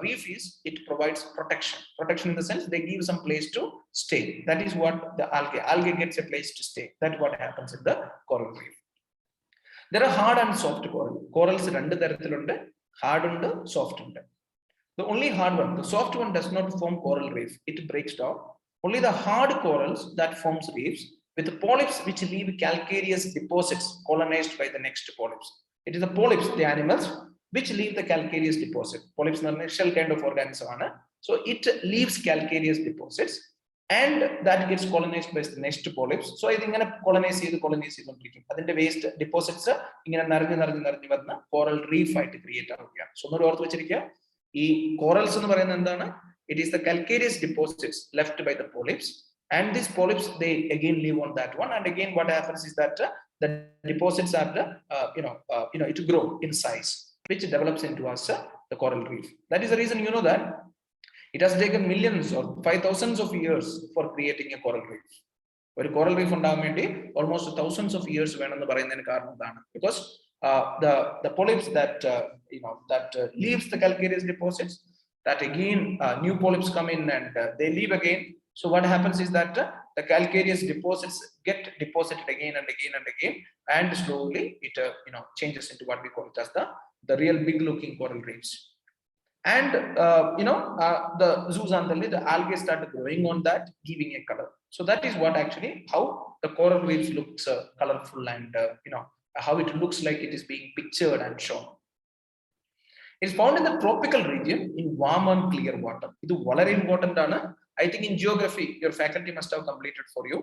reef is, it provides protection. Protection in the sense they give some place to stay. That is what the algae gets a place to stay. That's what happens in the coral reef. There are hard and soft coral. Corals rendu tarathilunde, hard and soft undu. The only hard one, the soft one does not form coral reef. It breaks down. Only the hard corals that forms reefs with the polyps which leave calcareous deposits colonized by the next polyps. It is the polyps, the animals, which leave the calcareous deposit. Polyps are a shell kind of organism. So it leaves calcareous deposits and that gets colonized by the next polyps. So I think colonize the waste deposits coral reef create. So corals it is the calcareous deposits left by the polyps, and these polyps they again live on that one, and again what happens is that the deposits are it grow in size, which develops into us the coral reef. That is the reason that it has taken millions or 5,000s of years for creating a coral reef. Or a coral reef almost thousands of years because the polyps that leaves the calcareous deposits, that again new polyps come in and they leave again. So what happens is that the calcareous deposits get deposited again and again and again, and slowly it changes into what we call it as the real big looking coral reefs. And the zooxanthellae, the algae start growing on that, giving a color. So that is what actually how the coral reefs looks colorful, and how it looks like it is being pictured and shown. It is found in the tropical region in warm and clear water. This is very important. I think in geography, your faculty must have completed for you.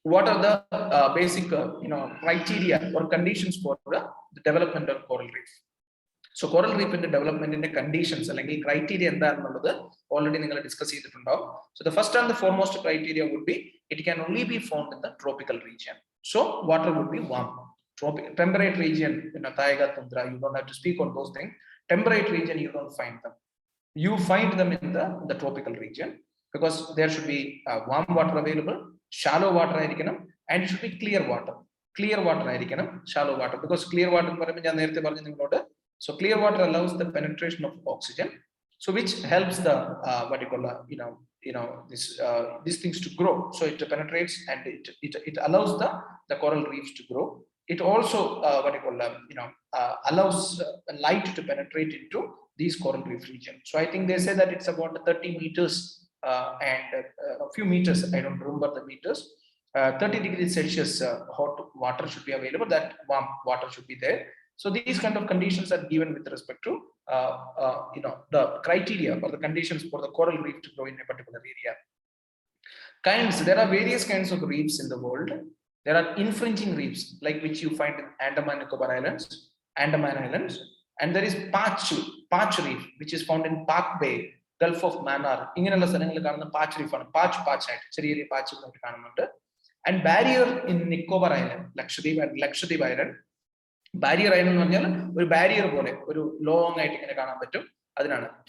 What are the basic criteria or conditions for the development of coral reef? So coral reef in the development in the conditions, like criteria already discussed. So the first and the foremost criteria would be it can only be found in the tropical region. So water would be warm. Temperate region, Taiga, Tundra, you don't have to speak on those things. Temperate region, you don't find them. You find them in the tropical region because there should be warm water available, shallow water, and it should be clear water. Clear water, shallow water, because clear water, so clear water allows the penetration of oxygen, so which helps the these things to grow. So it penetrates and it allows the coral reefs to grow. It also allows light to penetrate into these coral reef region. So I think they say that it's about 30 meters and a few meters, I don't remember the meters, 30 degrees Celsius hot water should be available, that warm water should be there. So these kind of conditions are given with respect to the criteria or the conditions for the coral reef to grow in a particular area. Kinds, there are various kinds of reefs in the world. There are infringing reefs, like which you find in Andaman Islands, and there is patch reef, which is found in Park Bay, Gulf of Mannar. Patch reef, patch, and barrier in Nicobar Island, Lakshadweep Island. Barrier island or barrier long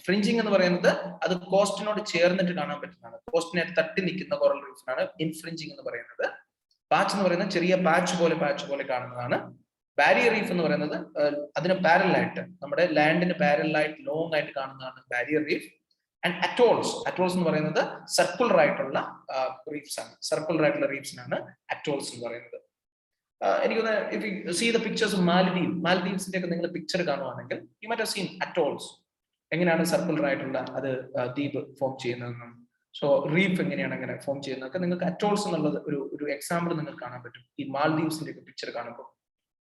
fringing the coast not chair coast net 30 coral reef infringing patch patch barrier reef parallel land in a parallel long barrier reef, and atolls circle right reefs, circle right reefs atolls. If you see the pictures of Maldives picture, you might have seen atolls. Circle right deep form chain. So reef form chain. Atolls example in Maldives picture.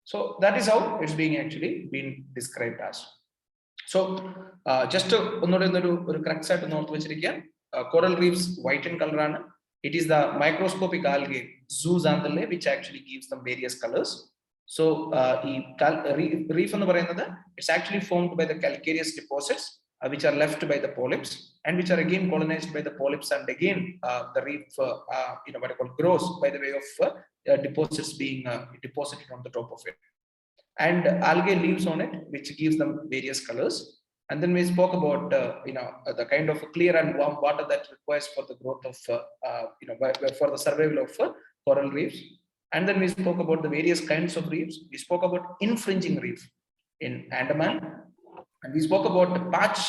So that is how it's being actually been described as. So just to crux at north coral reefs white in color. It is the microscopic algae zooxanthellae which actually gives them various colors. So reef എന്ന് പറയുന്നത് it's actually formed by the calcareous deposits which are left by the polyps and which are again colonized by the polyps, and again the reef what I call grows by the way of deposits being deposited on the top of it, and algae lives on it which gives them various colors. And then we spoke about the kind of clear and warm water that requires for the growth of for the survival of coral reefs. And then we spoke about the various kinds of reefs. We spoke about infringing reef in Andaman, and we spoke about patch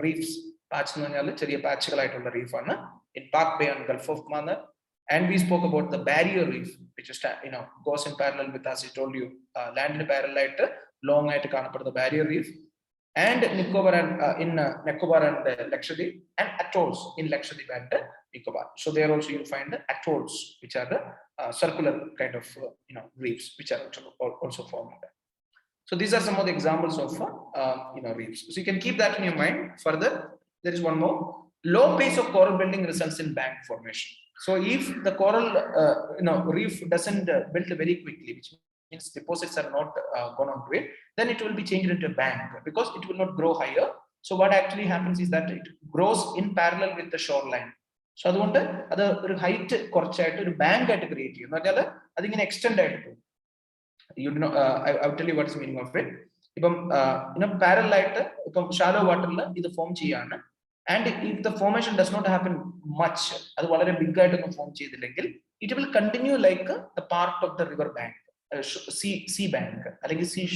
reefs. Patch nu പറഞ്ഞാൽ ചെറിയ പാച്ചുകളായിട്ടുള്ള റീഫാണ് in Park Bay and Gulf of Mannar. And we spoke about the barrier reef, which is goes in parallel with, as I told you, land in parallel long the barrier reef, and Nicobar and Nicobar and Lakshadweep, and atolls in Lakshadweep and Nicobar. So there also you find the atolls, which are the circular kind of reefs, which are also formed. So these are some of the examples of reefs. So you can keep that in your mind. Further, there is one more. Low pace of coral building results in bank formation. So if the coral reef doesn't build very quickly, which means deposits are not gone on to it, then it will be changed into a bank because it will not grow higher. So what actually happens is that it grows in parallel with the shoreline. So അതുകൊണ്ട് അത് ഒരു height കുറച്ചായിട്ട് ഒരു bank ആയിട്ട് create ചെയ്യും. എന്ന് പറഞ്ഞാൽ അതിങ്ങനെ എക്സ്റ്റെൻഡ് ആയിട്ട് പോകും. I will tell you what is the meaning of it. ഇപ്പം പാരലൽ ആയിട്ട് ഇപ്പം ഷാലോ വാട്ടറിൽ ഇത് ഫോം ചെയ്യാണ്. And if the formation does not happen much, അത് വളരെ ബിഗ് ആയിട്ടൊന്നും ഫോം ചെയ്തില്ലെങ്കിൽ it will continue like the part of the river bank, sea bank അല്ലെങ്കിൽ sea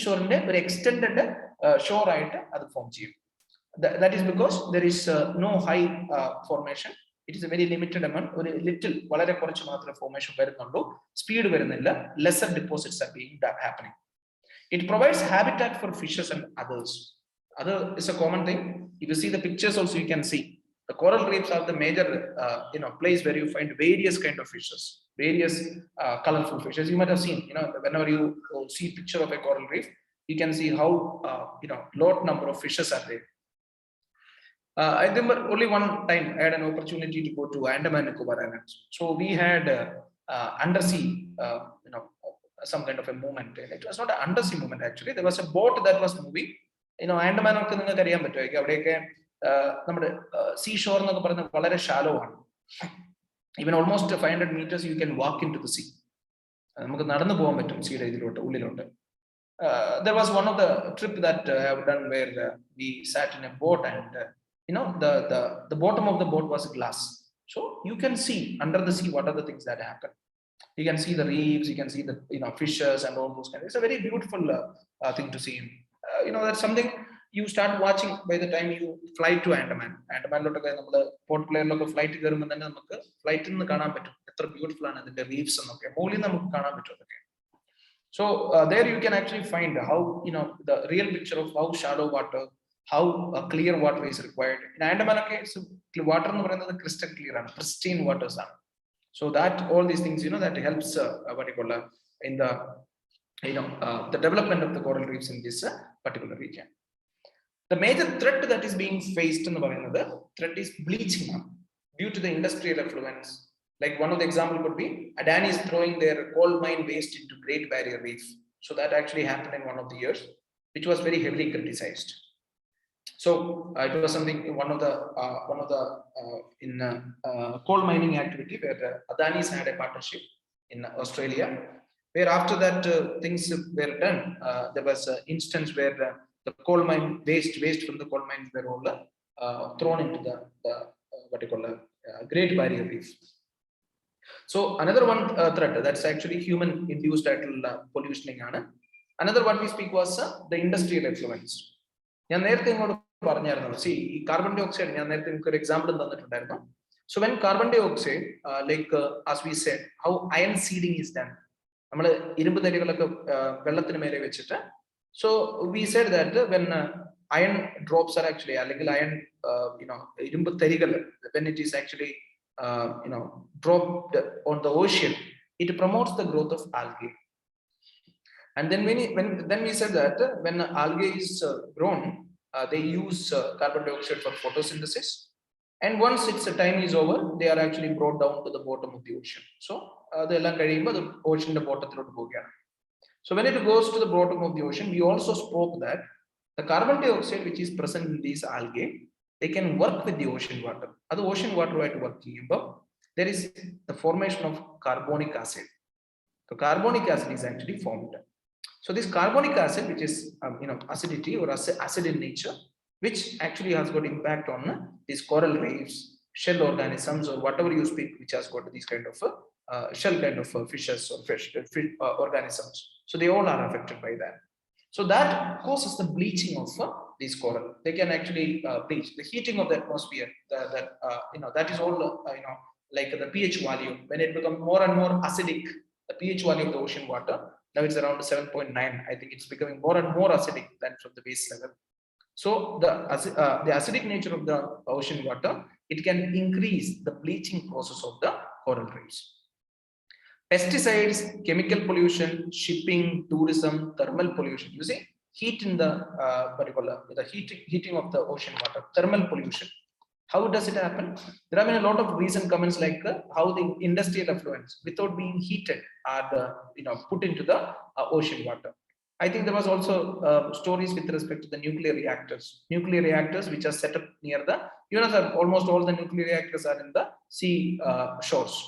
shoreന്റെ ഒരു extended shore ആയിട്ട് അത് ഫോം ചെയ്യും. That is because there is no high formation. It is a very limited amount, ഒരു little വളരെ കുറച്ച് മാത്രമേ formation വരുന്നുള്ളൂ, സ്പീഡ് വരുന്നില്ല, lesser deposits are being happening. It provides habitat for fishes and others. Other is a common thing. If you see the pictures also, you can see the coral reefs are the major place where you find various kind of fishes, various colorful fishes. You might have seen, whenever you see picture of a coral reef, you can see how lot number of fishes are there. I remember only one time I had an opportunity to go to Andaman and Nicobar Islands. So we had undersea some kind of a movement. It was not an undersea movement actually. There was a boat that was moving. Andaman ഒക്കെ നിങ്ങൾക്ക് അറിയാൻ പറ്റുമായിരിക്കും. അവിടെയൊക്കെ നമ്മുടെ see shore എന്നൊക്കെ പറയുന്നത് വളരെ shallow ആണ്. Even almost 500 meters you can walk into the sea. നമുക്ക് നടന്നു പോകാൻ പറ്റും സീയുടെ ഇതിലോട്ട് ഉള്ളിലോട്ട്. There was one of the trip that I have done where we sat in a boat and the bottom of the boat was glass. So you can see under the sea what are the things that happen. You can see the reefs, you can see the fishes and all those kinds. It's a very beautiful thing to see. That's something you start watching by the time you fly to Andaman. Andamanlottokke nammal port player-lokke flight kerumbol thanne namukku flight il ninnu kaanan pattum etra beautiful aanu adinte reefs ennokke molil namukku kaanan pattum. So there you can actually find how the real picture of how shallow water, how clear water is required. In Andaman case, water ennu parayunnathu crystal clear aanu, pristine waters aanu. So that all these things that helps in the development of the coral reefs in this particular region. The major threat that is being faced in the threat is bleaching due to the industrial effluence. Like one of the example could be Adani is throwing their coal mine waste into Great Barrier Reef. So that actually happened in one of the years, which was very heavily criticized. So it was something one of the coal mining activity where Adani's had a partnership in Australia, where after that things were done, there was an instance where the coal mine waste from the coal mines were all thrown into the Great Barrier Reef. So another one threat that's actually human induced pollutioning. Another one we speak was the industrial effluence. See, carbon dioxide, example. So when carbon dioxide, as we said, how iron seeding is done. So we said that when iron drops are actually iron, when it is actually dropped on the ocean, it promotes the growth of algae. And then when we said that when algae is grown, they use carbon dioxide for photosynthesis, And once its time is over, they are actually brought down to the bottom of the ocean. So the ocean the bottom. So when it goes to the bottom of the ocean, we also spoke that the carbon dioxide which is present in these algae, they can work with the ocean water. That ocean water working. There is the formation of carbonic acid. So carbonic acid is actually formed. So this carbonic acid, which is acidity or acid in nature, which actually has got impact on these coral reefs, shell organisms, or whatever you speak, which has got these kind of shell kind of fishes or fish organisms. So they all are affected by that. So that causes the bleaching of these coral. They can actually bleach. The heating of the atmosphere, that is all like the pH value. When it becomes more and more acidic, the pH value of the ocean water, now it's around 7.9. I think it's becoming more and more acidic than from the base level. So the acidic nature of the ocean water, it can increase the bleaching process of the coral reefs. Pesticides, chemical pollution, shipping, tourism, thermal pollution. You see, heat in the heating of the ocean water, thermal pollution. How does it happen? There have been a lot of recent comments like how the industrial effluents, without being heated, are put into the ocean water. I think there was also stories with respect to the nuclear reactors. Nuclear reactors which are set up near the, almost all the nuclear reactors are in the sea shores.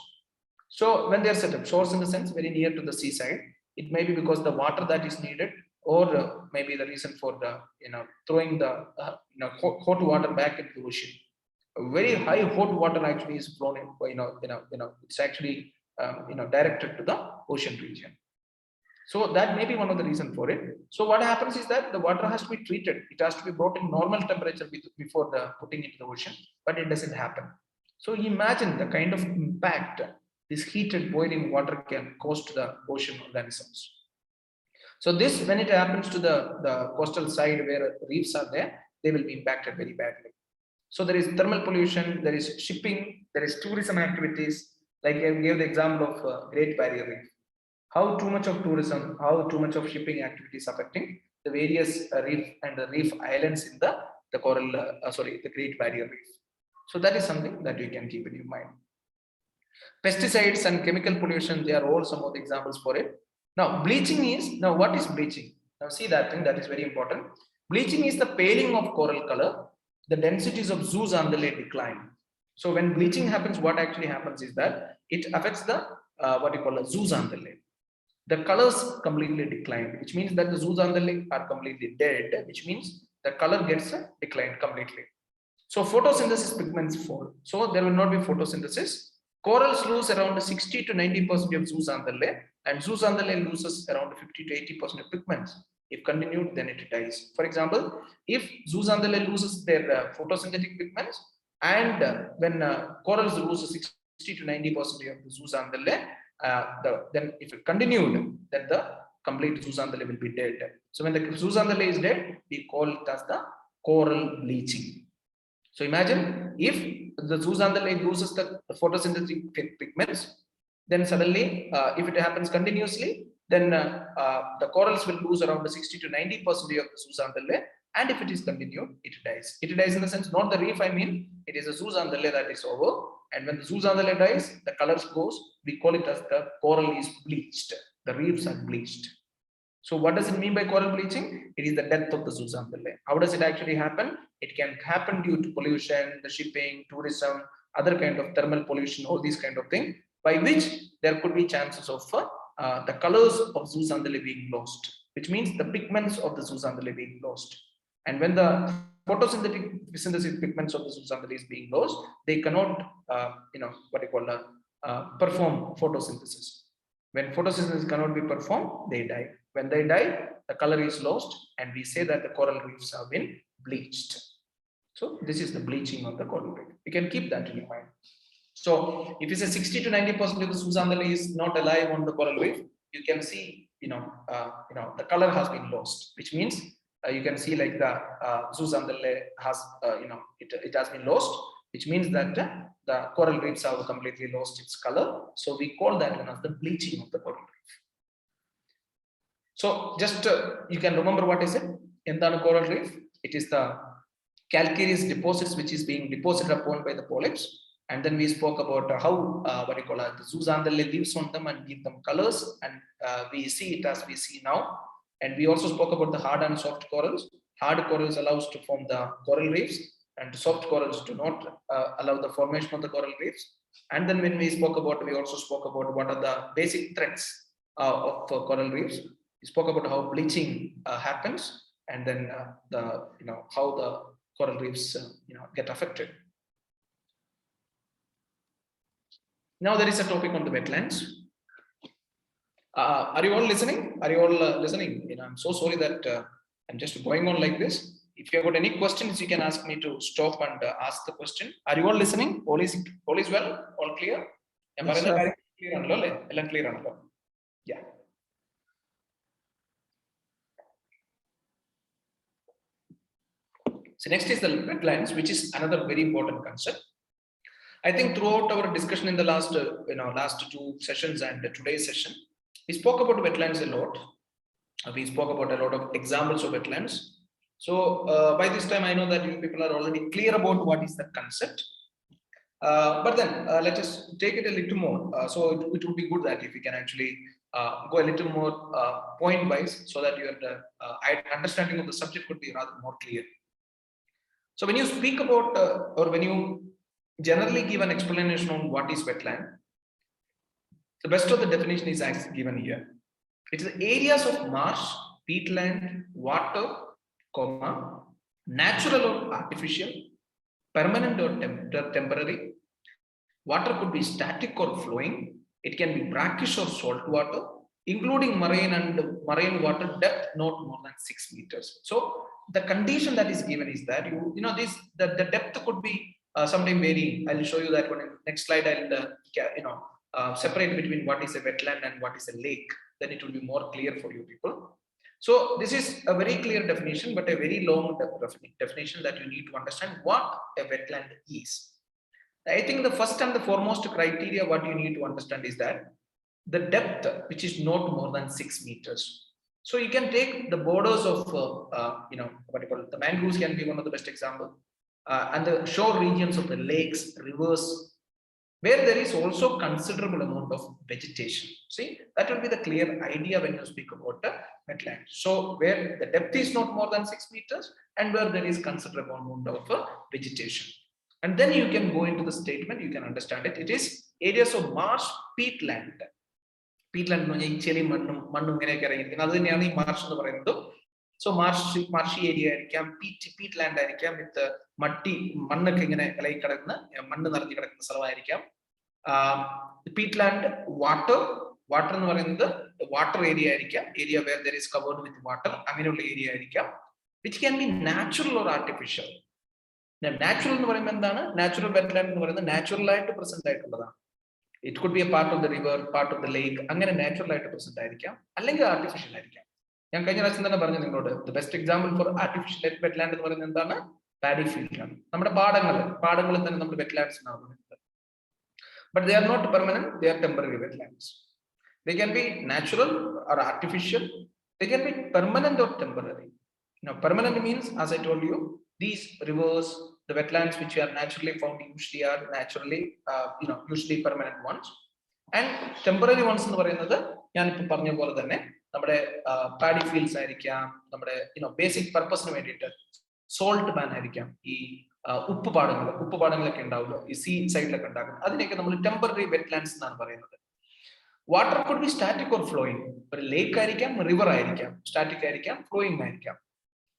So when they are set up, shores in the sense very near to the seaside, it may be because the water that is needed, or maybe the reason for the throwing the hot water back into the ocean. Very high hot water actually is flown in, it's actually directed to the ocean region. So that may be one of the reasons for it. So what happens is that the water has to be treated. It has to be brought in normal temperature before the putting into the ocean, but it doesn't happen. So imagine the kind of impact this heated boiling water can cause to the ocean organisms. So this, when it happens to the coastal side where reefs are there, they will be impacted very badly. So there is thermal pollution, there is shipping, there is tourism activities. Like I gave the example of Great Barrier Reef. How too much of tourism, how too much of shipping activities affecting the various reef and the reef islands in the Great Barrier Reef. So that is something that you can keep in your mind. Pesticides and chemical pollution, they are all some of the examples for it. Now, bleaching is, now what is bleaching? Now see that thing, that is very important. Bleaching is the paling of coral color. The densities of zooxanthellae decline. So when bleaching happens, what actually happens is that it affects the zooxanthellae. The colors completely decline, which means that the zooxanthellae are completely dead, which means the color gets declined completely. So photosynthesis pigments fall. So there will not be photosynthesis. Corals lose around 60 to 90% of zooxanthellae, and zooxanthellae loses around 50 to 80% of pigments. If continued, then it dies. For example, if zooxanthellae loses their photosynthetic pigments, and when corals lose 60 to 90% of the zooxanthellae, then if it continued, then the complete zooxanthellae will be dead. So when the zooxanthellae is dead, we call it as the coral bleaching. So imagine if the zooxanthellae loses the photosynthetic pigments, then suddenly, if it happens continuously, then the corals will lose around 60 to 90% of the zooxanthellae, and if it is continued, it dies. It dies in the sense, not the reef, I mean, it is a zooxanthellae that is over, and when the zooxanthellae dies, the colors goes, we call it as the coral is bleached, the reefs are bleached. So what does it mean by coral bleaching? It is the death of the zooxanthellae. How does it actually happen? It can happen due to pollution, the shipping, tourism, other kind of thermal pollution, all these kind of things, by which there could be chances of the colors of zooxanthellae being lost, which means the pigments of the zooxanthellae being lost. And when the photosynthetic pigments of the zooxanthellae is being lost, they cannot, perform photosynthesis. When photosynthesis cannot be performed, they die. When they die, the color is lost, and we say that the coral reefs have been bleached. So this is the bleaching of the coral reef. You can keep that in your mind. So if you say 60 to 90% of the zooxanthellae is not alive on the coral reef, you can see, the color has been lost, which means you can see like the zooxanthellae has, it has been lost, which means that the coral reefs have completely lost its color. So we call that one as the bleaching of the coral reef. So just you can remember what is it? In the coral reef, it is the calcareous deposits which is being deposited upon by the polyps. And then we spoke about how the zooxanthellae lives on them and give them colors, and we see it as we see now. And we also spoke about the hard and soft corals. Hard corals allows to form the coral reefs, and soft corals do not allow the formation of the coral reefs. And then when we also spoke about what are the basic threats of coral reefs. We spoke about how bleaching happens, and then how the coral reefs get affected. Now there is a topic on the wetlands. Are you all listening? Are you all listening? I'm so sorry that I'm just going on like this. If you have got any questions, you can ask me to stop and ask the question. Are you all listening? All is well? All clear? Yes, sir. Clear? Yeah. So next is the wetlands, which is another very important concept. I think throughout our discussion in the last two sessions and today's session, we spoke about wetlands a lot. We spoke about a lot of examples of wetlands. So by this time, I know that you people are already clear about what is the concept. But then let us take it a little more. So it would be good that if we can actually go a little more point wise, so that your understanding of the subject would be rather more clear. So when you speak about or when you generally give an explanation on what is wetland, the best of the definition is actually given here. It is areas of marsh, peatland, water, natural or artificial, permanent or temporary. Water could be static or flowing. It can be brackish or salt water, including marine water depth not more than 6 meters. So the condition that is given is that the depth could be sometime varying. I'll show you that one in next slide. I'll separate between what is a wetland and what is a lake. Then it will be more clear for you people. So this is a very clear definition, but a very long definition that you need to understand what a wetland is. I think the first and the foremost criteria what you need to understand is that the depth, which is not more than 6 meters. So you can take the borders of the mangroves can be one of the best example, and the shore regions of the lakes, rivers, where there is also considerable amount of vegetation. See, that will be the clear idea when you speak about the wetland. So where the depth is not more than 6 meters and where there is considerable amount of vegetation. And then you can go into the statement, you can understand it. It is areas of marsh, peatland. Peatland chili marsh. So marshy area peatland with muddy peatland, water area where there is covered with water, area which can be natural or artificial. Now, natural wetland natural light present. It could be a part of the river, part of the lake, natural light present artificial. The best example for artificial wetland is paddy field. Wetlands. But they are not permanent, they are temporary wetlands. They can be natural or artificial, they can be permanent or temporary. Now, permanent means, as I told you, these rivers, the wetlands which are naturally found usually are usually permanent ones, and temporary ones paddy fields basic purpose salt ban uppu padangalokke undavullo sea side la kandakum adinekku nammal temporary wetlands ennu parayunnathu. Water could be static or flowing. But lake ആയിരിക്കാം, river ആയിരിക്കാം, static ആയിരിക്കാം, flowing ആയിരിക്കാം.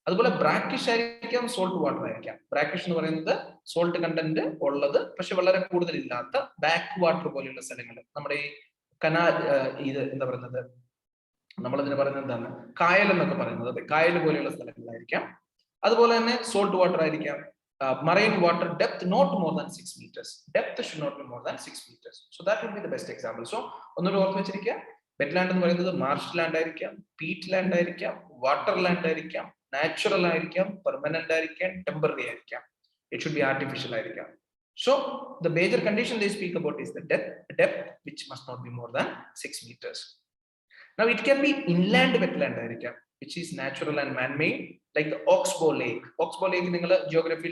അതുപോലെ brackish ആയിരിക്കാം, salt water ആയിരിക്കാം. Brackish എന്ന് പറയുന്നത് salt content ഉള്ളത് പക്ഷെ വളരെ കൂടുതൽ ഇല്ലാത്ത ബാക്ക് വാട്ടർ പോലെയുള്ള സ്ഥലങ്ങൾ. നമ്മുടെ ഈ കനാൽ ഇത് എന്താ പറയുന്നത്, നമ്മളതിനെ പറയുന്നത് എന്താണ്, കായൽ എന്നൊക്കെ പറയുന്നത്, കായൽ പോലെയുള്ള സ്ഥലങ്ങളായിരിക്കാം. അതുപോലെ തന്നെ salt water ആയിരിക്കാം. Marine water depth not more than 6 meters. Depth should not be more than 6 meters. So that would be the best example. So ഒന്നുകൂടി ഓർത്ത് വെച്ചിരിക്കുക, വെറ്റ്ലാൻഡ് എന്ന് പറയുന്നത് മാർഷ് ലാൻഡ് ആയിരിക്കാം, പീറ്റ് ലാൻഡ് ആയിരിക്കാം, വാട്ടർ ലാൻഡ് ആയിരിക്കാം, natural ആയിരിക്കാം, പെർമനന്റ് ആയിരിക്കാം, ടെമ്പററി ആയിരിക്കാം. It should be artificial ആയിരിക്കാം. So the major condition they speak about is the depth which must not be more than 6 meters. Now it can be inland wetland area, which is natural and man-made, like the Oxbow Lake. Oxbow Lake in geography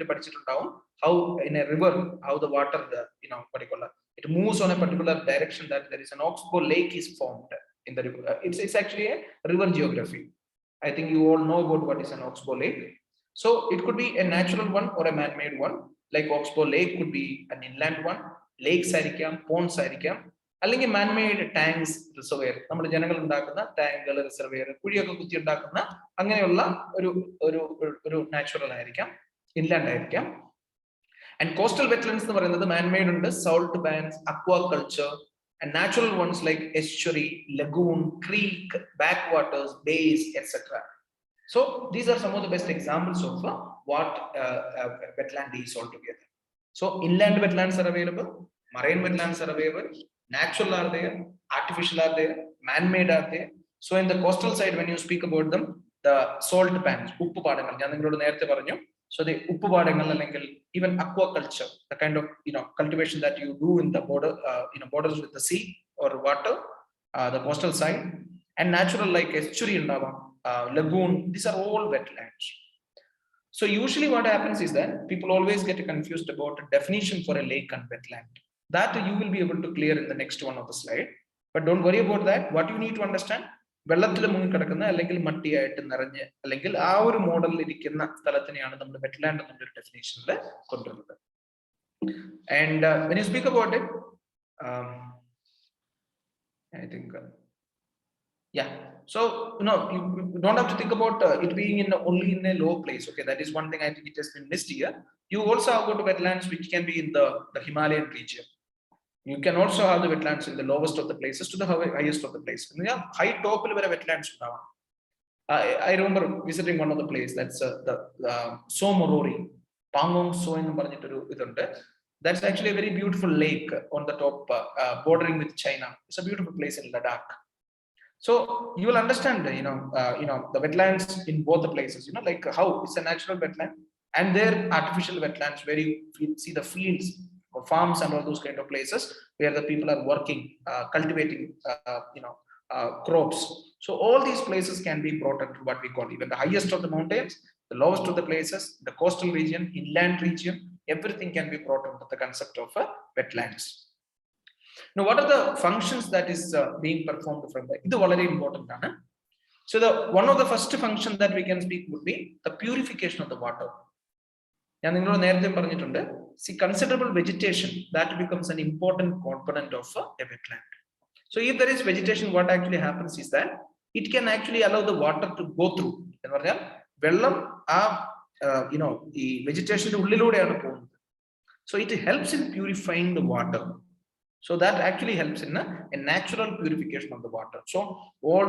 how in a river, how the water, particular, it moves on a particular direction, that there is an Oxbow Lake is formed in the river. It's actually a river geography. I think you all know about what is an Oxbow Lake. So it could be a natural one or a man-made one. Like Oxbow Lake could be an inland one, lakes ആയിരിക്കാം, ponds ആയിരിക്കാം, അല്ലെങ്കിൽ man-made tanks, reservoir. നമ്മുടെ ജനങ്ങൾ ഉണ്ടാക്കുന്ന ടാങ്കുകൾ, reservoir, കുഴിയൊക്കെ കുത്തി ഉണ്ടാക്കുന്ന അങ്ങനെയുള്ള ഒരു നാച്ചുറൽ ആയിരിക്കാം, ഇൻലാൻഡ് ആയിരിക്കാം. And coastal wetlands എന്ന് പറയുന്നത് man-made ഉണ്ട്, salt pans, aquaculture, and natural ones like estuary, lagoon, creek, backwaters, bays, etc. So these are some of the best examples of what wetland is altogether. So inland wetlands are available, marine wetlands are available, natural are there, artificial are there, man-made are there. So in the coastal side, when you speak about them, the salt pans, uppu padangal, ഞാൻ നിങ്ങളോട് നേരത്തെ പറഞ്ഞു. So the uppu padangal അല്ലെങ്കിൽ even aquaculture, the kind of cultivation that you do in the border, borders with the sea or water, the coastal side, and natural like estuary ഉണ്ടാവാം, lagoon, these are all wetlands. So usually what happens is that people always get confused about a definition for a lake and wetland. That you will be able to clear in the next one of the slide. But don't worry about that. What you need to understand, വെള്ളത്തിൽ മുങ്ങി കിടക്കുന്ന അല്ലെങ്കിൽ മട്ടിയായിട്ട് നിറഞ്ഞ് അല്ലെങ്കിൽ ആ ഒരു മോഡലിൽ ഇരിക്കുന്ന സ്ഥലത്തിനെയാണ് നമ്മൾ വെറ്റ്ലാൻഡ് എന്നൊരു ഡെഫിനേഷനിൽ കൊണ്ടുവരുന്നത്. And when you speak about it, I think yeah, so you don't have to think about it being only in a low place. Okay, that is one thing I think it has been missed here. You also have got wetlands which can be in the Himalayan region. You can also have the wetlands in the lowest of the places to the highest of the places. High top level wetlands. I remember visiting one of the places, that's the Somorori, Pangong Soin. That's actually a very beautiful lake on the top, bordering with China. It's a beautiful place in Ladakh. So you will understand, the wetlands in both the places, like how it's a natural wetland and their artificial wetlands where you see the fields or farms and all those kind of places where the people are working, cultivating, crops. So all these places can be brought into what we call even the highest of the mountains, the lowest of the places, the coastal region, inland region, everything can be brought into the concept of wetlands. Now, what are the functions that is being performed from there? This is very important. So one of the first function that we can speak would be the purification of the water. See, considerable vegetation, that becomes an important component of a wetland. So if there is vegetation, what actually happens is that it can actually allow the water to go through. The vegetation. So it helps in purifying the water. So that actually helps in a natural purification of the water. So all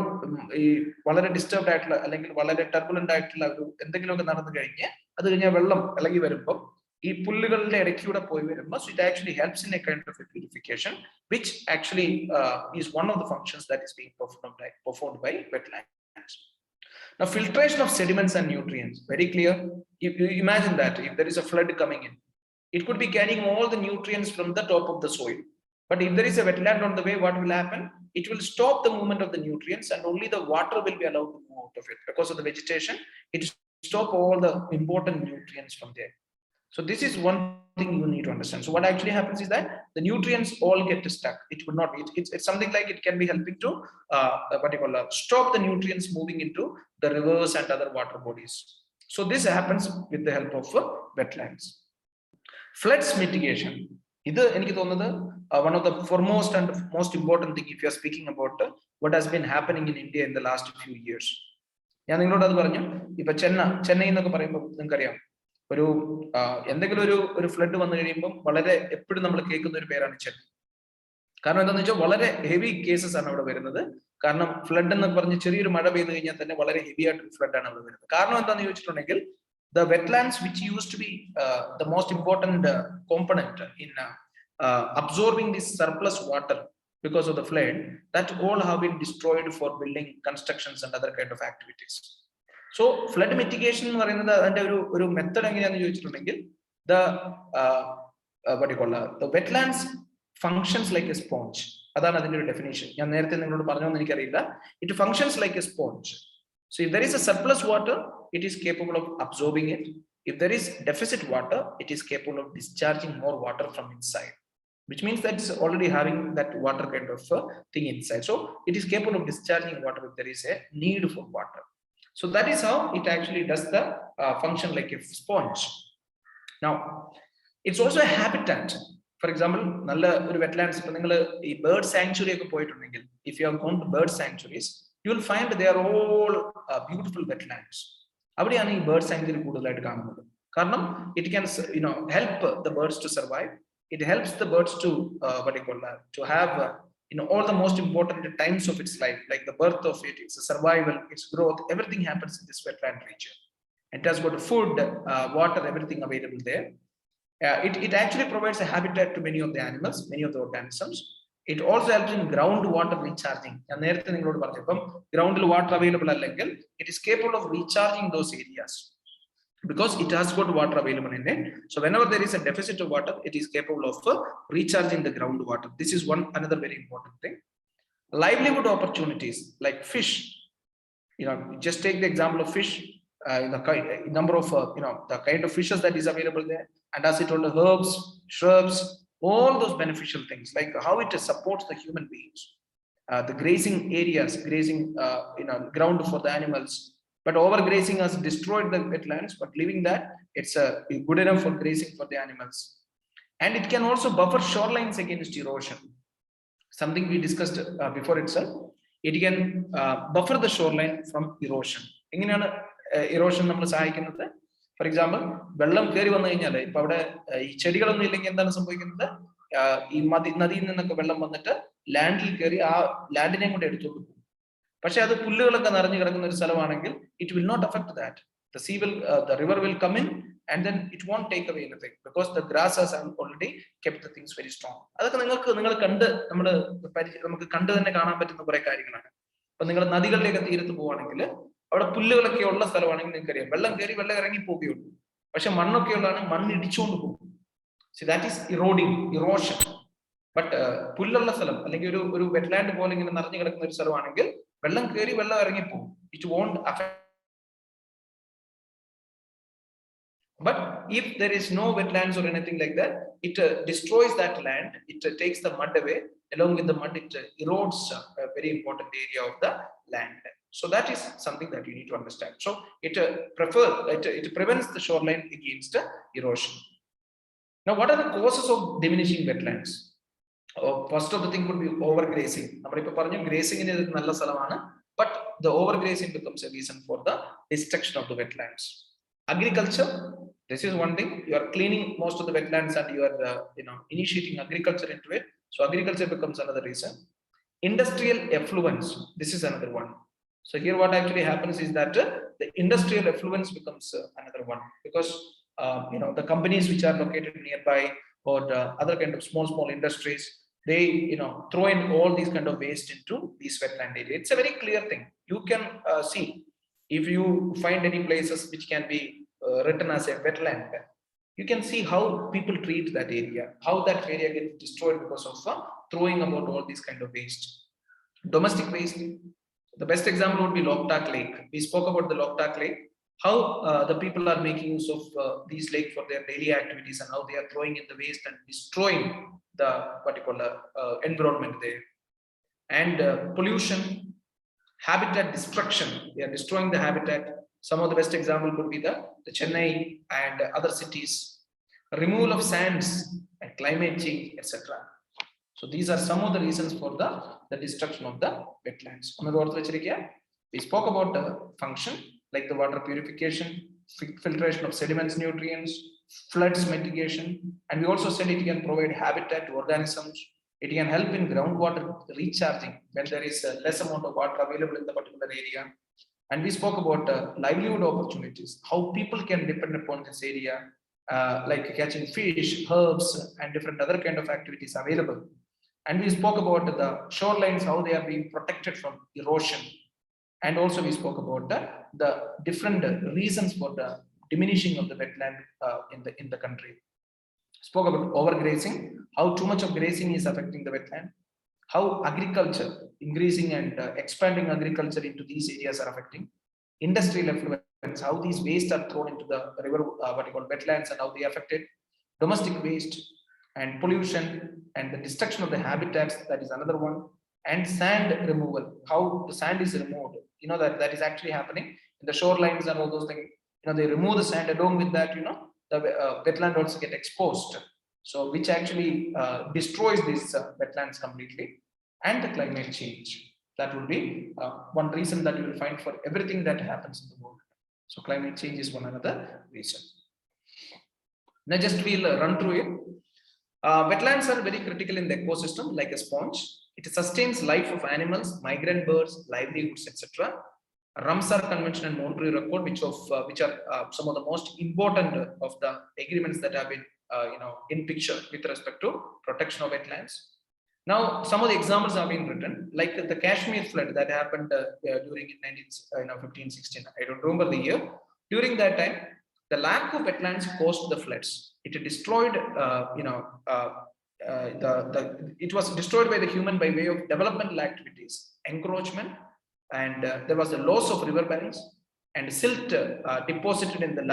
വളരെ disturbed ആയിട്ടുള്ള അല്ലെങ്കിൽ വളരെ turbulent ആയിട്ടുള്ള ഒരു എന്തെങ്കിലുമൊക്കെ നടന്നു കഴിഞ്ഞാൽ അത് കഴിഞ്ഞാൽ വെള്ളം ഇളകി വരുമ്പോൾ ഈ പുല്ലുകളുടെ ഇടയ്ക്കൂടെ പോയി വരുമ്പോൾ so it actually helps in a kind of a purification, which actually is one of the functions that is being performed by wetlands. Now, filtration of sediments and nutrients, very clear. If you imagine that if there is a flood coming in, it could be carrying all the nutrients from the top of the soil. But if there is a wetland on the way, what will happen? It will stop the movement of the nutrients and only the water will be allowed to move out of it. Because of the vegetation, it stops all the important nutrients from there. So this is one thing you need to understand. So what actually happens is that the nutrients all get stuck. It would not be, it's something like it can be helping to stop the nutrients moving into the rivers and other water bodies. So this happens with the help of wetlands. Floods mitigation. One of the foremost and most important thing if you are speaking about what has been happening in India in the last few years. ഞാൻ നിങ്ങളോട് അത് പറഞ്ഞു. ഇപ്പൊ ചെന്നൈ എന്നൊക്കെ പറയുമ്പോൾ നിങ്ങൾക്കറിയാം ഒരു എന്തെങ്കിലും ഒരു ഫ്ലഡ് വന്നു കഴിയുമ്പോൾ വളരെ എപ്പോഴും നമ്മൾ കേൾക്കുന്ന ഒരു പേരാണ് ചെന്നൈ. കാരണം എന്താണെന്ന് വെച്ചാൽ വളരെ ഹെവി കേസസ് ആണ് അവിടെ വരുന്നത്. കാരണം ഫ്ലഡ് എന്ന് പറഞ്ഞ് ചെറിയൊരു മഴ പെയ്തു കഴിഞ്ഞാൽ തന്നെ വളരെ ഹെവി ആയിട്ട് ഫ്ലഡ് ആണ് അവിടെ വരുന്നത്. കാരണം എന്താണെന്ന് ചോദിച്ചിട്ടുണ്ടെങ്കിൽ the wetlands which used to be the most important component in absorbing this surplus water because of the flood, that all have been destroyed for building constructions and other kind of activities. So flood mitigation എന്ന് പറയുന്നത് അതിന്റെ ഒരു method എങ്ങനെയാണെന്ന് ചോദിച്ചിട്ടുണ്ടെങ്കിൽ the wetlands functions like a sponge. That's the definition. It functions like a sponge. So if there is a surplus water, it is capable of absorbing it. If there is deficit water, it is capable of discharging more water from inside, which means that it's already having that water kind of thing inside. So it is capable of discharging water if there is a need for water. So that is how it actually does the function like a sponge. Now, it's also a habitat. For example, wetlands, bird sanctuary, if you have gone to bird sanctuaries, you will find they are all beautiful wetlands. Bird sanctuary, it can help the birds to survive. It helps the birds to to have all the most important times of its life, like the birth of it, its survival, its growth, everything happens in this wetland region. It has got food, water, everything available there. It actually provides a habitat to many of the animals, many of the organisms. It also helps in groundwater recharging. Ground water available, it is capable of recharging those areas because it has got water available in it. So whenever there is a deficit of water, it is capable of recharging the groundwater. This is another very important thing. Livelihood opportunities like fish. Just take the example of fish. The number of the kind of fishes that is available there, and as it told, the herbs, shrubs, all those beneficial things, like how it supports the human beings, the grazing areas, grazing ground for the animals. But overgrazing has destroyed the wetlands, but leaving that, it's good enough for grazing for the animals. And it can also buffer shorelines against erosion, something we discussed before itself. It can buffer the shoreline from erosion. Erosion നമ്മൾ സഹായിക്കുന്നത്, for example, വെള്ളം കയറി വന്നു കഴിഞ്ഞാൽ ഇപ്പൊ അവിടെ ഈ ചെടികളൊന്നും ഇല്ലെങ്കിൽ എന്താണ് സംഭവിക്കുന്നത്? ഈ നദിയിൽ നിന്നൊക്കെ വെള്ളം വന്നിട്ട് ലാൻഡിൽ കയറി ആ ലാൻഡിനെ കൊണ്ട് എടുത്തോണ്ട് പോകും. പക്ഷെ അത് പുല്ലുകളൊക്കെ നിറഞ്ഞു കിടക്കുന്ന ഒരു സ്ഥലമാണെങ്കിൽ it will not affect that. The sea will, the river will come in and then it won't take away anything because the grass has already kept the things very strong. അതൊക്കെ നിങ്ങൾ കണ്ട് നമുക്ക് കണ്ടു തന്നെ കാണാൻ പറ്റുന്ന കുറെ കാര്യങ്ങളാണ്. അപ്പൊ നിങ്ങൾ നദികളിലേക്ക് തീരത്ത് പോവുകയാണെങ്കിൽ അവിടെ പുല്ലുകളൊക്കെ ഉള്ള സ്ഥലമാണെങ്കിൽ നിങ്ങൾക്കറിയാം, വെള്ളം കയറി വെള്ളം ഇറങ്ങി പോവുകയുള്ളൂ. പക്ഷെ മണ്ണൊക്കെ ഉള്ളതാണ്, മണ്ണ് ഇടിച്ചുകൊണ്ട് പോകും. So that is erosion. But പുല്ലുള്ള സ്ഥലം അല്ലെങ്കിൽ ഒരു വെറ്റ്ലാൻഡ് പോലെ ഇങ്ങനെ നിറഞ്ഞു കിടക്കുന്ന ഒരു സ്ഥലമാണെങ്കിൽ വെള്ളം കയറി വെള്ളം ഇറങ്ങിപ്പോകും. It won't affect. But if there is no wetlands or anything like that, it destroys that land. It takes the mud away. Along with the mud, it erodes a very important area of the land. So that is something that you need to understand. So it prevents the shoreline against erosion. Now, what are the causes of diminishing wetlands? First of the thing would be overgrazing. Grazing is nalla salamana, but the overgrazing becomes a reason for the destruction of the wetlands. Agriculture, this is one thing. You are cleaning most of the wetlands and you are initiating agriculture into it. So agriculture becomes another reason. Industrial effluence, this is another one. So here what actually happens is that the industrial effluence becomes another one, because the companies which are located nearby or other kind of small industries, they throw in all these kind of waste into these wetland area. It's a very clear thing. You can see, if you find any places which can be written as a wetland, you can see how people treat that area, how that area gets destroyed because of throwing about all these kind of waste. Domestic waste, the best example would be Loktak Lake. We spoke about the Loktak Lake, how the people are making use of these lakes for their daily activities and how they are throwing in the waste and destroying the particular environment there. And pollution, habitat destruction, they are destroying the habitat. Some of the best example could be the Chennai and other cities. Removal of sands and climate change, etc. So these are some of the reasons for the destruction of the wetlands. We spoke about the function like the water purification, filtration of sediments, nutrients, floods mitigation, and we also said it can provide habitat to organisms. It can help in groundwater recharging when there is less amount of water available in the particular area. And we spoke about livelihood opportunities, how people can depend upon this area, like catching fish, herbs, and different other kind of activities available. And we spoke about the shorelines, how they are being protected from erosion. And also we spoke about the different reasons for the diminishing of the wetland in the country. Spoke about overgrazing, how too much of grazing is affecting the wetland. how agriculture, increasing and expanding agriculture into these areas are affecting industrial effluents, how these waste are thrown into the river, what you call wetlands, and how they affected domestic waste and pollution and the destruction of the habitats. That is another one. And sand removal, how the sand is removed. You know that is actually happening in the shorelines and all those things. You know, they remove the sand. Along with that, you know, the wetland also get exposed. So which actually destroys these wetlands completely. And the climate change. That would be one reason that you will find for everything that happens in the world. So climate change is one another reason. Now just we'll run through it. Wetlands are very critical in the ecosystem, like a sponge. It sustains life of animals, migrant birds, livelihoods, etc. Ramsar Convention and Montreal Accord, which are some of the most important of the agreements that have been in picture with respect to protection of wetlands. Now, some of the examples have been written, like the Kashmir flood that happened during 1516. I don't remember the year. During that time, the lack of wetlands caused the floods. It destroyed, it was destroyed by the human by way of developmental activities, encroachment, and there was a loss of river banks and silt deposited in the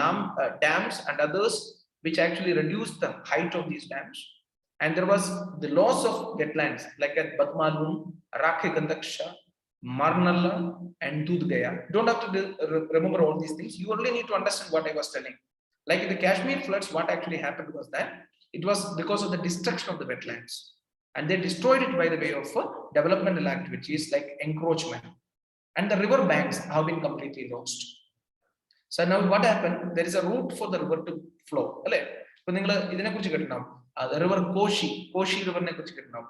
dams and others, which actually reduced the height of these dams. And there was the loss of wetlands like at Badmalun, Rakhi Gandaksha, Marnalla, and Dudhgaya. Don't have to remember all these things. You only need to understand what I was telling. Like in the Kashmir floods, what actually happened was that it was because of the destruction of the wetlands. And they destroyed it by the way of developmental activities like encroachment. And the river banks have been completely lost. So now what happened? There is a route for the river to flow. The river Koshi river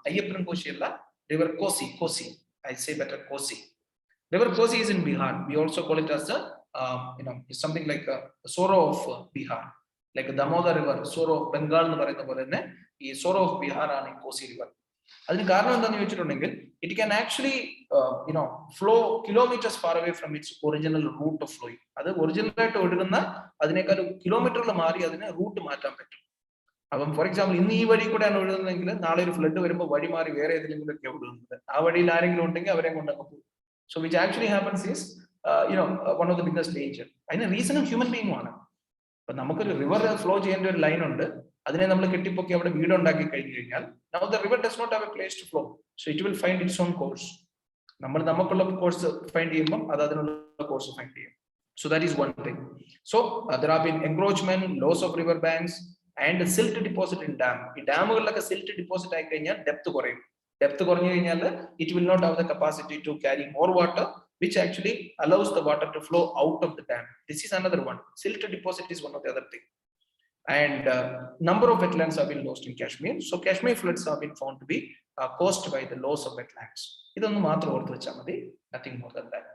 Ayappan Koshi river Kosi. I say better Kosi. River Kosi is in Bihar. We also call it as the something like a Soro of Bihar, like the Damodar river, Soro of Bengal, Soro of Bihar and Kosi river. It can actually flow kilometers far away from its original route of flowing. That original kilometer route. For example, in the Vadi could an flood over Vadi Mari, so which actually happens is one of the biggest danger. And the reason of human being one. But Namaka river flow line under now the river does not have a place to flow, so it will find its own course. Course find other course find. So that is one thing. So there have been encroachment, loss of river banks, and silt deposit in dam. The dam will like a silt deposit depth it will not have the capacity to carry more water, which actually allows the water to flow out of the dam. This is another one. Silt deposit is one of the other thing. And number of wetlands have been lost in Kashmir. So Kashmir floods have been found to be caused by the loss of wetlands. Nothing more than that.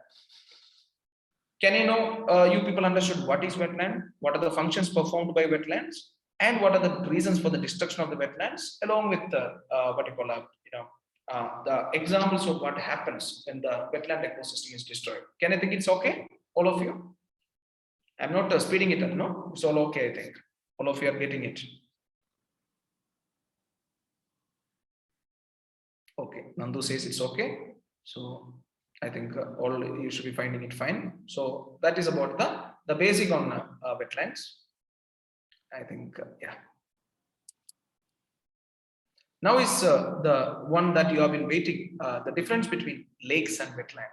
Can you know, you people understood what is wetland, what are the functions performed by wetlands, and what are the reasons for the destruction of the wetlands, along with the the examples of what happens when the wetland ecosystem is destroyed. Can I think it's okay, all of you? I'm not speeding it up, no? It's all okay, I think. All of you are getting it. Okay, Nandu says it's okay. So I think all you should be finding it fine. So that is about the basic on wetlands. I think, yeah. Now is the one that you have been waiting, the difference between lakes and wetland.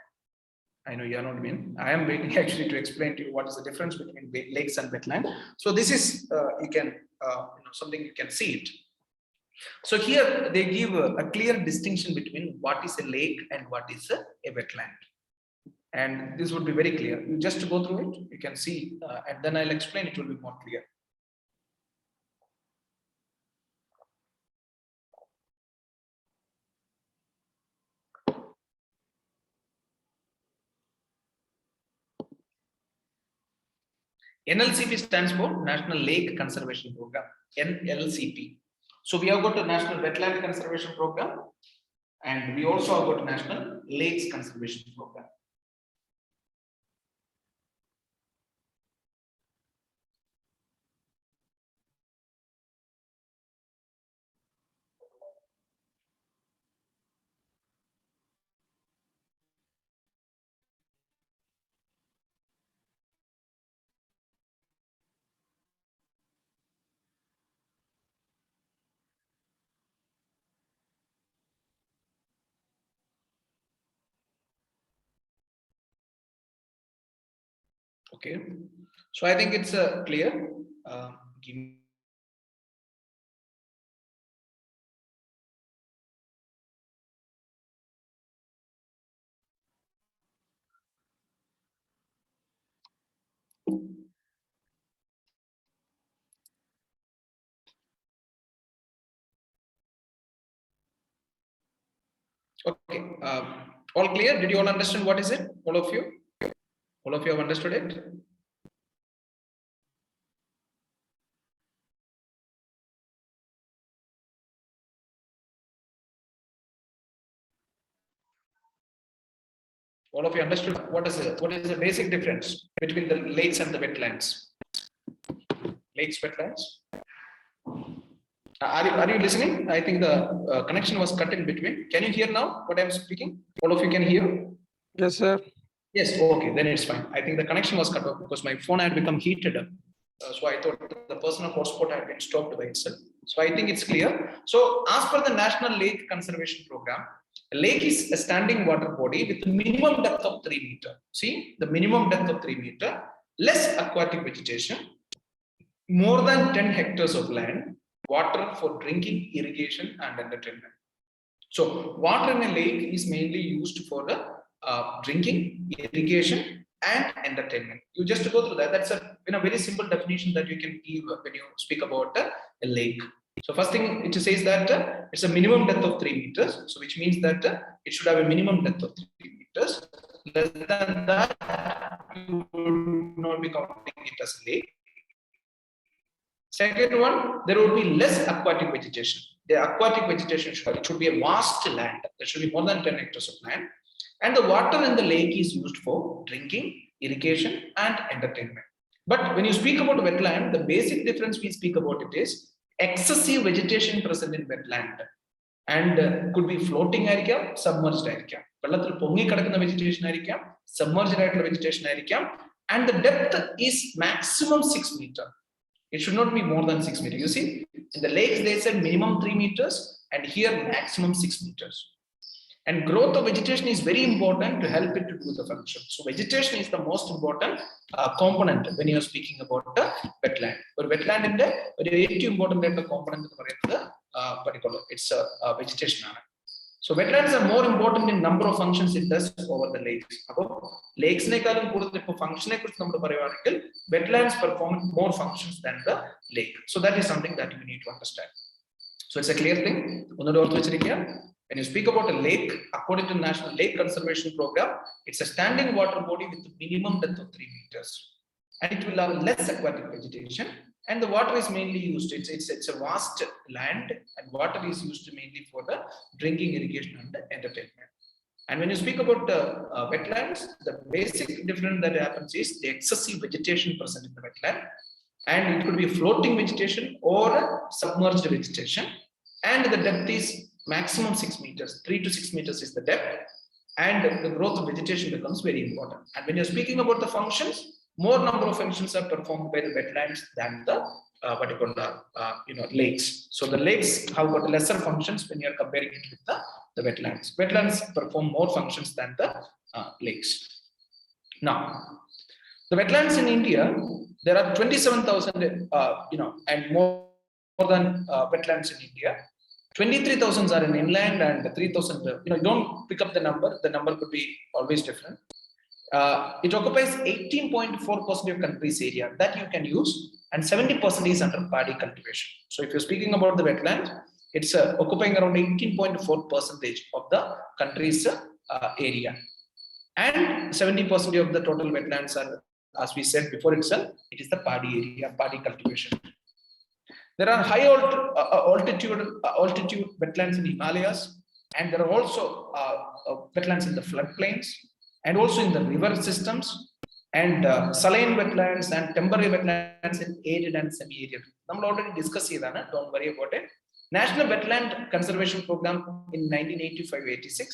I know you are not mean. I am waiting actually to explain to you what is the difference between lakes and wetland. So this is you can something you can see it. So here they give a clear distinction between what is a lake and what is a wetland. And this would be very clear. You just go through it, you can see, and then I'll explain. It will be more clear. NLCP stands for National Lake Conservation Program, NLCP. So we have got a National Wetland Conservation Program, and we also have got National Lakes Conservation Program. Okay, so I think it's clear. Give me. Okay, all clear? Did you all understand what is it? All of you? All of you have understood it? All of you understood what is it? What is the basic difference between the lakes and the wetlands? Lakes, wetlands. Are you listening? I think the connection was cut in between. Can you hear now what I'm speaking? All of you can hear? Yes, sir. Yes, okay, then it's fine. I think the connection was cut off because my phone had become heated up. So I thought the personal hotspot had been stopped by itself. So I think it's clear. So as per the National Lake Conservation Program, a lake is a standing water body with a minimum depth of 3 meters. See, the minimum depth of 3 meters, less aquatic vegetation, more than 10 hectares of land, water for drinking, irrigation, and entertainment. So water in a lake is mainly used for the drinking, irrigation, and entertainment. You just go through that. That's a very simple definition that you can give when you speak about a lake. So first thing it says that it's a minimum depth of 3 meters. So which means that it should have a minimum depth of 3 meters. Less than that, you will not be counting it as a lake. Second one, there will be less aquatic vegetation. The aquatic vegetation should be a vast land. There should be more than 10 hectares of land. And the water in the lake is used for drinking, irrigation, and entertainment. But when you speak about wetland, the basic difference we speak about it is excessive vegetation present in wetland. And could be floating area, submerged area. Vegetation submerged vegetation, and the depth is maximum 6 meters. It should not be more than 6 meters. You see, in the lakes, they said minimum 3 meters, and here maximum 6 meters. And growth of vegetation is very important to help it to do the function. So vegetation is the most important component when you are speaking about the wetland. But wetland in the very important component particular, it's vegetation. So wetlands are more important in number of functions it does over the lakes. Lakes function wetlands perform more functions than the lake. So that is something that you need to understand. So it's a clear thing. When you speak about a lake, according to the National Lake Conservation Program, it's a standing water body with a minimum depth of 3 meters. And it will have less aquatic vegetation. And the water is mainly used, it's a vast land, and water is used mainly for the drinking, irrigation, and entertainment. And when you speak about wetlands, the basic difference that happens is the excessive vegetation present in the wetland. And it could be floating vegetation or submerged vegetation. And the depth is maximum 6 meters, 3 to 6 meters is the depth. And the growth of vegetation becomes very important. And when you're speaking about the functions, more number of functions are performed by the wetlands than the lakes. So the lakes have got lesser functions when you are comparing it with the wetlands. Wetlands perform more functions than the lakes. Now, the wetlands in India, there are 27,000, and more than wetlands in India. 23,000 are in inland, and 3,000. Don't pick up the number. The number could be always different. It occupies 18.4% of country's area that you can use, and 70% is under paddy cultivation. So if you're speaking about the wetland, it's occupying around 18.4% of the country's area, and 70% of the total wetlands are, as we said before itself, it is the paddy area, paddy cultivation. There are high altitude wetlands in Himalayas, and there are also wetlands in the floodplains, and also in the river systems, and saline wetlands and temporary wetlands in arid and semi-arid. We already discussed it, don't worry about it. National Wetland Conservation Program in 1985-86,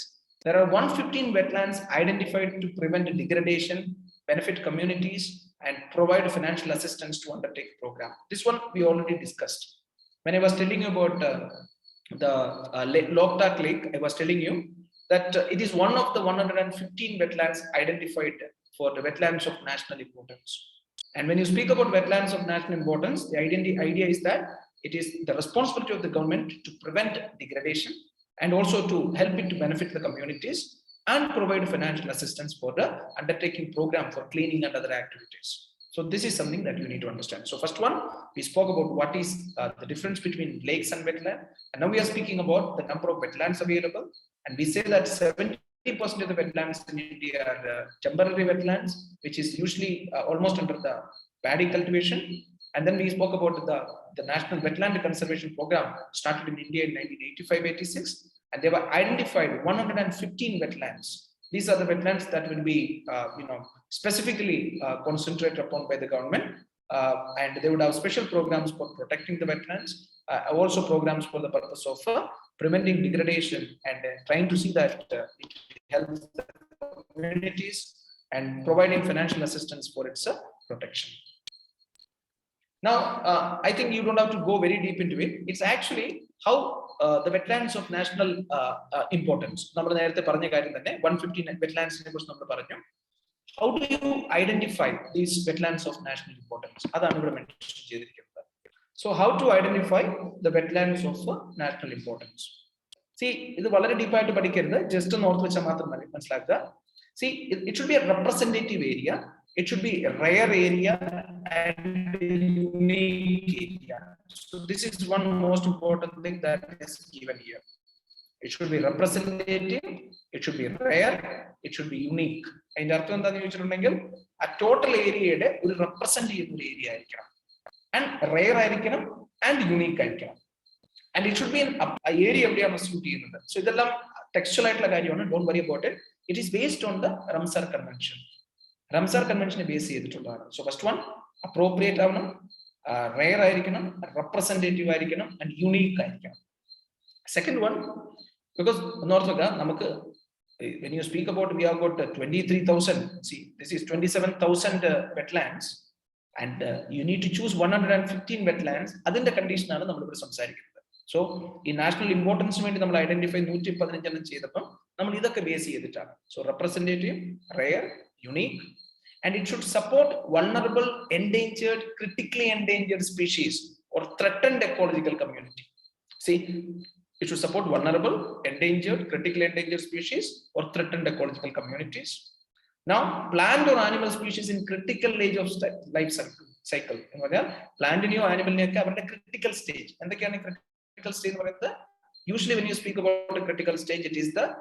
there are 115 wetlands identified to prevent degradation, benefit communities, and provide financial assistance to undertake the program. This one we already discussed. When I was telling you about the Loktak Lake, I was telling you that it is one of the 115 wetlands identified for the wetlands of national importance. And when you speak about wetlands of national importance, the idea is that it is the responsibility of the government to prevent degradation and also to help it to benefit the communities and provide financial assistance for the undertaking program for cleaning and other activities. So this is something that you need to understand. So first one, we spoke about what is the difference between lakes and wetland. And now we are speaking about the number of wetlands available. And we say that 70% of the wetlands in India are temporary wetlands, which is usually almost under the paddy cultivation. And then we spoke about the National Wetland Conservation Program started in India in 1985-86. And they were identified 115 wetlands. These are the wetlands that will be, specifically concentrated upon by the government, and they would have special programs for protecting the wetlands, also programs for the purpose of preventing degradation and trying to see that it helps the communities and providing financial assistance for its protection. Now, I think you don't have to go very deep into it. It's actually how the wetlands of national importance. 115 wetlands. How do you identify these wetlands of national importance? So, how to identify the wetlands of national importance? See, this is very deep. Just north see, it should be a representative area. It should be a rare area and a unique area. So this is one most important thing that is given here. It should be representative, it should be rare, it should be unique. And a total area will represent the area and rare and unique. And it should be an area. So textual, don't worry about it. It is based on the Ramsar Convention. Ramsar Convention is based on. So first one, appropriate, rare, representative, and unique. Second one, because when you speak about, we have got 23,000. See, this is 27,000 wetlands, and you need to choose 115 wetlands. That is the condition. So, in national importance, we identify 115. So, representative, rare, unique, and it should support vulnerable, endangered, critically endangered species or threatened ecological community. See, it should support vulnerable, endangered, critically endangered species or threatened ecological communities. Now, plant or animal species in critical age of life cycle. Plant or animal in a critical stage. And the critical stage, usually when you speak about a critical stage, it is the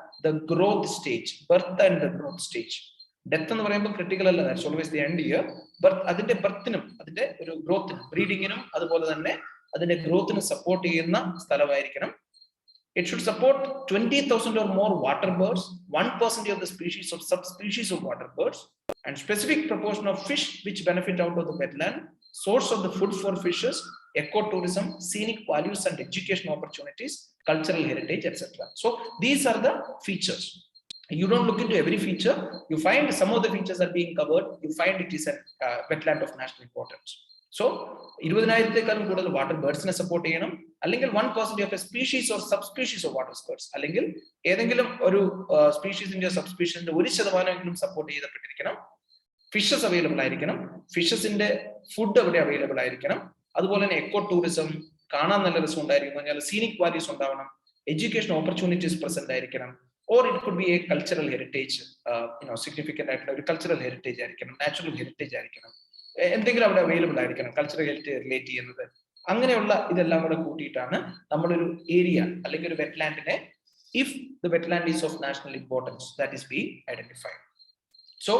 growth stage, birth and the growth stage. Death is critical, that's always the end here. But that's the birth, growth, breeding, that's growth support. It should support 20,000 or more water birds, 1% of the species of subspecies of water birds, and specific proportion of fish which benefit out of the wetland, source of the food for fishes, ecotourism, scenic values and education opportunities, cultural heritage, etc. So these are the features. You don't look into every feature. You find some of the features are being covered. You find it is a wetland of national importance. So, 20,000 water birds support 1% of a species or subspecies of water birds. Species in subspecies support fishes available. Fishes in the food available. Ecotourism, scenic values, education opportunities present. Or it could be a cultural heritage, significant cultural heritage, natural heritage. Enthengil available cultural heritage related. Angനെയുള്ള ഇതെല്ലാം കൂടെ കൂട്ടിയിട്ടാണ് നമ്മൾ ഒരു area അല്ലെങ്കിൽ ഒരു വെറ്റ്ലാൻഡിനെ if the wetland is of national importance that is being identified. So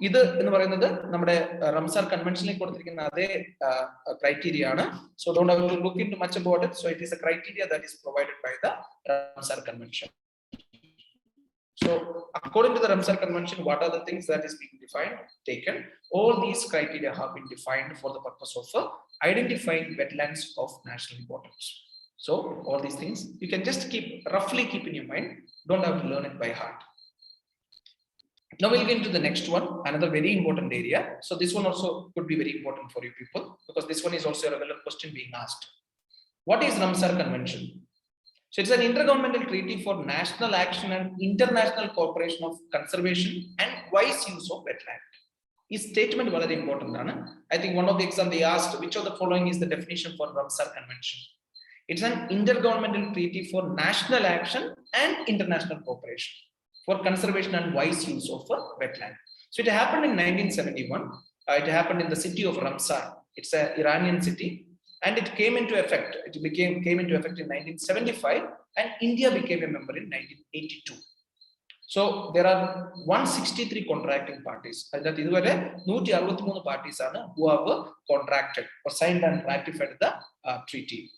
ഇത് എന്ന് പറയുന്നത് നമ്മുടെ റംസാർ കൺവെൻഷനിൽ കൊടുത്തിരിക്കുന്ന അതേ ക്രൈറ്റീരിയ ആണ്. So don't have to look into much about it. So it is a criteria that is provided by the Ramsar Convention. So according to the Ramsar Convention, what are the things that is being defined, taken? All these criteria have been defined for the purpose of identifying wetlands of national importance. So all these things you can just roughly keep in your mind. Don't have to learn it by heart. Now we'll get into the next one, another very important area. So this one also could be very important for you people, because this one is also a regular question being asked. What is Ramsar Convention? So it's an intergovernmental treaty for national action and international cooperation of conservation and wise use of wetland. This statement is very important. I think one of the exams they asked, which of the following is the definition for Ramsar Convention? It's an intergovernmental treaty for national action and international cooperation for conservation and wise use of wetland. So it happened in 1971. It happened in the city of Ramsar. It's an Iranian city, and it came into effect. It came into effect in 1975, and India became a member in 1982. So there are 163 contracting parties. That is where 163 parties are who have contracted or signed and ratified the treaty.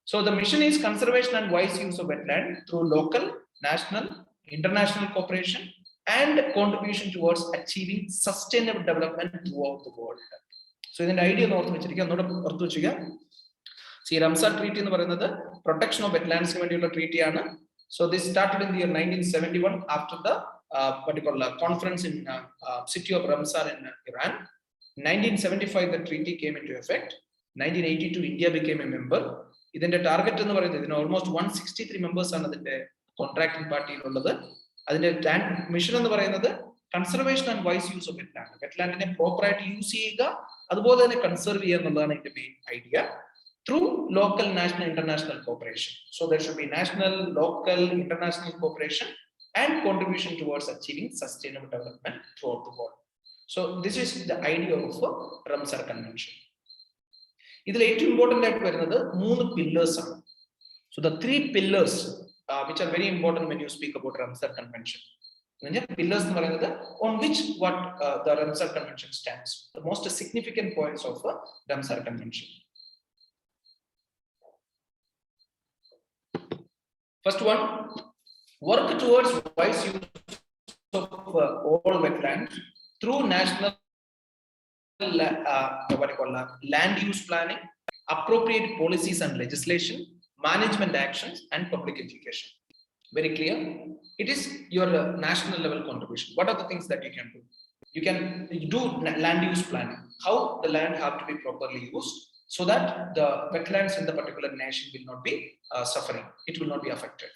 So the mission is conservation and wise use of wetland through local, national, international cooperation and contribution towards achieving sustainable development throughout the world. So in the idea of see, Ramsar Treaty in the protection of wetlands treaty. So this started in the year 1971 after the particular conference in city of Ramsar in Iran. In 1975, the treaty came into effect. 1982, India became a member. Then the target almost 163 members are the contracting party. The mission is conservation and wise use of wetland. Wetland in a property use conserve the main idea through local, national, international cooperation. So there should be national, local, international cooperation and contribution towards achieving sustainable development throughout the world. So this is the idea of Ramsar Convention. This is important that three pillars. So the three pillars which are very important when you speak about Ramsar Convention. Pillars on which the Ramsar Convention stands. The most significant points of Ramsar Convention. First one, work towards wise use of all wetlands through national land use planning, appropriate policies and legislation, management actions, and public education. Very clear. It is your national level contribution. What are the things that you can do? You can do land use planning. How the land have to be properly used, so that the wetlands in the particular nation will not be suffering. It will not be affected.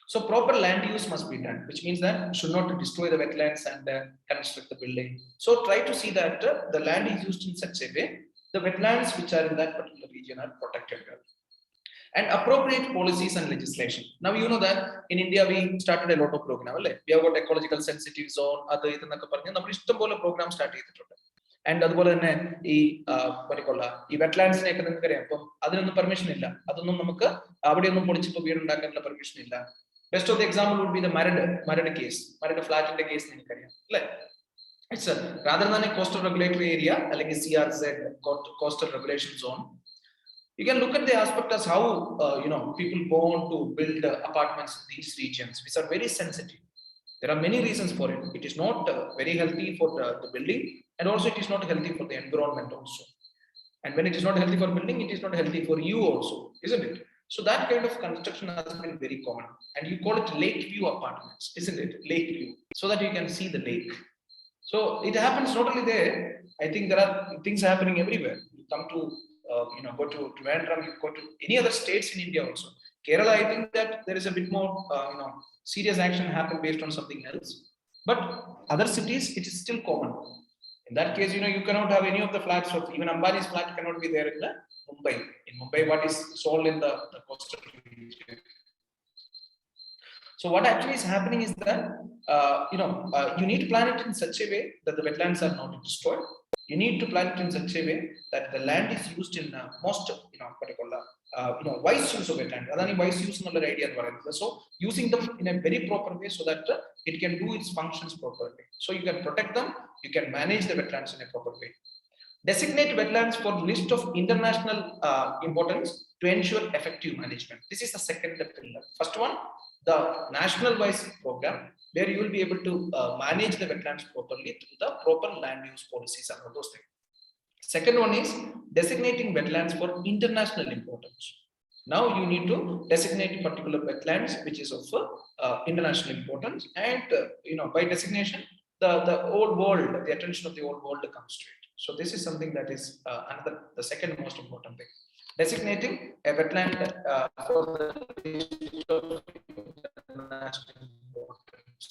So proper land use must be done, which means that you should not destroy the wetlands and construct the building. So try to see that the land is used in such a way, the wetlands which are in that particular region are protected. And appropriate policies and legislation. Now you know that in India we started a lot of programs. We have got ecological sensitive zone, program started. And that's why wetlands permission permission. Best of the example would be the Marad case, Marad flat in the case. It's rather than a coastal regulatory area, like a CRZ coastal regulation zone. You can look at the aspect as how people go on to build apartments in these regions, which are very sensitive. There are many reasons for it. It is not very healthy for the building, and also it is not healthy for the environment also. And when it is not healthy for building, it is not healthy for you also, isn't it? So that kind of construction has been very common, and you call it lake view apartments, isn't it? Lake view, so that you can see the lake. So it happens not only there. I think there are things happening everywhere. You come to go to Trivandrum, you go to any other states in India also. Kerala, I think that there is a bit more serious action happen based on something else. But other cities, it is still common. In that case, you cannot have any of the flats of even Ambani's flat cannot be there in the Mumbai. In Mumbai, what is sold in the coastal region. So what actually is happening is that you need to plan it in such a way that the wetlands are not destroyed. You need to plan it in such a way that the land is used in most particular wise use of wetland. That's wise use another idea. So using them in a very proper way so that it can do its functions properly. So you can protect them, you can manage the wetlands in a proper way. Designate wetlands for list of international importance to ensure effective management. This is the second pillar. First one, the national wise program, where you will be able to manage the wetlands properly through the proper land use policies and all those things. Second one is designating wetlands for international importance. Now you need to designate particular wetlands which is of international importance, and by designation, the whole world, the attention of the whole world comes to it. So this is something that is the second most important thing. Designating a wetland for the international importance.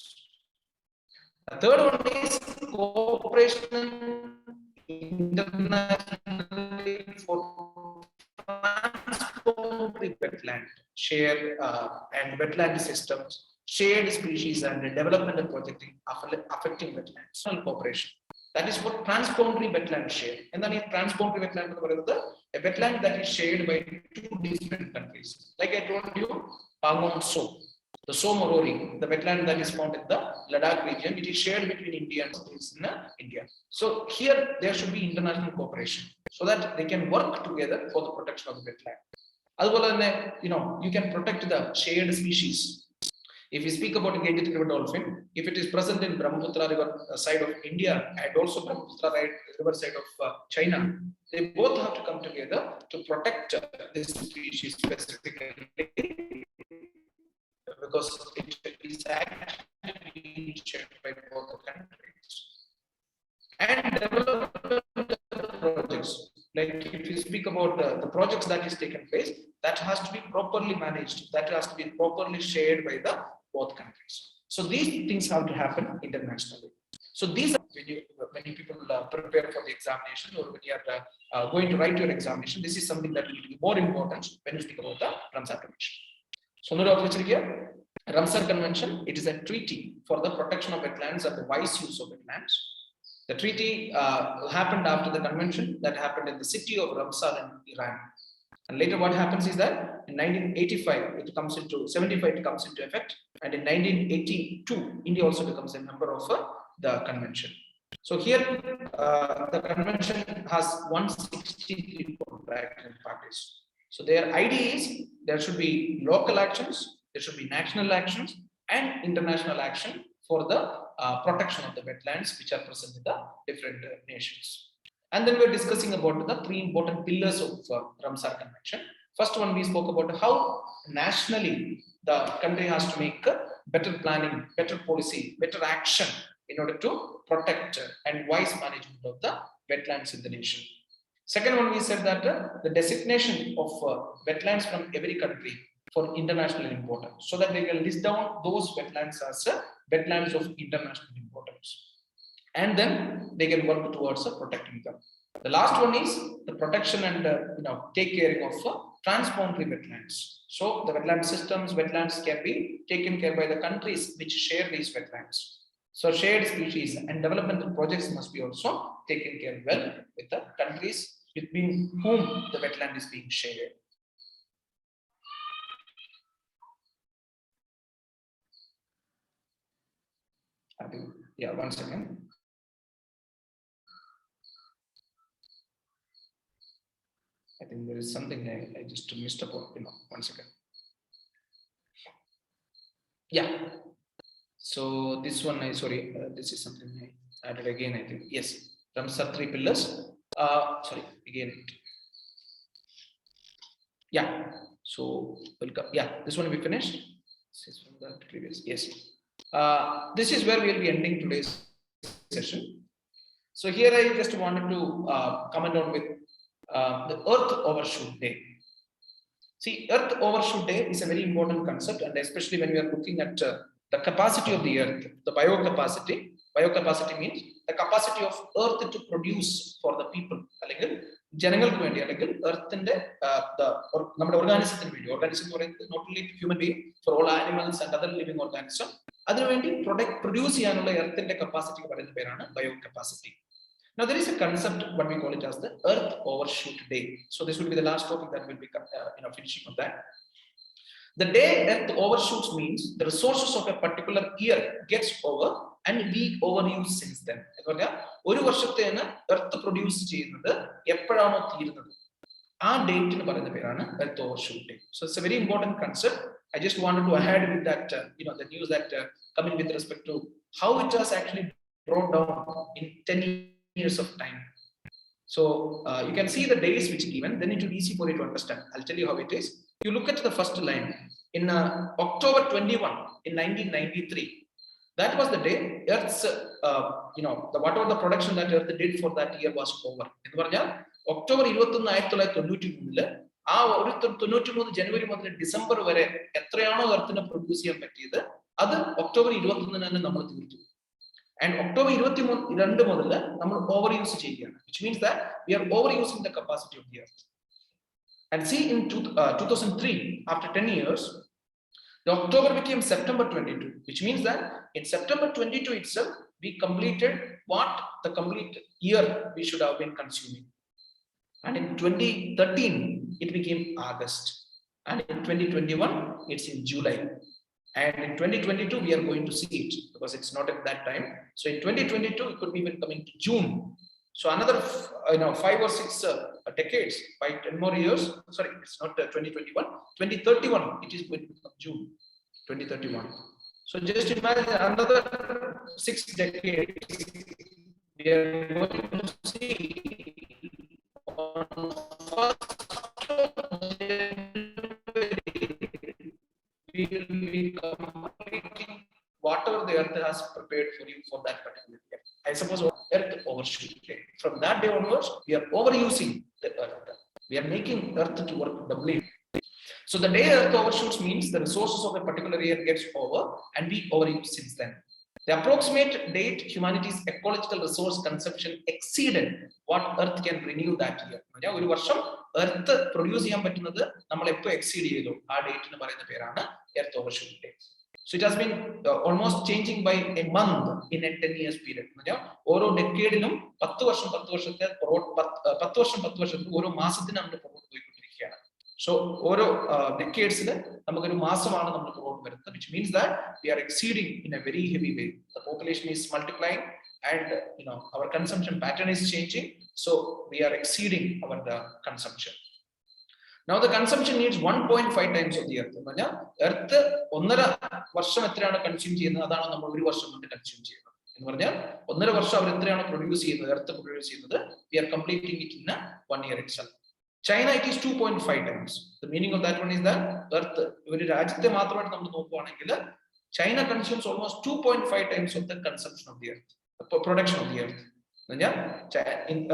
The third one is cooperation internationally for transboundary wetland share and wetland systems, shared species and development and projecting affecting wetlands. Cooperation. That is what transboundary wetland share. And then transboundary wetland, a wetland that is shared by two different countries. Like I told you, Pangong So. The Somorori, the wetland that is found in the Ladakh region, it is shared between India and India. So here there should be international cooperation so that they can work together for the protection of the wetland. You can protect the shared species. If we speak about Ganges river dolphin, if it is present in Brahmaputra river side of India and also Brahmaputra river side of China, they both have to come together to protect this species specifically, because it is actually shared by both the countries. And development projects, like if you speak about the projects that is taken place, that has to be properly managed, that has to be properly shared by the both countries. So these things have to happen internationally. So these are when you people prepare for the examination, or when you are going to write your examination, this is something that will be more important when you speak about the Ramsar Convention. So Ramsar Convention, it is a treaty for the protection of wetlands and the wise use of wetlands. The treaty happened after the convention that happened in the city of Ramsar in Iran. And later what happens is that in 1985, it comes into 75, it comes into effect. And in 1982, India also becomes a member of the convention. So here, the convention has 163 contracting parties. So their idea is there should be local actions, there should be national actions, and international action for the protection of the wetlands which are present in the different nations. And then we're discussing about the three important pillars of Ramsar Convention. First one, we spoke about how nationally the country has to make better planning, better policy, better action in order to protect and wise management of the wetlands in the nation. Second one, we said that the designation of wetlands from every country for international importance, so that they can list down those wetlands as wetlands of international importance, and then they can work towards protecting them. The last one is the protection and take care of transboundary wetlands. So the wetland systems, wetlands can be taken care by the countries which share these wetlands. So shared species and developmental projects must be also taken care well with the countries between whom the wetland is being shared. Yeah, one second. I think there is something I just missed about, 1 second. Yeah. So this one, this is something I added again, I think. Yes, Ramsar 3 pillars. Again. Yeah. So welcome. Yeah, this one we finished. This is from the previous. Yes. This is where we will be ending today's session. So here I just wanted to comment on with the Earth Overshoot Day. See, Earth Overshoot Day is a very important concept, and especially when we are looking at the capacity of the Earth, the biocapacity. Biocapacity means the capacity of Earth to produce for the people. ജനങ്ങൾക്ക് വേണ്ടി അല്ലെങ്കിൽ എർത്തിന്റെ നമ്മുടെ ഓർഗാനിസത്തിന് വേണ്ടി, organism എന്ന് പറയുന്നത് not only human being, for all animals and other living organism, അതിനുവേണ്ടി produce ചെയ്യാനുള്ള എർത്തിന്റെ കപ്പാസിറ്റിക്ക് പറയുന്ന പേരാണ് bio capacity. Now there is a concept what we call it as the Earth Overshoot Day. So this will be the last topic that will be finishing on that. The day Earth overshoots means the resources of a particular year gets over and we overuse since then. ഒരു വർഷത്തേന് earth produce ചെയ്യുന്നത് എപ്പോഴാണോ തീരുന്നത് ആ ഡേറ്റിന് പറയുന്ന പേരാണ് Earth Overshoot Day. So it's a very important concept. I just wanted to add with that the news that coming with respect to how it was actually brought down in 10 years of time. So you can see the days which given, then it will be easy for you to understand. I'll tell you how it is. You look at the first line in October 21 in 1993. That was the day Earth's whatever the production that Earth did for that year was over. എന്ന് പറഞ്ഞാൽ October 21 1993 ആ ഒരു 93 ജനുവരി മുതൽ December വരെ എത്രയാണോ എർത്തിന് produce ചെയ്യാൻ പറ്റിയത് അത് ഒക്ടോബർ 21 തന്നെ നമ്മൾ തീർത്തു. And October 22 മുതൽ നമ്മൾ overuse ചെയ്യുകയാണ്, which means that we are overusing the capacity of the earth. And see, in 2003, after 10 years, the October became September 22, which means that in September 22 itself, we completed what the complete year we should have been consuming. And in 2013, it became August. And in 2021, it's in July. And in 2022, we are going to see it because it's not at that time. So in 2022, it could be even coming to June. So another 5 or 6 decades, by 10 more years. Sorry, it's not 2021. 2031, it is going to become June 2031. So just imagine another 6 decades. We are going to see on 1st of January, we will be completing whatever the earth has prepared for you for that particular year. I suppose earth overshoot. From that day onwards, we are overusing the earth. We are making earth to work doubly. So the day earth overshoots means the resources of a particular year gets over and we overuse since then. The approximate date humanity's ecological resource consumption exceeded what earth can renew that year. ഒരു വർഷം earth produce ചെയ്യാൻ പറ്റുന്നത് നമ്മൾ എപ്പോൾ exceed ചെയ്തു ആ ഡേറ്റിന് പറയുന്ന പേരാണ് earth overshoot day. So it has been almost changing by a month in a 10 years period. ഓരോ ഡെക്കേഡിലും 10 വർഷത്തിൽ ഓരോ മാസത്തിന് നമ്മൾ പുറകോട്ട് പോയിക്കൊണ്ടിരിക്കുകയാണ്. So ഓരോ decades നമുക്കൊരു മാസമാണ് നമ്മൾ പുറകോട്ട് വരുന്നത്, which means that we are exceeding in a very heavy way. The population is multiplying and our consumption pattern is changing. So we are exceeding our consumption. Now the consumption needs 1.5 times of the earth. Earth 1.5 വർഷം എത്രയാണ് consume ചെയ്യുന്നത് അതാണ് നമ്മൾ ഒരു വർഷം കൊണ്ട് consume ചെയ്യുന്നത് എന്ന് പറഞ്ഞാൽ 1.5 വർഷം അവർ എത്രയാണ് പ്രൊഡ്യൂസ് ചെയ്യുന്നത് എർത്ത് പ്രൊഡ്യൂസ് ചെയ്യുന്നത് we are completing it in 1 year itself. China, it is 2.5 times. The meaning of that one is that earth ഒരു രാജ്യത്തെ മാത്രമായിട്ട് നമ്മൾ നോക്കുകയാണെങ്കിൽ China consumes almost 2.5 times of the consumption of the earth, the production of the earth.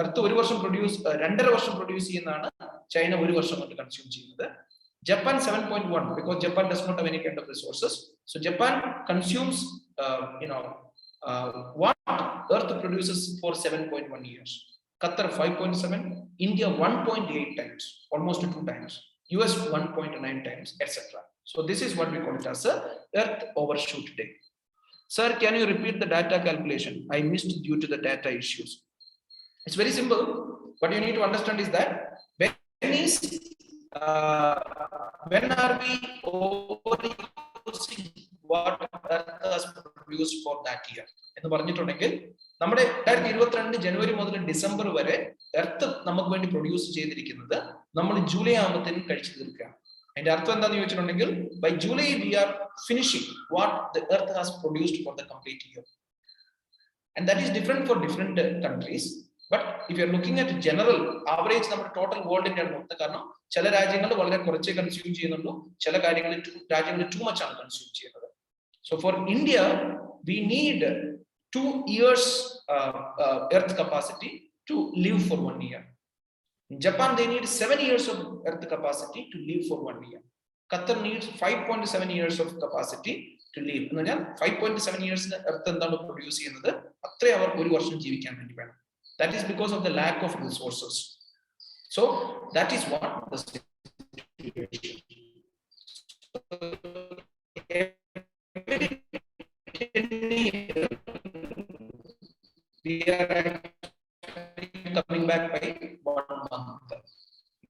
Earth ഒരു വർഷം produce 2.5 വർഷം produce ചെയ്യുന്നതാണ് China ഒരു വർഷം കൊണ്ട് കൺസ്യൂം ചെയ്യുന്നത്. Japan 7.1 because Japan does not have any kind of resources. So Japan consumes what earth produces for 7.1 years. Qatar 5.7, India 1.8 times, almost 2 times, US 1.9 times, etc. So this is what we call it as a earth overshoot day. Sir, can you repeat the data calculation? I missed due to the data issues. It's very simple. What you need to understand is that when are we overusing what earth has produced for that year? എന്ന് പറഞ്ഞിട്ടുണ്ടെങ്കിൽ നമ്മുടെ 2022 ജനുവരി മുതൽ December വരെ earth നമുക്ക് വേണ്ടി produce ചെയ്തിരിക്കുന്നത് നമ്മൾ July ആകുമ്പോഴത്തേനും കഴിച്ചു തീർക്കുകയാണ്. അതിന്റെ അർത്ഥം എന്താണെന്ന് ചോദിച്ചിട്ടുണ്ടെങ്കിൽ by July we are finishing what the earth has produced for the complete year, and that is different for different countries. But if you are looking at general average, നമ്മുടെ total വേൾഡിന്റെ ആണ് നോക്കുന്നത്. കാരണം ചില രാജ്യങ്ങൾ വളരെ കുറച്ചേ കൺസ്യൂം ചെയ്യുന്നുള്ളൂ, ചില രാജ്യങ്ങളിൽ too much ആണ് കൺസ്യൂം ചെയ്യുന്നത്. So for India we need 2 years earth capacity to live for 1 year. In Japan, they need 7 years of earth capacity to live for 1 year. Qatar needs 5.7 years of capacity to live. 5.7 years earth എന്താണ് produce ചെയ്യുന്നത് അത്രേ അവർക്ക് ഒരു വർഷം ജീവിക്കാൻ വേണ്ടി വേണം. That is because of the lack of resources. So that is what the situation. We are coming back by 1 month.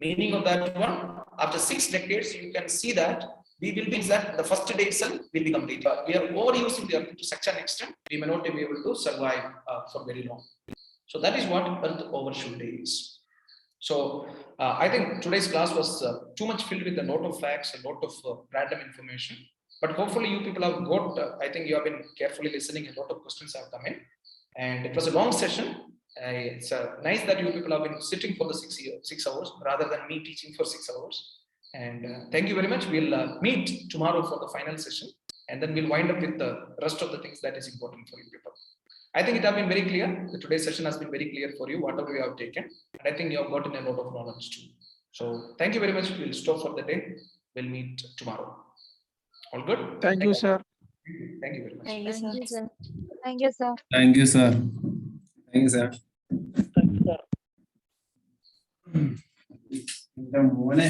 Meaning of that one, after 6 decades, you can see that we will be that the first day itself will be completed. We are overusing the earth to such an extent we may not be able to survive for very long. So that is what earth overshoot day is. So I think today's class was too much filled with a lot of facts, a lot of random information. But hopefully you people have got, I think you have been carefully listening, a lot of questions have come in. And it was a long session. It's nice that you people have been sitting for the 6 hours rather than me teaching for 6 hours. And thank you very much. We'll meet tomorrow for the final session. And then we'll wind up with the rest of the things that is important for you people. I think it has been very clear. Today's session has been very clear for you, whatever you have taken. And I think you have gotten a lot of knowledge too. So thank you very much. We'll stop for the day. We'll meet tomorrow. All good? Thank you, sir. Thank you very much. Thank you, Thank you, sir. sir. Thank you, sir. Thank you, sir. Thank you, sir. Thank you, sir. എന്റെ മോനെ